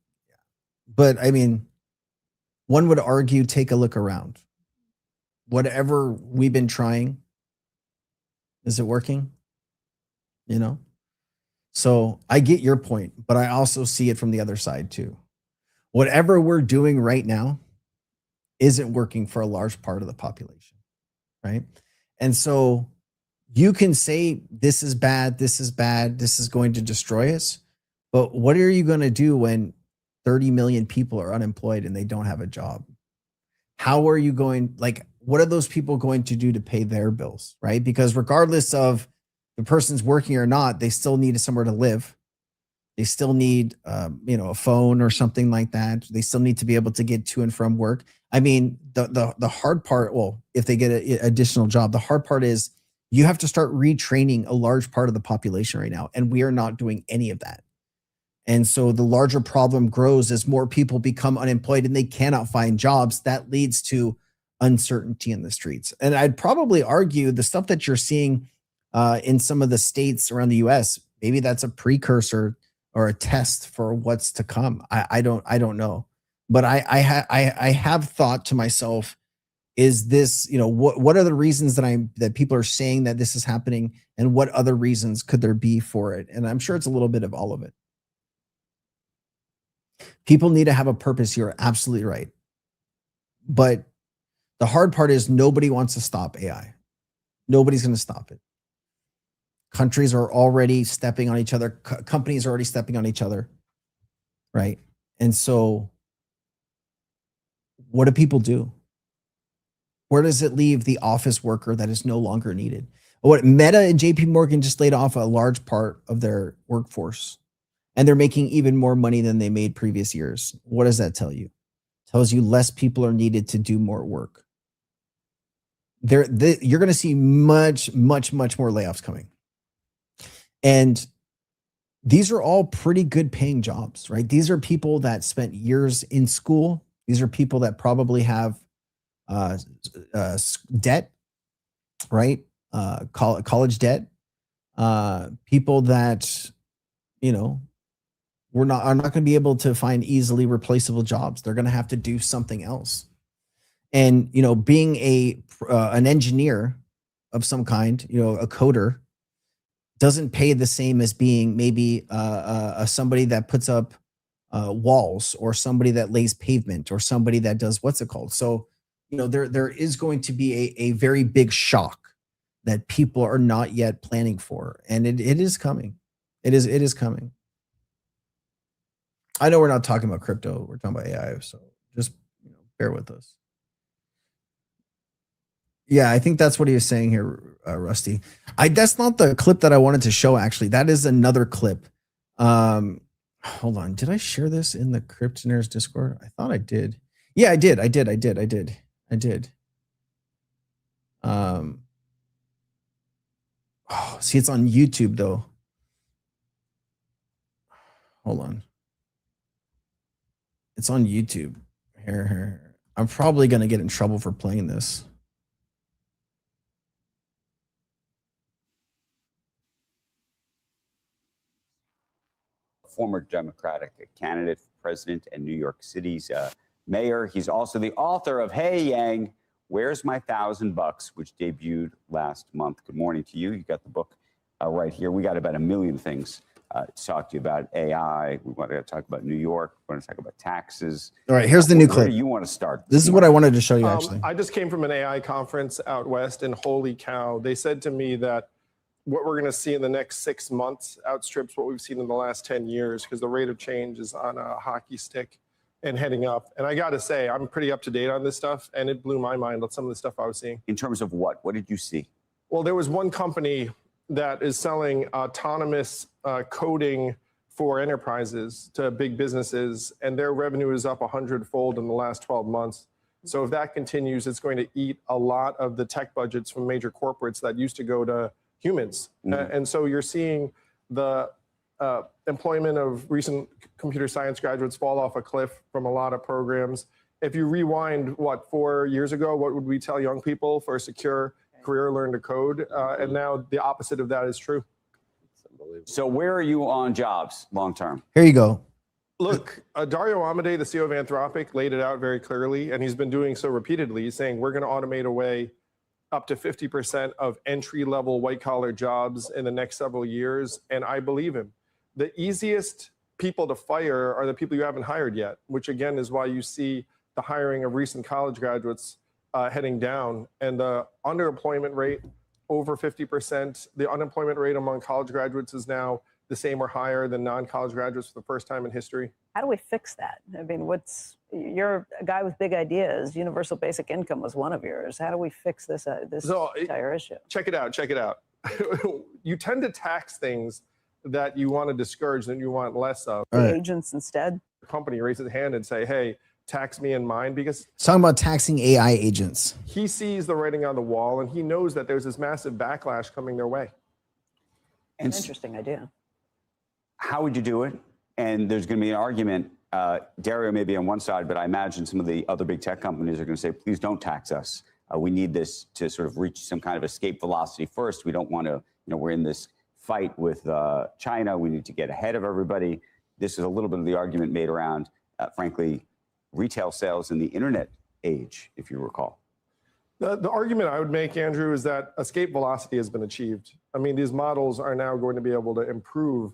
but I mean, one would argue, take a look around. Whatever we've been trying, is it working? You know? So I get your point, but I also see it from the other side too. Whatever we're doing right now isn't working for a large part of the population, right? And so you can say this is bad, this is bad, this is going to destroy us, but what are you going to do when 30 million people are unemployed and they don't have a job? How are you going, like, what are those people going to do to pay their bills, right? Because regardless of the person's working or not, they still need somewhere to live. They still need, you know, a phone or something like that. They still need to be able to get to and from work. I mean, the hard part, well, if they get an additional job, the hard part is you have to start retraining a large part of the population right now, and we are not doing any of that. And so the larger problem grows as more people become unemployed and they cannot find jobs. That leads to uncertainty in the streets. And I'd probably argue the stuff that you're seeing in some of the states around the US, maybe that's a precursor or a test for what's to come. I don't know. But I have thought to myself, is this, you know, what are the reasons that people are saying that this is happening, and what other reasons could there be for it? And I'm sure it's a little bit of all of it. People need to have a purpose. You're absolutely right. But the hard part is nobody wants to stop AI. Nobody's going to stop it. Countries are already stepping on each other. Companies are already stepping on each other, right? And so what do people do? Where does it leave the office worker that is no longer needed? What Meta and JP Morgan just laid off a large part of their workforce, and they're making even more money than they made previous years. What does that tell you? It tells you less people are needed to do more work. You're going to see much more layoffs coming. And these are all pretty good paying jobs, right? These are people that spent years in school. These are people that probably have debt, right? College debt. People that, you know, are not going to be able to find easily replaceable jobs. They're going to have to do something else. And, you know, being an engineer of some kind, you know, a coder, doesn't pay the same as being maybe somebody that puts up walls, or somebody that lays pavement, or somebody that does, what's it called? So, you know, there is going to be a very big shock that people are not yet planning for. And it is coming. It is coming. I know we're not talking about crypto. We're talking about AI. So just, you know, bear with us. Yeah, I think that's what he was saying here, Rusty. That's not the clip that I wanted to show, actually. That is another clip. Hold on. Did I share this in the Cryptonaires Discord? I thought I did. Yeah, I did. Oh, see, it's on YouTube, though. Hold on. It's on YouTube. Here. I'm probably going to get in trouble for playing this. Former Democratic candidate for president and New York City's mayor. He's also the author of Hey Yang, Where's My $1,000, which debuted last month. Good morning to you. You got the book right here. We got about a million things to talk to you about. AI. We want to talk about New York. We want to talk about taxes. All right, here's the new Where clip. do you want to start? This is what I wanted to show you, actually. I just came from an AI conference out west, and holy cow, they said to me that what we're going to see in the next 6 months outstrips what we've seen in the last 10 years because the rate of change is on a hockey stick and heading up. And I got to say, I'm pretty up to date on this stuff, and it blew my mind on some of the stuff I was seeing. In terms of what? What did you see? Well, there was one company that is selling autonomous coding for enterprises to big businesses, and their revenue is up 100-fold in the last 12 months. So if that continues, it's going to eat a lot of the tech budgets from major corporates that used to go to humans. And so you're seeing the employment of recent computer science graduates fall off a cliff from a lot of programs. If you rewind, 4 years ago, what would we tell young people for a secure career, learn to code? And now the opposite of that is true. So where are you on jobs long term? Here you go. Look, Dario Amodei, the CEO of Anthropic, laid it out very clearly, and he's been doing so repeatedly, saying we're going to automate away up to 50% of entry-level white-collar jobs in the next several years, and I believe him. The easiest people to fire are the people you haven't hired yet, which again is why you see the hiring of recent college graduates heading down, and the underemployment rate over 50%. The unemployment rate among college graduates is now the same or higher than non-college graduates for the first time in history. How do we fix that? I mean, you're a guy with big ideas. Universal basic income was one of yours. How do we fix this entire issue? Check it out. You tend to tax things that you want to discourage and you want less of. Agents instead. The company raises his hand and say, hey, tax me and mine, because It's talking about taxing AI agents. he sees the writing on the wall and he knows that there's this massive backlash coming their way. And Interesting idea. how would you do it? And there's going to be an argument. Dario may be on one side, but I imagine some of the other big tech companies are going to say, please don't tax us. We need this to sort of reach some kind of escape velocity first. We don't want to, we're in this fight with China. We need to get ahead of everybody. This is a little bit of the argument made around, frankly, retail sales in the internet age, if you recall. The argument I would make, Andrew, is that escape velocity has been achieved. I mean, these models are now going to be able to improve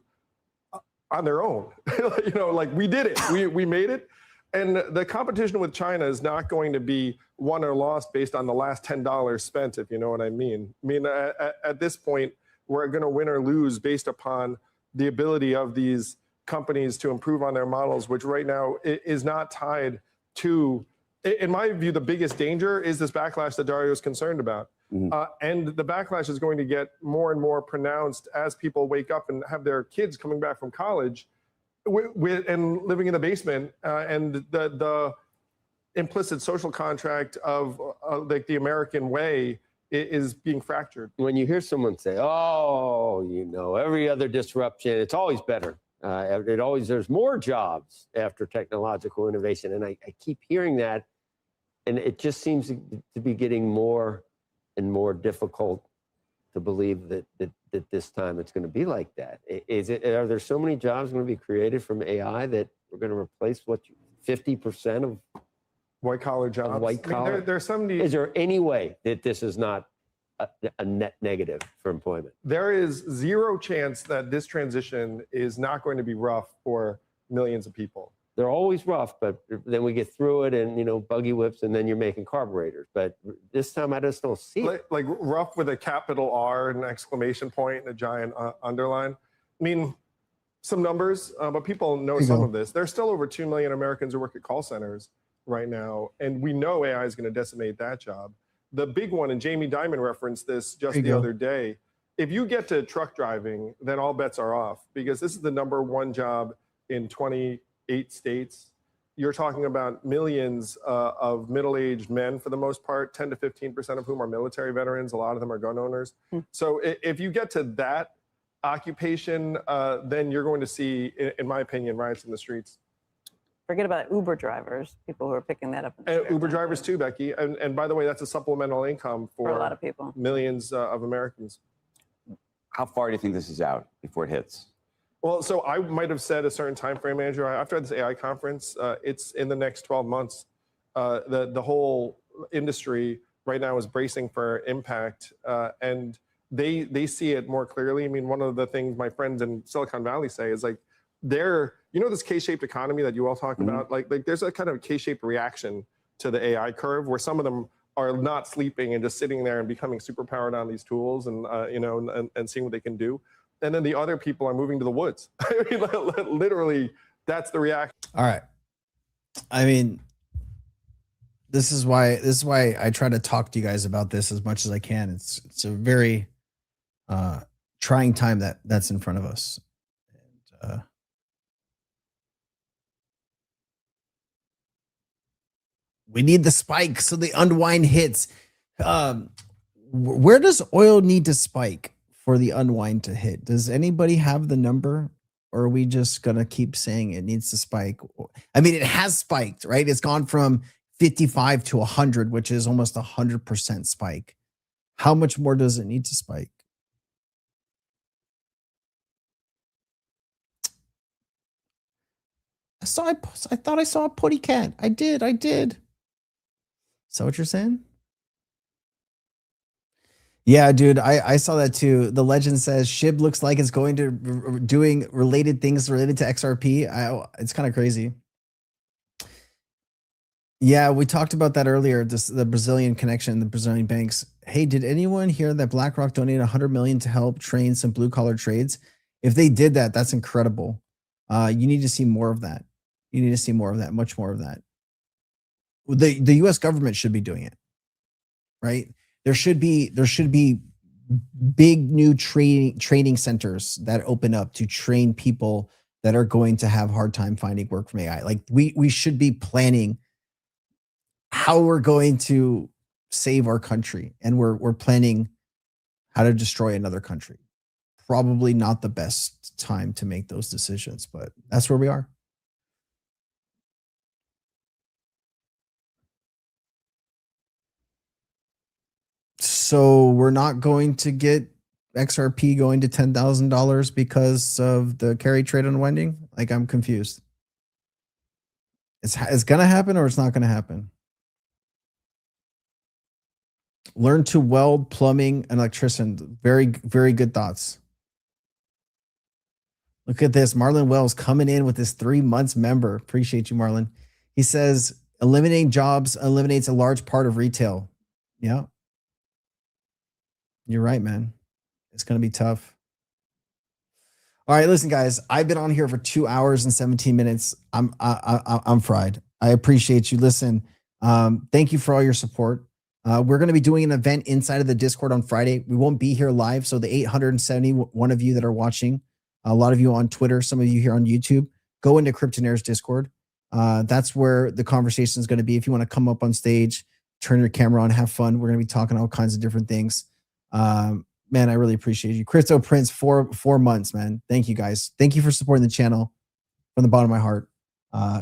on their own. Like we did it, we made it. And the competition with China is not going to be won or lost based on the last $10 spent, if you know what I mean. I mean, at this point, we're going to win or lose based upon the ability of these companies to improve on their models, which right now is not tied to, in my view, the biggest danger is this backlash that Dario is concerned about. And the backlash is going to get more and more pronounced as people wake up and have their kids coming back from college and living in the basement, and the implicit social contract of like the American way is being fractured. When you hear someone say, oh, every other disruption, it's always better. There's more jobs after technological innovation. And I keep hearing that, and it just seems to be getting more and more difficult to believe that this time it's going to be like that. Are there so many jobs going to be created from AI that we're going to replace 50% of white collar jobs? White collar. There's somebody. Is there any way that this is not a net negative for employment? There is zero chance that this transition is not going to be rough for millions of people. They're always rough, but then we get through it and, buggy whips, and then you're making carburetors. But this time I just don't see it. Like rough with a capital R and an exclamation point and a giant underline. I mean, some numbers, but people know some of this. There's still over 2 million Americans who work at call centers right now, and we know AI is going to decimate that job. The big one, and Jamie Dimon referenced this just the other day, if you get to truck driving, then all bets are off, because this is the #1 job in 28 states. You're talking about millions of middle-aged men, for the most part, 10 to 15% of whom are military veterans. A lot of them are gun owners. So if you get to that occupation, then you're going to see, in my opinion, riots in the streets. Forget about Uber drivers, people who are picking that up. Uber drivers too, Becky. And by the way, that's a supplemental income for a lot of people, millions of Americans. How far do you think this is out before it hits? Well, so I might have said a certain time frame, Andrew. After this AI conference, it's in the next 12 months. The whole industry right now is bracing for impact, and they see it more clearly. I mean, one of the things my friends in Silicon Valley say is like, this K-shaped economy that you all talk about, like there's a kind of K-shaped reaction to the AI curve where some of them are not sleeping and just sitting there and becoming super powered on these tools and and seeing what they can do. And then the other people are moving to the woods. I mean, literally, that's the reaction. All right. I mean, this is why I try to talk to you guys about this as much as I can. It's a very trying time that's in front of us. And, we need the spike so the unwind hits. Where does oil need to spike for the unwind to hit? Does anybody have the number? Or are we just going to keep saying it needs to spike? I mean, it has spiked, right? It's gone from 55 to 100, which is almost 100% spike. How much more does it need to spike? I thought I saw a putty cat. I did. Is that what you're saying? Yeah, dude, I saw that too. The legend says SHIB looks like it's going to doing related things related to XRP. It's kind of crazy. Yeah, we talked about that earlier. The Brazilian connection, the Brazilian banks. Hey, did anyone hear that BlackRock donated $100 million to help train some blue collar trades? If they did that, that's incredible. You need to see more of that. You need to see more of that, much more of that. The U.S. government should be doing it, right? There should be big new training centers that open up to train people that are going to have hard time finding work from AI. Like we should be planning how we're going to save our country, and we're planning how to destroy another country. Probably not the best time to make those decisions, but that's where we are. So we're not going to get XRP going to $10,000 because of the carry trade unwinding? Like, I'm confused. It's going to happen or it's not going to happen? Learn to weld, plumbing, and electrician. Very, very good thoughts. Look at this. Marlon Wells coming in with this 3 months member. Appreciate you, Marlon. He says, eliminating jobs eliminates a large part of retail. Yeah. You're right, man. It's going to be tough. All right, listen, guys. I've been on here for 2 hours and 17 minutes. I'm fried. I appreciate you. Listen, thank you for all your support. We're going to be doing an event inside of the Discord on Friday. We won't be here live. So the 871 of you that are watching, a lot of you on Twitter, some of you here on YouTube, go into Cryptonaires Discord. That's where the conversation is going to be. If you want to come up on stage, turn your camera on, have fun. We're going to be talking all kinds of different things. Man, I really appreciate you. Crypto Prince, 4 months, man. Thank you, guys. Thank you for supporting the channel from the bottom of my heart.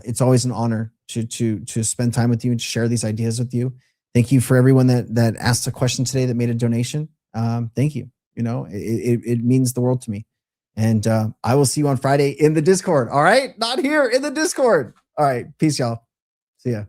It's always an honor to spend time with you and to share these ideas with you. Thank you for everyone that asked a question today, that made a donation. Thank you. You know, it means the world to me. And I will see you on Friday in the Discord. All right? Not here, in the Discord. All right. Peace, y'all. See ya.